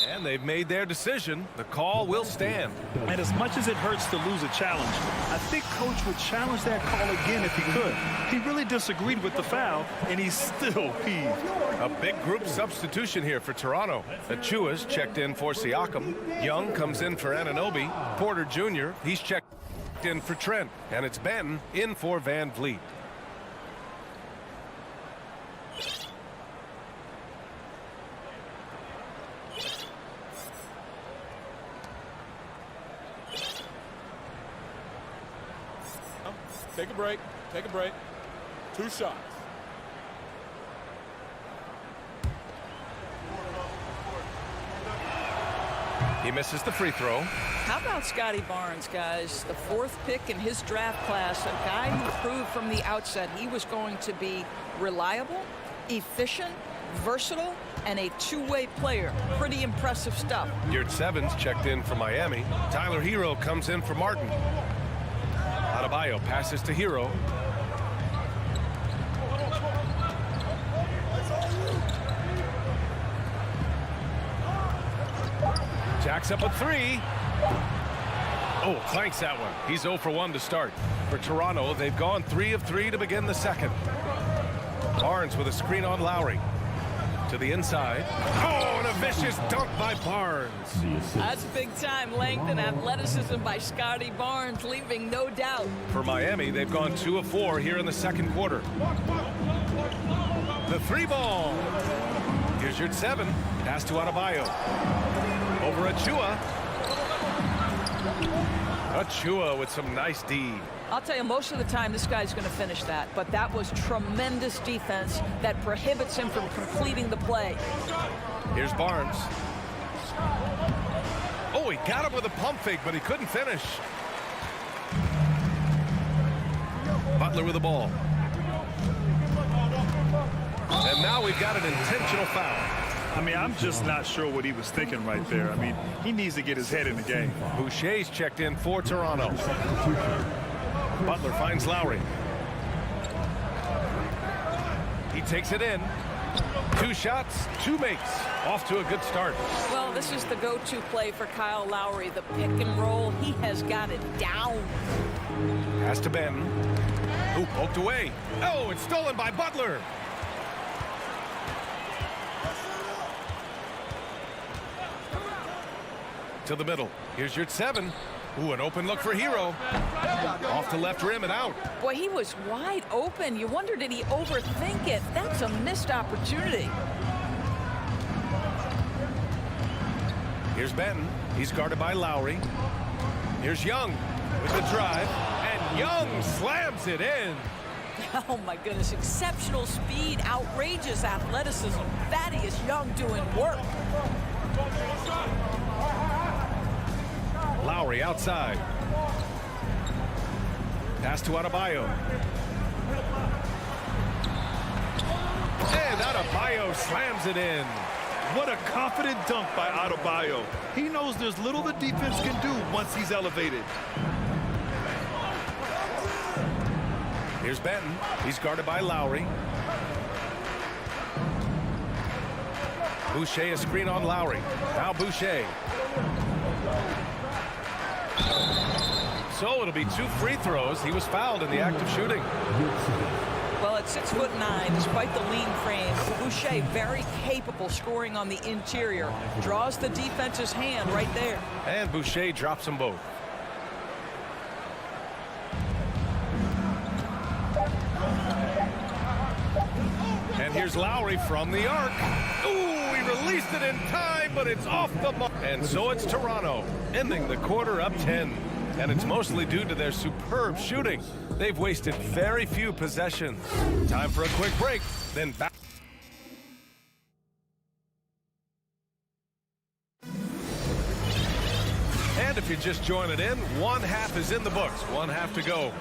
And they've made their decision. The call will stand. And as much as it hurts to lose a challenge, I think Coach would challenge that call again if he could. He really disagreed with the foul, and he's still peeved. A big group substitution here for Toronto. Achua's checked in for Siakam. Young comes in for Anunoby. Porter Jr., he's checked in for Trent. And it's Benton in for Van Vliet. Take a break. Take a break. 2 shots. He misses the free throw. How about Scotty Barnes, guys? The 4th pick in his draft class, a guy who proved from the outset he was going to be reliable, efficient, versatile, and a two-way player. Pretty impressive stuff. Yurt Sevens checked in for Miami. Tyler Hero comes in for Martin. Adebayo passes to Hero. Jacks up a 3. Oh, clanks that one. He's 0 for 1 to start. For Toronto, they've gone 3 of 3 to begin the second. Barnes with a screen on Lowry. To the inside. Oh, and a vicious dunk by Barnes. That's big-time length and athleticism by Scotty Barnes, leaving no doubt. For Miami, they've gone 2 of 4 here in the second quarter. The 3-ball. Here's your 7. Pass to Adebayo. Over Achua. Achua with some nice D. I'll tell you, most of the time this guy's going to finish that, but that was tremendous defense that prohibits him from completing the play. Here's Barnes. Oh, he got him with a pump fake, but he couldn't finish. Butler with the ball. And now we've got an intentional foul. I mean, I'm just not sure what he was thinking right there. I mean, he needs to get his head in the game. Boucher's checked in for Toronto. Butler finds Lowry. He takes it in. 2 shots, 2 makes. Off to a good start. Well, this is the go-to play for Kyle Lowry. The pick and roll, he has got it down. Pass to Benton. Ooh, poked away. Oh, it's stolen by Butler. To the middle. Here's your 7. Ooh, an open look for Hero. Off the left rim and out. Boy, he was wide open. You wonder, did he overthink it? That's a missed opportunity. Here's Benton. He's guarded by Lowry. Here's Young with the drive. And Young slams it in. Oh, my goodness. Exceptional speed, outrageous athleticism. Thaddeus Young doing work. Lowry outside. Pass to Adebayo. And Adebayo slams it in. What a confident dunk by Adebayo. He knows there's little the defense can do once he's elevated. Here's Benton. He's guarded by Lowry. Boucher a screen on Lowry. Now Boucher. So it'll be 2 free throws. He was fouled in the act of shooting. Well, at 6'9", despite the lean frame, Boucher very capable scoring on the interior. Draws the defense's hand right there. And Boucher drops them both. And here's Lowry from the arc. Ooh, he released it in time, but it's off the mark. And so it's Toronto, ending the quarter up 10. And it's mostly due to their superb shooting. They've wasted very few possessions. Time for a quick break, then back. And if you're just joining in, one half is in the books, one half to go.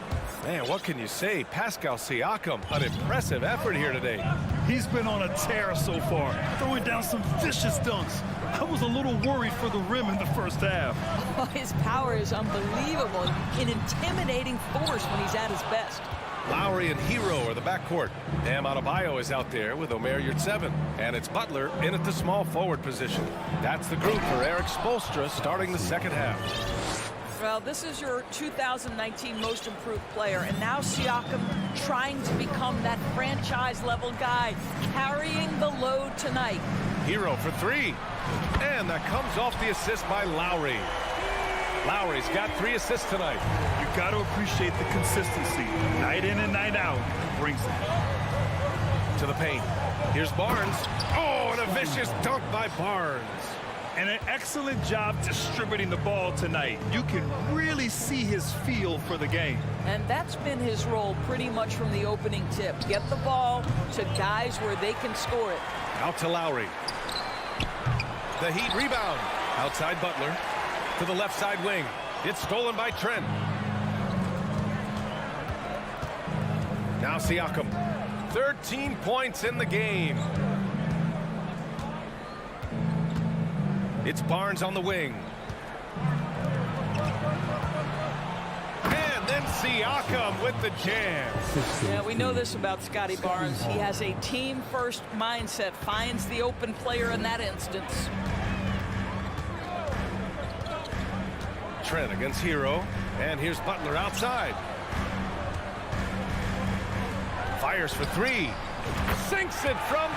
Man, what can you say? Pascal Siakam, an impressive effort here today. He's been on a tear so far, throwing down some vicious dunks. I was a little worried for the rim in the first half. Oh, his power is unbelievable. An intimidating force when he's at his best. Lowry and Hero are the backcourt. Bam Adebayo is out there with Omer Yurtseven. And it's Butler in at the small forward position. That's the group for Eric Spoelstra starting the second half. Well, this is your 2019 most improved player, and now Siakam trying to become that franchise-level guy, carrying the load tonight. Hero for three, and that comes off the assist by Lowry. Lowry's got 3 assists tonight. You got to appreciate the consistency. Night in and night out, brings it. To the paint. Here's Barnes. Oh, and a vicious dunk by Barnes. And an excellent job distributing the ball tonight. You can really see his feel for the game. And that's been his role pretty much from the opening tip. Get the ball to guys where they can score it. Out to Lowry. The Heat rebound. Outside Butler. To the left side wing. It's stolen by Trent. Now Siakam. 13 points in the game. It's Barnes on the wing. And then Siakam with the jam. Yeah, we know this about Scotty Barnes. He has a team-first mindset, finds the open player in that instance. Trent against Hero. And here's Butler outside. Fires for 3. Sinks it from...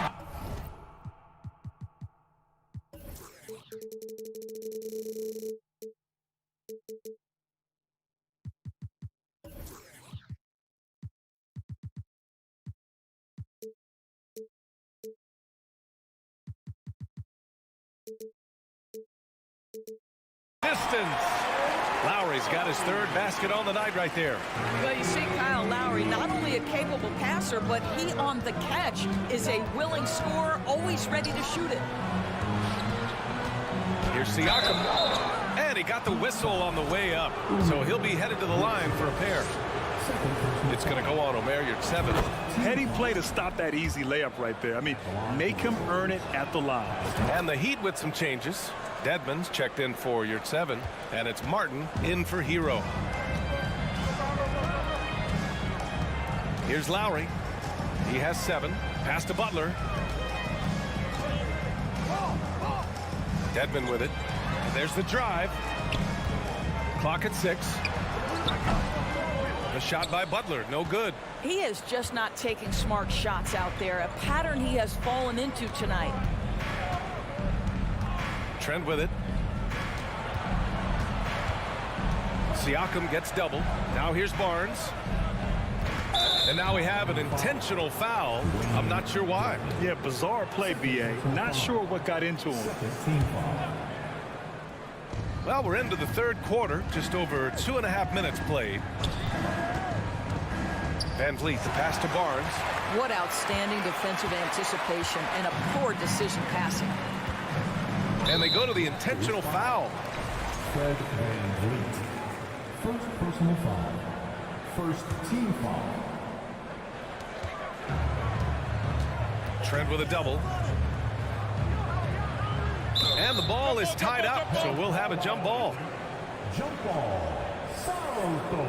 distance. Lowry's got his 3rd basket on the night right there. Well, you see Kyle Lowry, not only a capable passer, but he on the catch is a willing scorer, always ready to shoot it. Here's Siakam. And he got the whistle on the way up. So he'll be headed to the line for a pair. It's going to go on Omer Yurtseven. Heady play to stop that easy layup right there. I mean, make him earn it at the line. And the Heat with some changes. Dedmon's checked in for Yurtseven, and it's Martin in for Hero. Here's Lowry. He has 7. Pass to Butler. Dedmon with it. And there's the drive. Clock at 6. The shot by Butler, no good. He is just not taking smart shots out there, a pattern he has fallen into tonight. Trent with it. Siakam gets double. Now here's Barnes. And now we have an intentional foul. I'm not sure why. Yeah, bizarre play, B.A. Not sure what got into him. Well, we're into the 3rd quarter. Just over 2.5 minutes played. Van Vliet, the pass to Barnes. What outstanding defensive anticipation and a poor decision passing. And they go to the intentional foul. Fred Van Vliet. First personal foul. First team foul. Trent with a double. And the ball is tied up, so we'll have a jump ball. Jump ball. Saroto.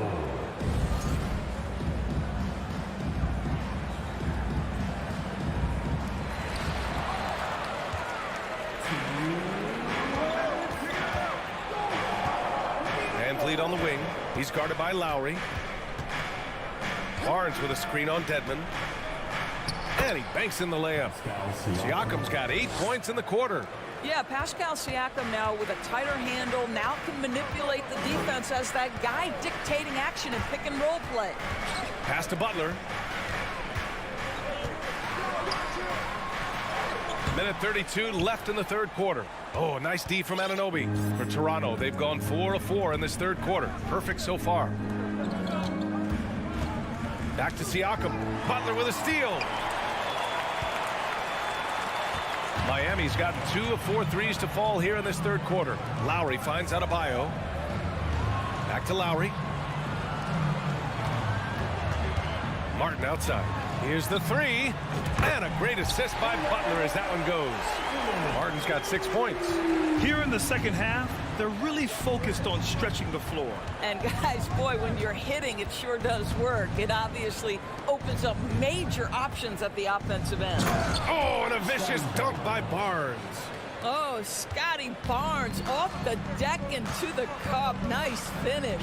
Van Vliet on the wing. He's guarded by Lowry. Barnes with a screen on Dedmon. And he banks in the layup. Siakam's got 8 points in the quarter. Yeah, Pascal Siakam now with a tighter handle, now can manipulate the defense as that guy dictating action in pick and roll play. Pass to Butler. Minute 32 left in the third quarter. Oh, nice D from Anunoby. For Toronto, they've gone 4 of 4 in this third quarter. Perfect so far. Back to Siakam. Butler with a steal. Miami's gotten 2 of 4 threes to fall here in this third quarter. Lowry finds Adebayo. Back to Lowry. Martin outside. Here's the 3. And a great assist by Butler as that one goes. Martin's got 6 points. Here in the second half, they're really focused on stretching the floor. And guys, boy, when you're hitting, it sure does work. It obviously opens up major options at the offensive end. Oh, and a vicious dunk by Barnes. Oh, Scotty Barnes off the deck and to the cup. Nice finish.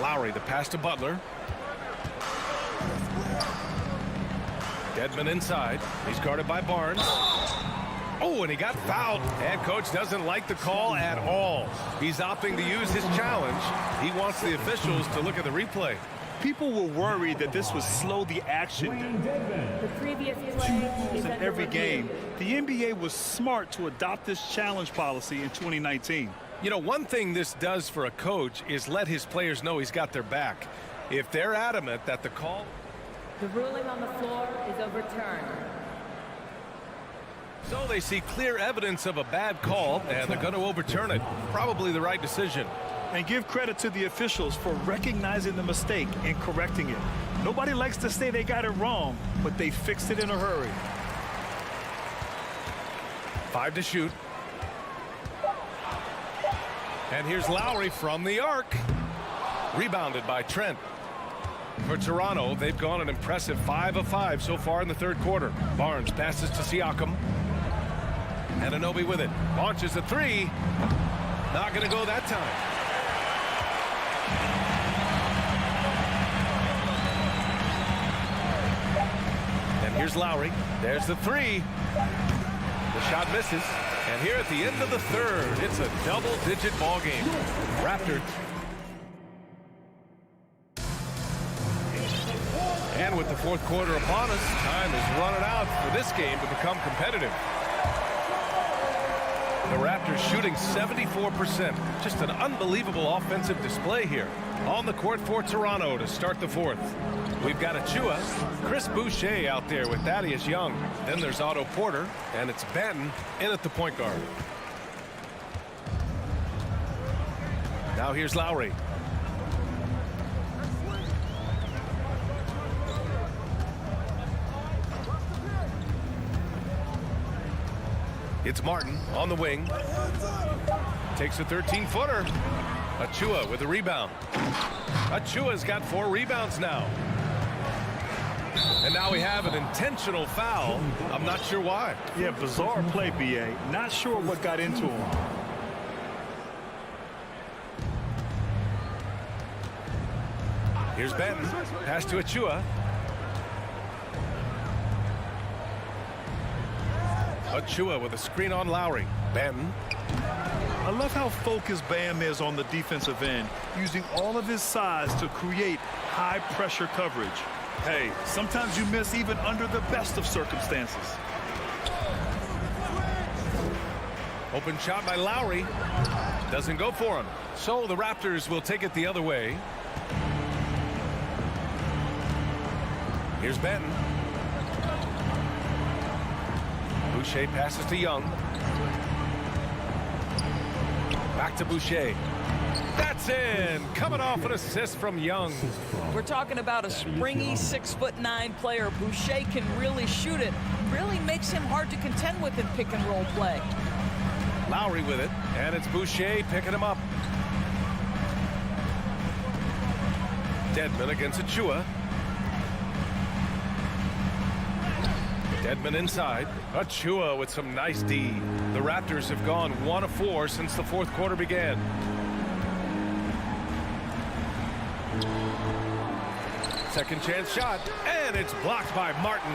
Lowry, the pass to Butler. Dedmon inside. He's guarded by Barnes. Oh, and he got fouled. And coach doesn't like the call at all. He's opting to use his challenge. He wants the officials to look at the replay. People were worried that this would slow the action. The previous play is In under every review. game, the NBA was smart to adopt this challenge policy in 2019. You know, one thing this does for a coach is let his players know he's got their back. If they're adamant that the call... The ruling on the floor is overturned. So they see clear evidence of a bad call, and they're going to overturn it. Probably the right decision. And give credit to the officials for recognizing the mistake and correcting it. Nobody likes to say they got it wrong, but they fixed it in a hurry. 5 to shoot. And here's Lowry from the arc. Rebounded by Trent. For Toronto, they've gone an impressive 5 of 5 so far in the third quarter. Barnes passes to Siakam. Anunoby with it. Launches a 3. Not going to go that time. And here's Lowry. There's the 3. The shot misses. And here at the end of the third, it's a double-digit ball game. Raptors. And with the fourth quarter upon us, time is running out for this game to become competitive. The Raptors shooting 74%. Just an unbelievable offensive display here. On the court for Toronto to start the fourth. We've got Achua, Chris Boucher out there with Thaddeus Young. Then there's Otto Porter, and it's Banton in at the point guard. Now here's Lowry. It's Martin on the wing. Takes a 13-footer. Achua with a rebound. Achua's got 4 rebounds now. And now we have an intentional foul. I'm not sure why. Yeah, bizarre play, B.A. Not sure what got into him. Here's Benton. Pass to Achua. Achua with a screen on Lowry. Benton. I love how focused Bam is on the defensive end, using all of his size to create high-pressure coverage. Hey, sometimes you miss even under the best of circumstances. Open shot by Lowry. Doesn't go for him. So the Raptors will take it the other way. Here's Benton. Boucher passes to Young. Back to Boucher. That's in. Coming off an assist from Young. We're talking about a springy 6'9" player. Boucher can really shoot it. Really makes him hard to contend with in pick and roll play. Lowry with it, and it's Boucher picking him up. Dedmon against Achua. Dedmon inside. Achua with some nice D. The Raptors have gone 1 of 4 since the fourth quarter began. Second chance shot, and it's blocked by Martin.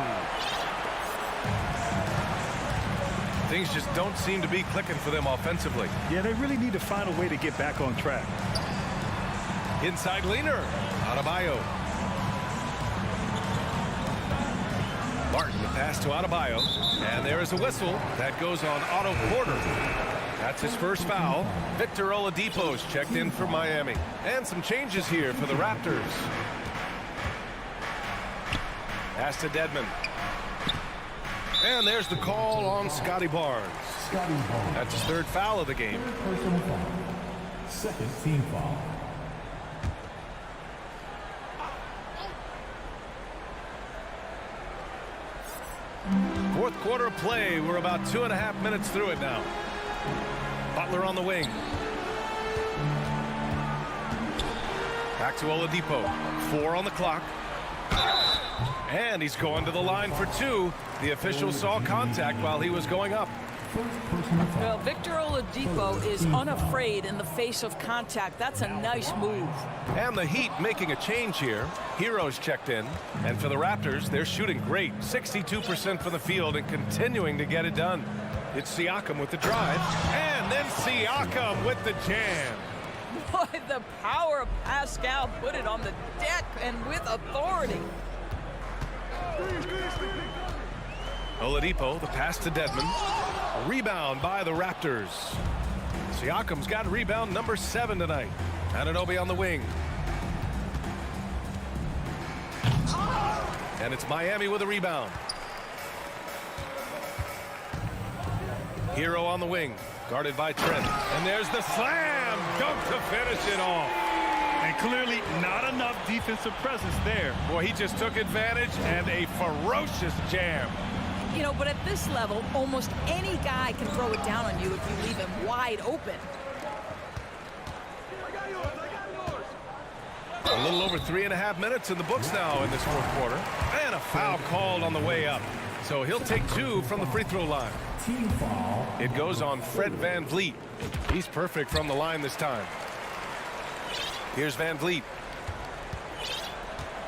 Things just don't seem to be clicking for them offensively. Yeah, they really need to find a way to get back on track. Inside leaner, Adebayo. Martin, the pass to Adebayo, and there is a whistle. That goes on Otto Porter. That's his first foul. Victor Oladipo's checked in for Miami. And some changes here for the Raptors. Pass to Dedmon. And there's the call on Scotty Barnes. That's his third foul of the game. Personal foul. Second team foul. Fourth quarter of play. We're about 2.5 minutes through it now. Butler on the wing. Back to Oladipo. 4 on the clock. And he's going to the line for 2. The official saw contact while he was going up. Well, Victor Oladipo is unafraid in the face of contact. That's a nice move. And the Heat making a change here. Hero's checked in. And for the Raptors, they're shooting great. 62% from the field and continuing to get it done. It's Siakam with the drive. And then Siakam with the jam. Boy, the power of Pascal put it on the deck and with authority. Oladipo, the pass to Dedmon. A rebound by the Raptors. Siakam's got rebound number 7 tonight. Anunoby on the wing. And it's Miami with a rebound. Hero on the wing, guarded by Trent. And there's the slam dunk to finish it off. And clearly not enough defensive presence there. Boy, he just took advantage and a ferocious jam. You know, but at this level, almost any guy can throw it down on you if you leave him wide open. A little over 3.5 minutes in the books now in this fourth quarter. And a foul called on the way up. So he'll take 2 from the free throw line. Team foul. It goes on Fred VanVleet. He's perfect from the line this time. Here's VanVleet.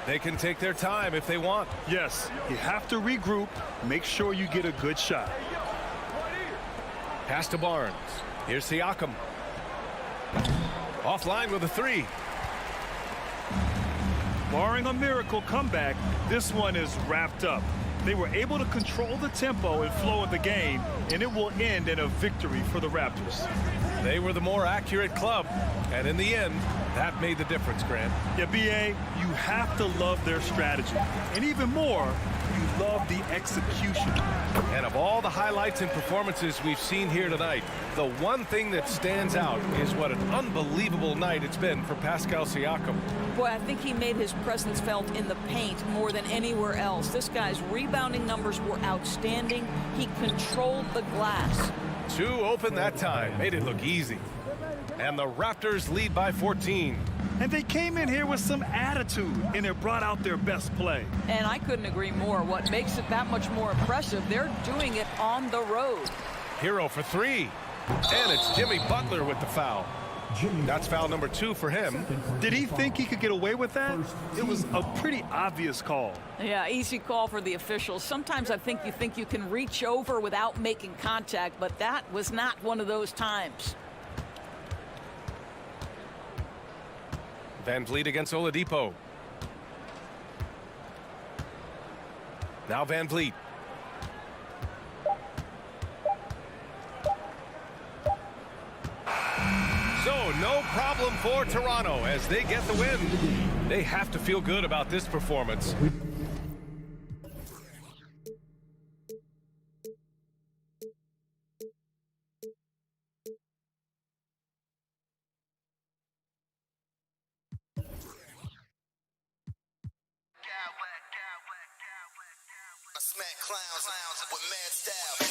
They can take their time if they want. Yes, you have to regroup. Make sure you get a good shot. Pass to Barnes. Here's Siakam. Offline with a 3. Barring a miracle comeback, this one is wrapped up. They were able to control the tempo and flow of the game, and it will end in a victory for the Raptors. They were the more accurate club, and in the end, that made the difference, Grant. Yeah, B.A., you have to love their strategy. And even more, you love the execution. And of all the highlights and performances we've seen here tonight, the one thing that stands out is what an unbelievable night it's been for Pascal Siakam. Boy, I think he made his presence felt in the paint more than anywhere else. This guy's rebounding numbers were outstanding. He controlled the glass. 2 open that time, made it look easy. And the Raptors lead by 14. And they came in here with some attitude, and it brought out their best play. And I couldn't agree more. What makes it that much more impressive, they're doing it on the road. Hero for 3. And it's Jimmy Butler with the foul. That's foul number 2 for him. Did he think he could get away with that? It was a pretty obvious call. Yeah, easy call for the officials. Sometimes I think you can reach over without making contact, but that was not one of those times. VanVleet against Oladipo. Now VanVleet. So no problem for Toronto as they get the win. They have to feel good about this performance. Smack clowns with mad style.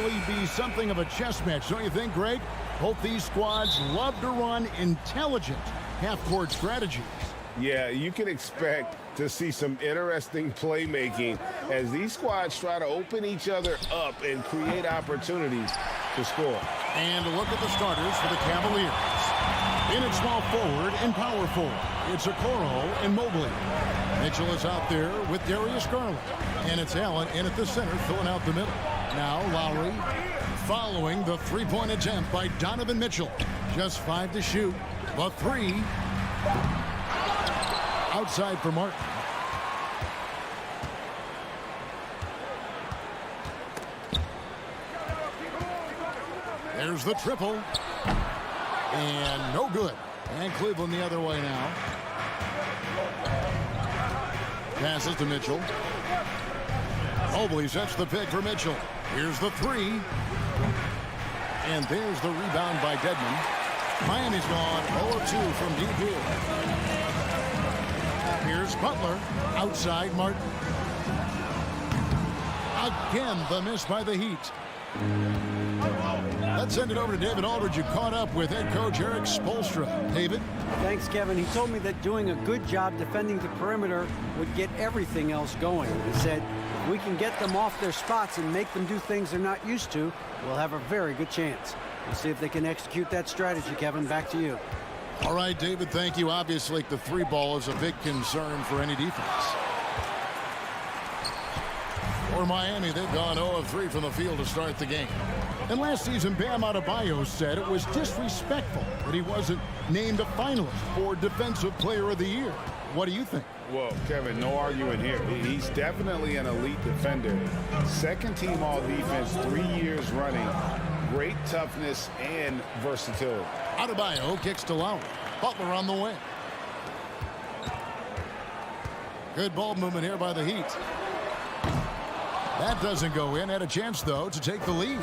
probably be something of a chess match, don't you think, Greg? Both these squads love to run intelligent half-court strategies. Yeah, you can expect to see some interesting playmaking as these squads try to open each other up and create opportunities to score. And look at the starters for the Cavaliers. In at small forward and power forward, it's Okoro and Mobley. Mitchell is out there with Darius Garland. And it's Allen in at the center, filling out the middle. Now Lowry following the three-point attempt by Donovan Mitchell. Just 5 to shoot. The three outside for Martin. There's the triple. And no good. And Cleveland the other way now. Passes to Mitchell. Mobley sets the pick for Mitchell. Here's the three. And there's the rebound by Dedmon. Miami's gone 0-2 from deep here. Here's Butler. Outside Martin. Again, the miss by the Heat. Let's send it over to David Aldridge, who caught up with head coach Eric Spoelstra. David? Thanks, Kevin. He told me that doing a good job defending the perimeter would get everything else going. He said, if we can get them off their spots and make them do things they're not used to, we'll have a very good chance. We'll see if they can execute that strategy, Kevin. Back to you. All right, David, thank you. Obviously, the three ball is a big concern for any defense. For Miami, they've gone 0-3 from the field to start the game. And last season, Bam Adebayo said it was disrespectful that he wasn't named a finalist for Defensive Player of the Year. What do you think? Well, Kevin, no arguing here. He's definitely an elite defender. Second team all defense 3 years running. Great toughness and versatility. Adebayo kicks to Lowry. Butler on the way. Good ball movement here by the Heat. That doesn't go in. Had a chance, though, to take the lead.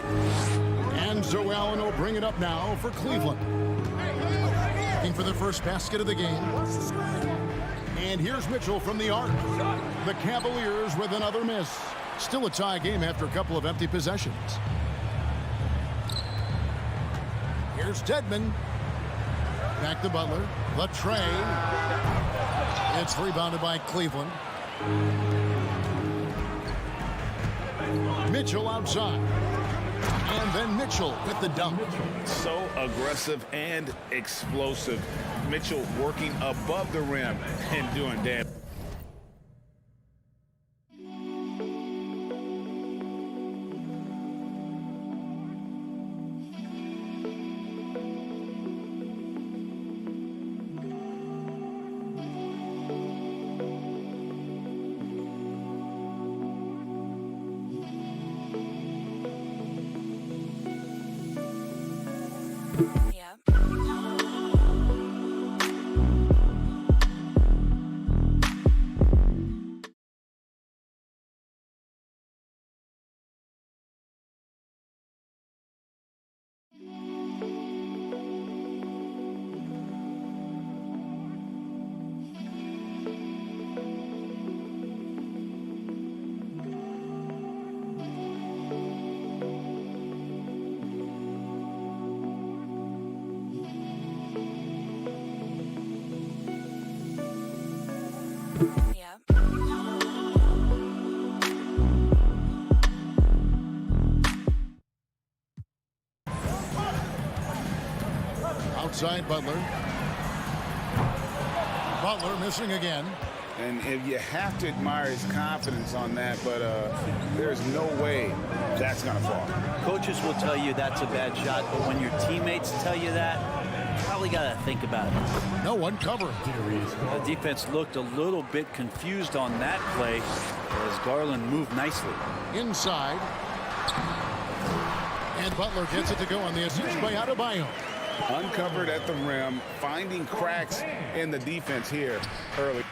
And so Allen will bring it up now for Cleveland. Looking for the first basket of the game. And here's Mitchell from the arc. The Cavaliers with another miss. Still a tie game after a couple of empty possessions. Here's Dedmon. Back to Butler. The tray. It's rebounded by Cleveland. Mitchell outside. And then Mitchell with the dunk. So aggressive and explosive. Mitchell working above the rim and doing damage. Outside Butler. Butler missing again. And if you have to admire his confidence on that, but there's no way that's going to fall. Coaches will tell you that's a bad shot, but when your teammates tell you that, you probably got to think about it. No one covering. The defense looked a little bit confused on that play as Garland moved nicely. Inside. And Butler gets it to go on the assist by Adebayo. Uncovered at the rim, finding cracks in the defense here early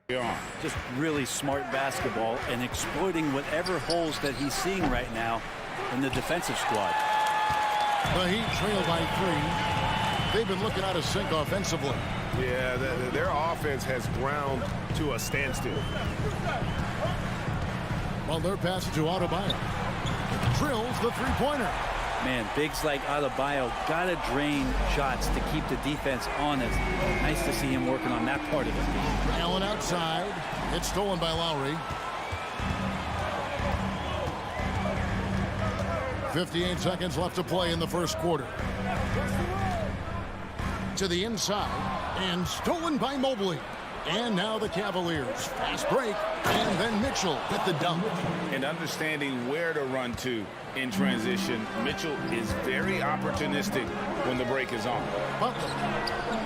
on. Just really smart basketball and exploiting whatever holes that he's seeing right now in the defensive squad. The Heat trail by 3. They've been looking out of sync offensively. Yeah, their offense has ground to a standstill. Well, their pass to Adebayo. drills the three-pointer. Man, bigs like Adebayo got to drain shots to keep the defense honest. Nice to see him working on that part of it. Allen outside. It's stolen by Lowry. 58 seconds left to play in the first quarter. To the inside, and stolen by Mobley. And now the Cavaliers. Fast break, and then Mitchell with the dunk. And understanding where to run to in transition, Mitchell is very opportunistic when the break is on. Butler.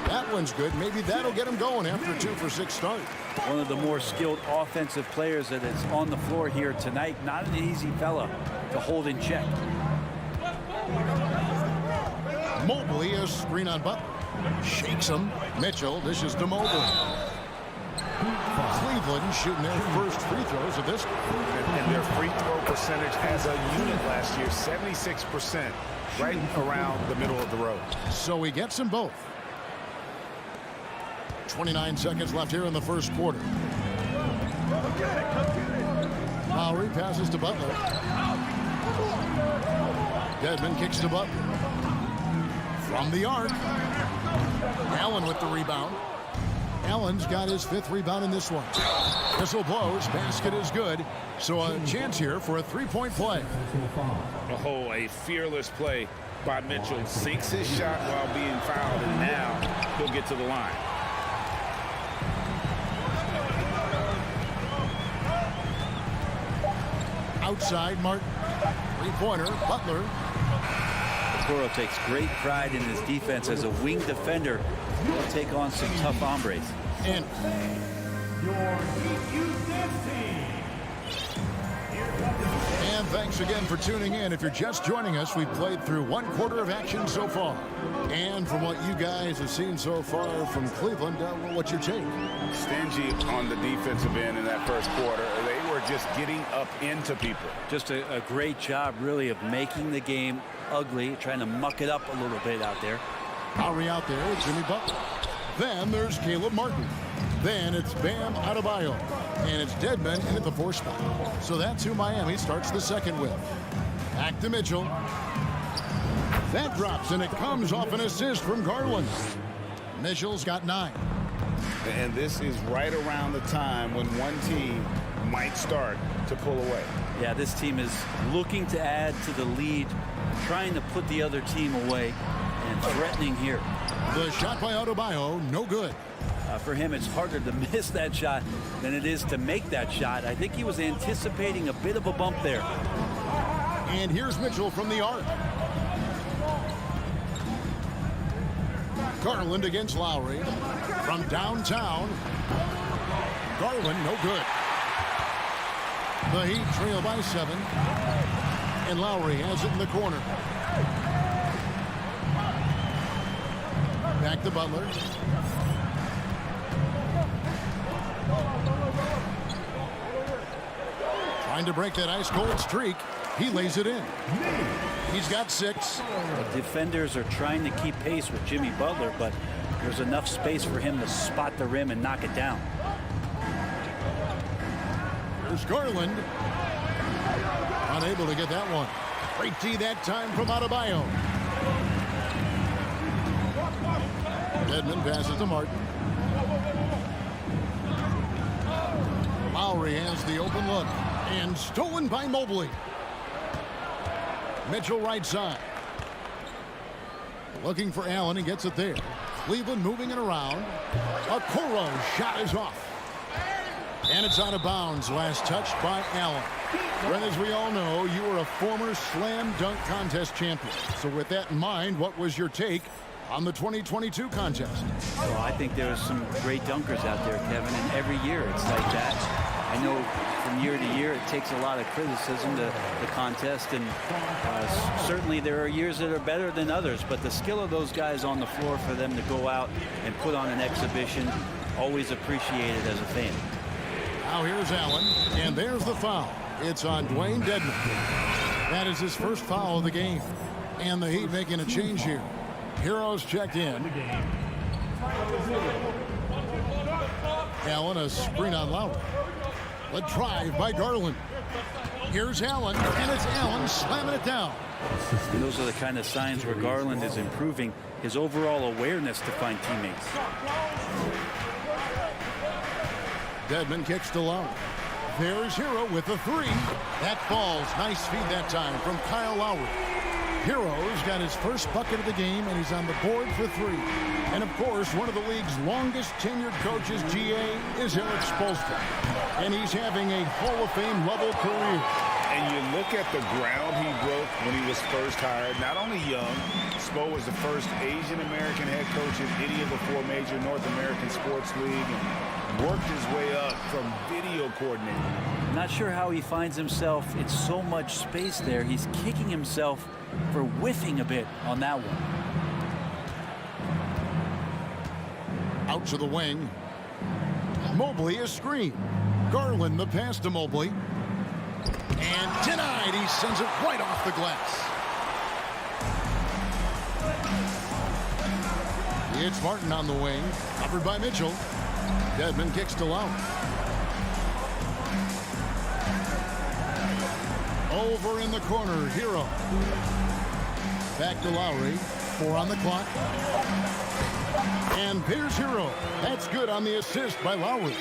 That one's good. Maybe that'll get him going after a 2-for-6 start. One of the more skilled offensive players that is on the floor here tonight. Not an easy fella to hold in check. Mobley, a screen on Butler. Shakes him. Mitchell dishes to Mobley. Cleveland shooting their first free throws of this. And their free throw percentage as a unit last year, 76%, right around the middle of the road. So he gets them both. 29 seconds left here in the first quarter. Lowry passes to Butler. Dedmon kicks to Butler. From the arc. Allen with the rebound. Allen's got his 5th rebound in this one. Whistle blows. Basket is good. So a chance here for a three-point play. Oh, a fearless play by Mitchell. Sinks his shot while being fouled, and now he'll get to the line. Outside, Martin. Three-pointer, Butler. Okoro takes great pride in his defense as a wing defender. He'll take on some tough hombres. And thanks again for tuning in. If you're just joining us, we've played through 1 quarter of action so far. And from what you guys have seen so far from Cleveland, what's your take? Stingy on the defensive end in that first quarter. They were just getting up into people. Just a great job, really, of making the game ugly, trying to muck it up a little bit out there. Lowry out there with Jimmy Butler. Then there's Caleb Martin. Then it's Bam Adebayo. And it's Dedmon in at the 4 spot. So that's who Miami starts the second with. Back to Mitchell. That drops, and it comes off an assist from Garland. Mitchell's got 9. And this is right around the time when one team might start to pull away. Yeah, this team is looking to add to the lead, trying to put the other team away, and threatening here. The shot by Adebayo, no good. For him, it's harder to miss that shot than it is to make that shot. I think he was anticipating a bit of a bump there. And here's Mitchell from the arc. Garland against Lowry. From downtown. Garland, no good. The Heat trail by 7. And Lowry has it in the corner. Back to Butler. Trying to break that ice-cold streak. He lays it in. He's got 6. The defenders are trying to keep pace with Jimmy Butler, but there's enough space for him to spot the rim and knock it down. There's Garland. Unable to get that one. Great D that time from Adebayo. Dedmon passes to Martin. Lowry has the open look. And stolen by Mobley. Mitchell right side. Looking for Allen and gets it there. Cleveland moving it around. Okoro's shot is off. And it's out of bounds. Last touch by Allen. Brent, as we all know, you were a former slam dunk contest champion. So with that in mind, what was your take on the 2022 contest? Well, I think there's some great dunkers out there, Kevin, and every year it's like that. I know from year to year it takes a lot of criticism to the contest, and certainly there are years that are better than others, but the skill of those guys on the floor for them to go out and put on an exhibition, always appreciated as a fan. Now here's Allen, and there's the foul. It's on Dwayne Dedmon. That is his first foul of the game. And the Heat making a change here. Heroes checked in. Allen, a screen on Lowry. A drive by Garland. Here's Allen, and it's Allen slamming it down. And those are the kind of signs where Garland is improving his overall awareness to find teammates. Dedmon kicks to Lowry. There's Hero with a three. That falls. Nice feed that time from Kyle Lowry. Hero's got his first bucket of the game, and he's on the board for three. And, of course, one of the league's longest tenured coaches, GA, is Eric Spoelstra. And he's having a Hall of Fame level career. And you look at the ground he broke when he was first hired. Not only young, Spo was the first Asian-American head coach in any of the four major North American sports league and worked his way up from video coordinator. Not sure how he finds himself. It's so much space there. He's kicking himself for whiffing a bit on that one. Out to the wing. Mobley a screen. Garland the pass to Mobley. And denied. He sends it right off the glass. It's Martin on the wing. Covered by Mitchell. Dedmon kicks to Lowry. Over in the corner, Hero. Back to Lowry. 4 on the clock. And there's Hero. That's good on the assist by Lowry.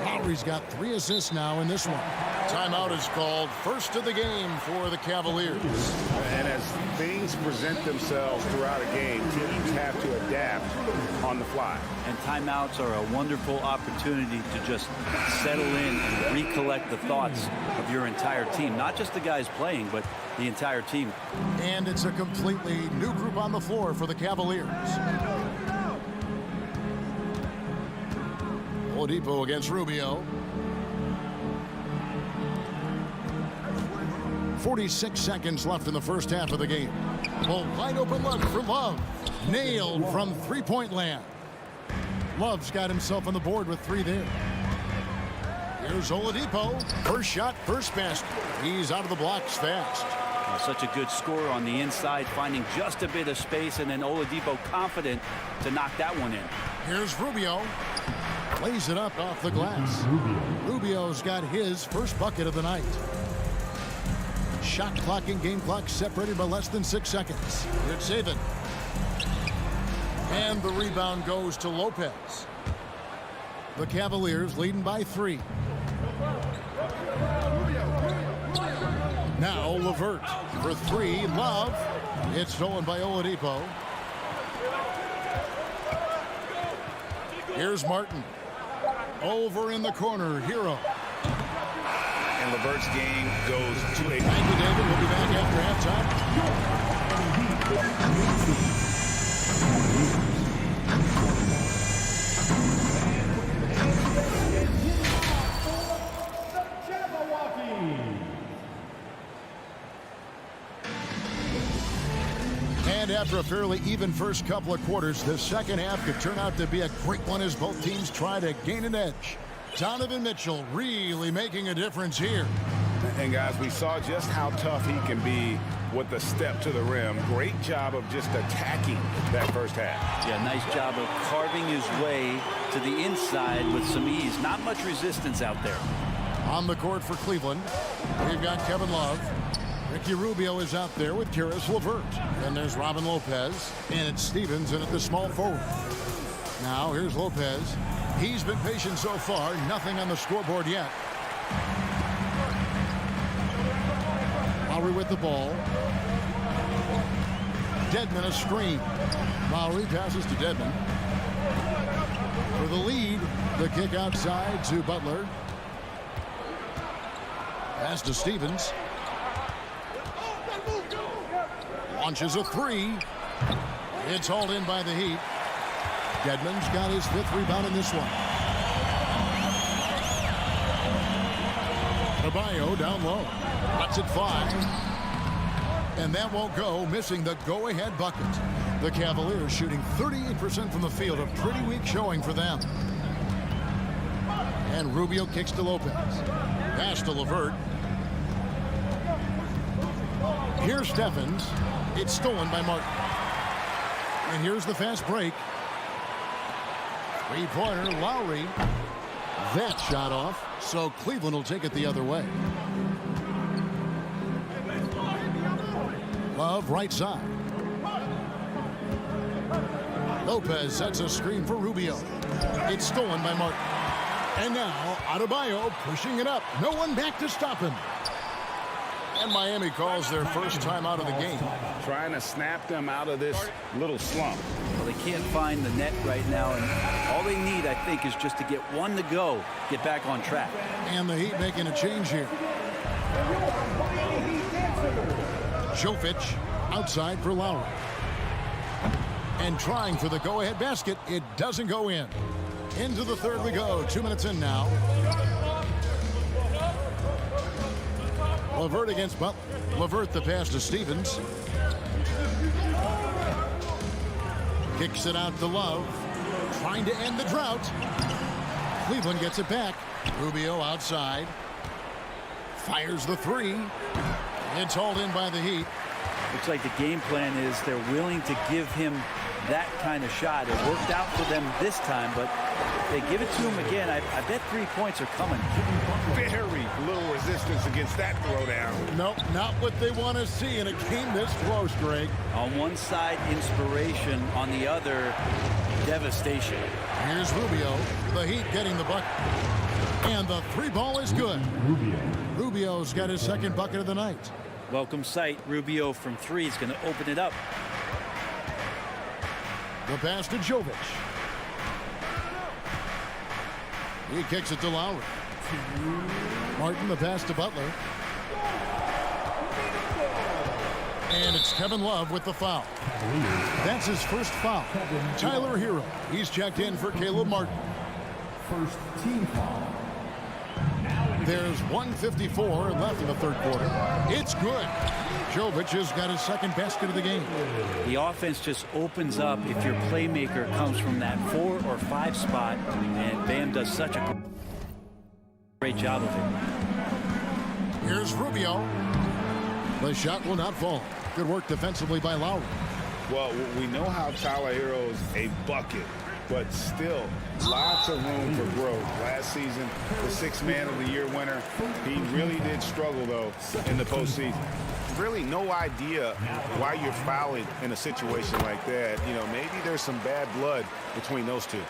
Lowry's got 3 assists now in this one. Timeout is called. First of the game for the Cavaliers. And as things present themselves throughout a game, teams have to adapt on the fly. And timeouts are a wonderful opportunity to just settle in and recollect the thoughts of your entire team. Not just the guys playing, but the entire team. And it's a completely new group on the floor for the Cavaliers. Oladipo against Rubio. 46 seconds left in the first half of the game. Well, wide open look for Love. Nailed from three-point land. Love's got himself on the board with 3 there. Here's Oladipo. First shot, first basket. He's out of the blocks fast. Such a good score on the inside, finding just a bit of space, and then Oladipo confident to knock that one in. Here's Rubio. Lays it up off the glass. Rubio's got his first bucket of the night. Shot clock and game clock separated by less than 6 seconds. It's Avon. And the rebound goes to Lopez. The Cavaliers leading by 3. Now LeVert for 3. Love. It's stolen by Oladipo. Here's Martin. Over in the corner, Hero. And LeVert's game goes to a... Thank you, David. We'll be back after halftime. And after a fairly even first couple of quarters, the second half could turn out to be a great one as both teams try to gain an edge. Donovan Mitchell really making a difference here. And guys, we saw just how tough he can be with the step to the rim. Great job of just attacking that first half. Yeah, nice job of carving his way to the inside with some ease. Not much resistance out there. On the court for Cleveland, we've got Kevin Love. Ricky Rubio is out there with Karis LeVert. Then there's Robin Lopez. And it's Stevens in at the small forward. Now here's Lopez. He's been patient so far. Nothing on the scoreboard yet. Lowry with the ball. Dedmon a screen. Lowry passes to Dedmon. For the lead, the kick outside to Butler. Pass to Stevens. Launches a 3. It's hauled in by the Heat. Dedmon's got his 5th rebound in this one. Adebayo down low. Lets it fly. And that won't go, missing the go-ahead bucket. The Cavaliers shooting 38% from the field. A pretty weak showing for them. And Rubio kicks to Lopez. Pass to LeVert. Here's Steffens. It's stolen by Martin. And here's the fast break. 3-pointer, Lowry. That shot off, so Cleveland will take it the other way. Love right side. Lopez sets a screen for Rubio. It's stolen by Martin. And now Adebayo pushing it up. No one back to stop him. And Miami calls their first time out of the game. Trying to snap them out of this little slump. Well, they can't find the net right now, and all they need, I think, is just to get one to go, get back on track. And the Heat making a change here. Jovic outside for Lowry. And trying for the go-ahead basket. It doesn't go in. Into the third we go. 2 minutes in now. LeVert against Butler. LeVert the pass to Stevens. Kicks it out to Love. Trying to end the drought. Cleveland gets it back. Rubio outside. Fires the three. It's hauled in by the Heat. Looks like the game plan is they're willing to give him that kind of shot. It worked out for them this time, but they give it to him again. I bet 3 points are coming. Very little resistance against that throwdown. Nope, not what they want to see in a game this close, Greg. On one side, inspiration. On the other, devastation. Here's Rubio. The Heat getting the bucket. And the three ball is good. Rubio's got his second bucket of the night. Welcome sight. Rubio from three is going to open it up. The pass to Jovic. He kicks it to Lowry. Martin, the pass to Butler. And it's Kevin Love with the foul. That's his first foul. Tyler Hero. He's checked in for Caleb Martin. First team foul. There's 1:54 left in the third quarter. It's good. Jovic has got his second basket of the game. The offense just opens up if your playmaker comes from that 4 or 5 spot, and Bam does such a great job of it. Here's Rubio. The shot will not fall. Good work defensively by Lowry. Well, we know how Tyler Hero's a bucket, but still lots of room for growth. Last season, the Sixth Man of the Year winner. He really did struggle, though, in the postseason. Really no idea why you're fouling in a situation like that. You know, maybe there's some bad blood between those two.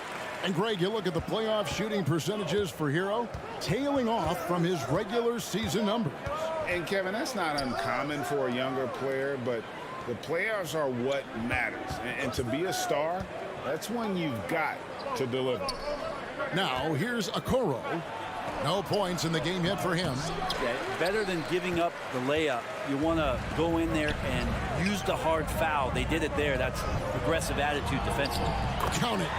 And Greg, you look at the playoff shooting percentages for Hero, tailing off from his regular season numbers. And Kevin, that's not uncommon for a younger player, but the playoffs are what matters. And to be a star, that's when you've got to deliver. Now, here's Okoro. No points in the game yet for him. Yeah, better than giving up the layup. You want to go in there and use the hard foul. They did it there. That's aggressive attitude defensively. Count it.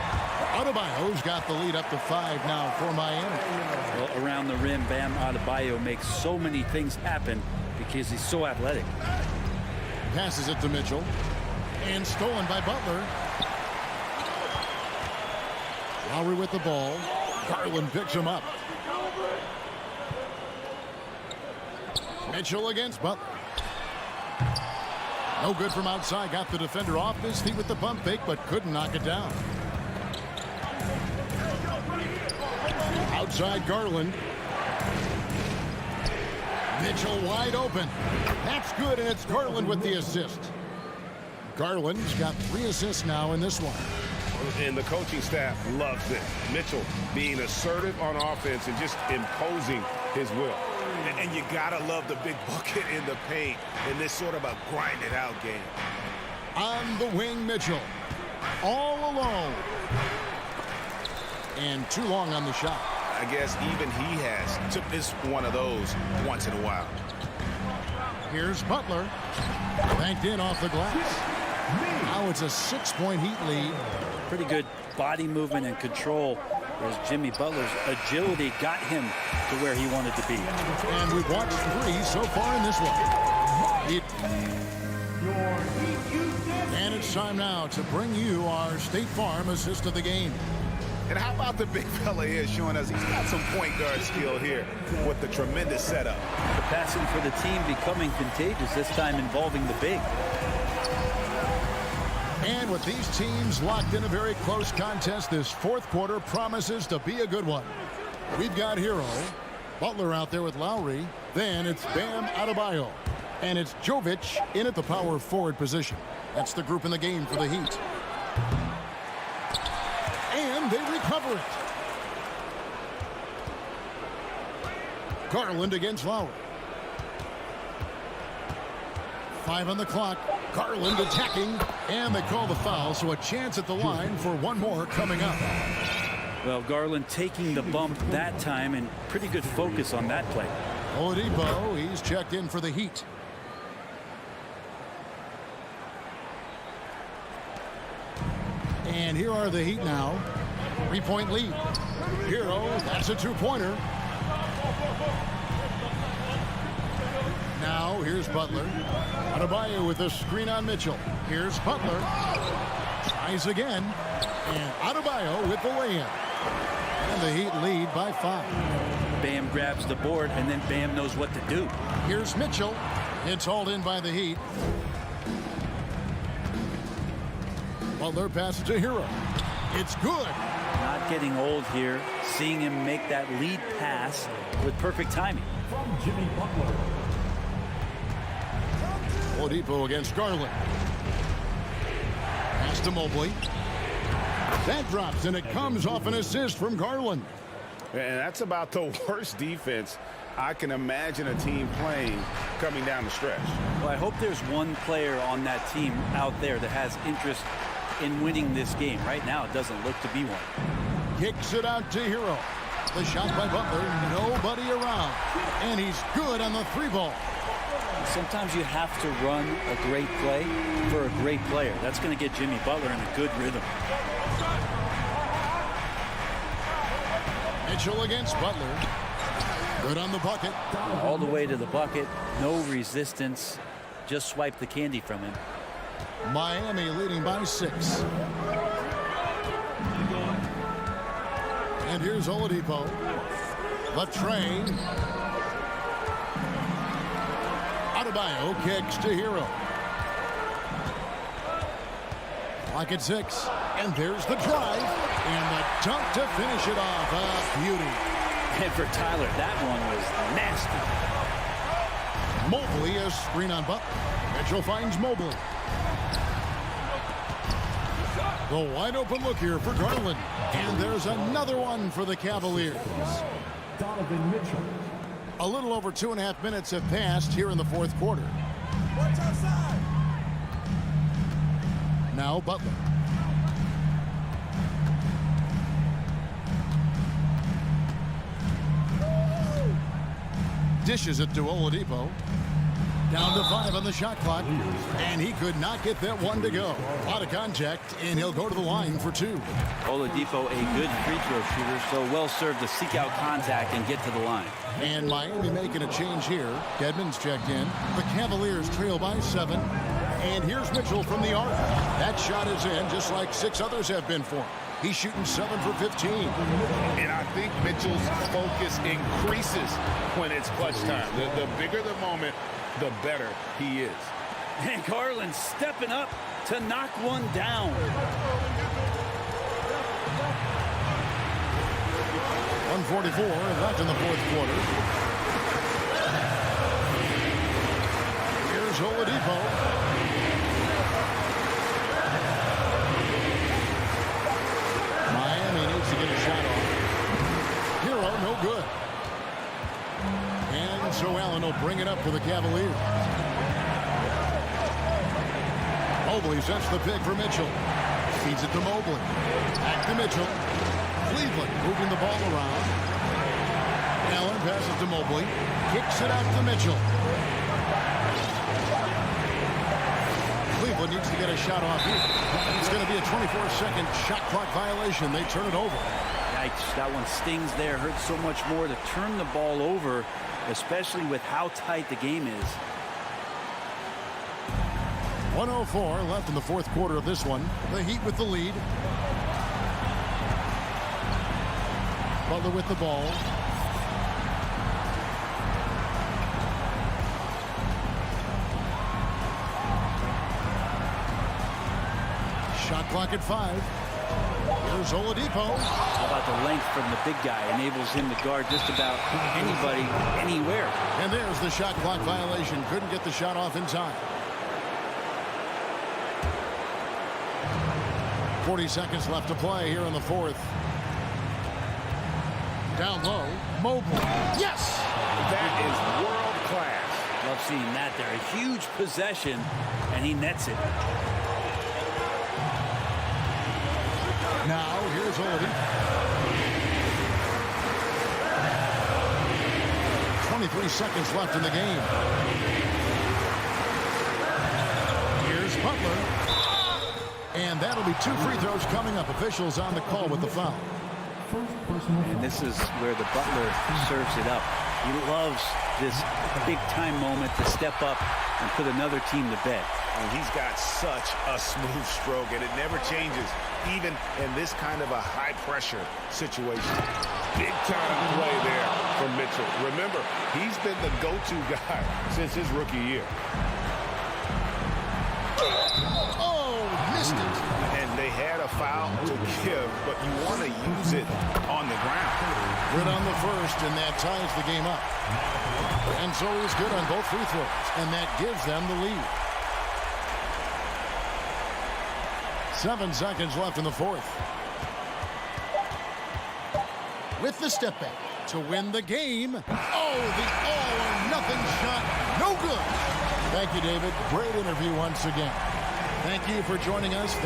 Adebayo's got the lead up to 5 now for Miami. Well, around the rim, Bam Adebayo makes so many things happen because he's so athletic. Passes it to Mitchell. And stolen by Butler. Lowry with the ball. Garland picks him up. Mitchell against Butler. No good from outside. Got the defender off his feet with the pump fake, but couldn't knock it down. Outside Garland. Mitchell wide open. That's good, and it's Garland with the assist. Garland's got 3 assists now in this one. And the coaching staff loves it. Mitchell being assertive on offense and just imposing his will. And you gotta love the big bucket in the paint in this sort of a grind-it-out game. On the wing, Mitchell. All alone. And too long on the shot. I guess even he has to miss one of those once in a while. Here's Butler. Banked in off the glass. Now it's a 6-point Heat lead. Pretty good body movement and control as Jimmy Butler's agility got him to where he wanted to be. And we've watched 3 so far in this one. And it's time now to bring you our State Farm assist of the game. And how about the big fella here showing us he's got some point guard skill here with the tremendous setup. The passing for the team becoming contagious, this time involving the big. And with these teams locked in a very close contest, this fourth quarter promises to be a good one. We've got Hero, Butler out there with Lowry. Then it's Bam Adebayo. And it's Jovic in at the power forward position. That's the group in the game for the Heat. And they recover it. Garland against Lowry. 5 on the clock. Garland attacking. And they call the foul, so a chance at the line for one more coming up. Well, Garland taking the bump that time, and pretty good focus on that play. Oladipo, he's checked in for the Heat. And here are the Heat now. 3-point lead. Hero, that's a two-pointer. Now, here's Butler. Adebayo with a screen on Mitchell. Here's Butler. Tries again. And Adebayo with the lay-in. And the Heat lead by 5. Bam grabs the board, and then Bam knows what to do. Here's Mitchell. It's hauled in by the Heat. Butler passes to Hero. It's good. Not getting old here. Seeing him make that lead pass with perfect timing. From Jimmy Butler. Oladipo against Garland. Pass to Mobley. That drops, and it comes off an assist from Garland. And that's about the worst defense I can imagine a team playing coming down the stretch. Well, I hope there's one player on that team out there that has interest in winning this game. Right now, it doesn't look to be one. Kicks it out to Hero. The shot by Butler. Nobody around. And he's good on the 3-ball. Sometimes you have to run a great play for a great player. That's going to get Jimmy Butler in a good rhythm. Mitchell against Butler. Good on the bucket. All the way to the bucket. No resistance. Just swipe the candy from him. Miami leading by 6. And here's Oladipo. The train. Adebayo kicks to Hero. Clock at 6. And there's the drive. And the dunk to finish it off. A beauty. And for Tyler, that one was nasty. Mobley, a screen on Butler. Mitchell finds Mobley. The wide open look here for Garland. And there's another one for the Cavaliers. Donovan Mitchell. A little over 2.5 minutes have passed here in the fourth quarter. Watch outside. Now Butler. Dishes it to Oladipo. Down to 5 on the shot clock. And he could not get that one to go. Out of contact, and he'll go to the line for 2. Oladipo, a good free throw shooter, so well served to seek out contact and get to the line. And Miami making a change here. Dedmon's checked in. The Cavaliers trail by 7. And here's Mitchell from the arc. That shot is in, just like 6 others have been for him. He's shooting 7 for 15. And I think Mitchell's focus increases when it's clutch time. The bigger the moment, the better he is. And Garland stepping up to knock one down. 1:44 left in the fourth quarter. Here's Oladipo. Miami needs to get a shot off. Hero, no good. And so Allen will bring it up for the Cavaliers. Mobley sets the pick for Mitchell. Feeds it to Mobley. Back to Mitchell. Cleveland moving the ball around. Allen passes to Mobley. Kicks it out to Mitchell. Cleveland needs to get a shot off here. It's going to be a 24-second shot clock violation. They turn it over. Yikes, that one stings there. Hurts so much more to turn the ball over, especially with how tight the game is. 1:04 left in the fourth quarter of this one. The Heat with the lead. Butler with the ball. Shot clock at 5. Here's Oladipo. How about the length from the big guy? Enables him to guard just about anybody, anywhere. And there's the shot clock violation. Couldn't get the shot off in time. 40 seconds left to play here in the fourth. Down low, Mobley. Yes! That is world class. Love seeing that there. A huge possession, and he nets it. Now, here's Oladipo. 23 seconds left in the game. Here's Butler. And that'll be 2 free throws coming up. Officials on the call with the foul. And this is where the Butler serves it up. He loves this big-time moment to step up and put another team to bed. And he's got such a smooth stroke, and it never changes, even in this kind of a high-pressure situation. Big-time play there from Mitchell. Remember, he's been the go-to guy since his rookie year. Oh, missed it. And they had a foul to give, but you want to use it on the ground. Good on the first, and that ties the game up. And so he's good on both free throws, and that gives them the lead. 7 seconds left in the fourth. With the step back to win the game. Oh, the all-or-nothing shot. No good. Thank you, David. Great interview once again. Thank you for joining us.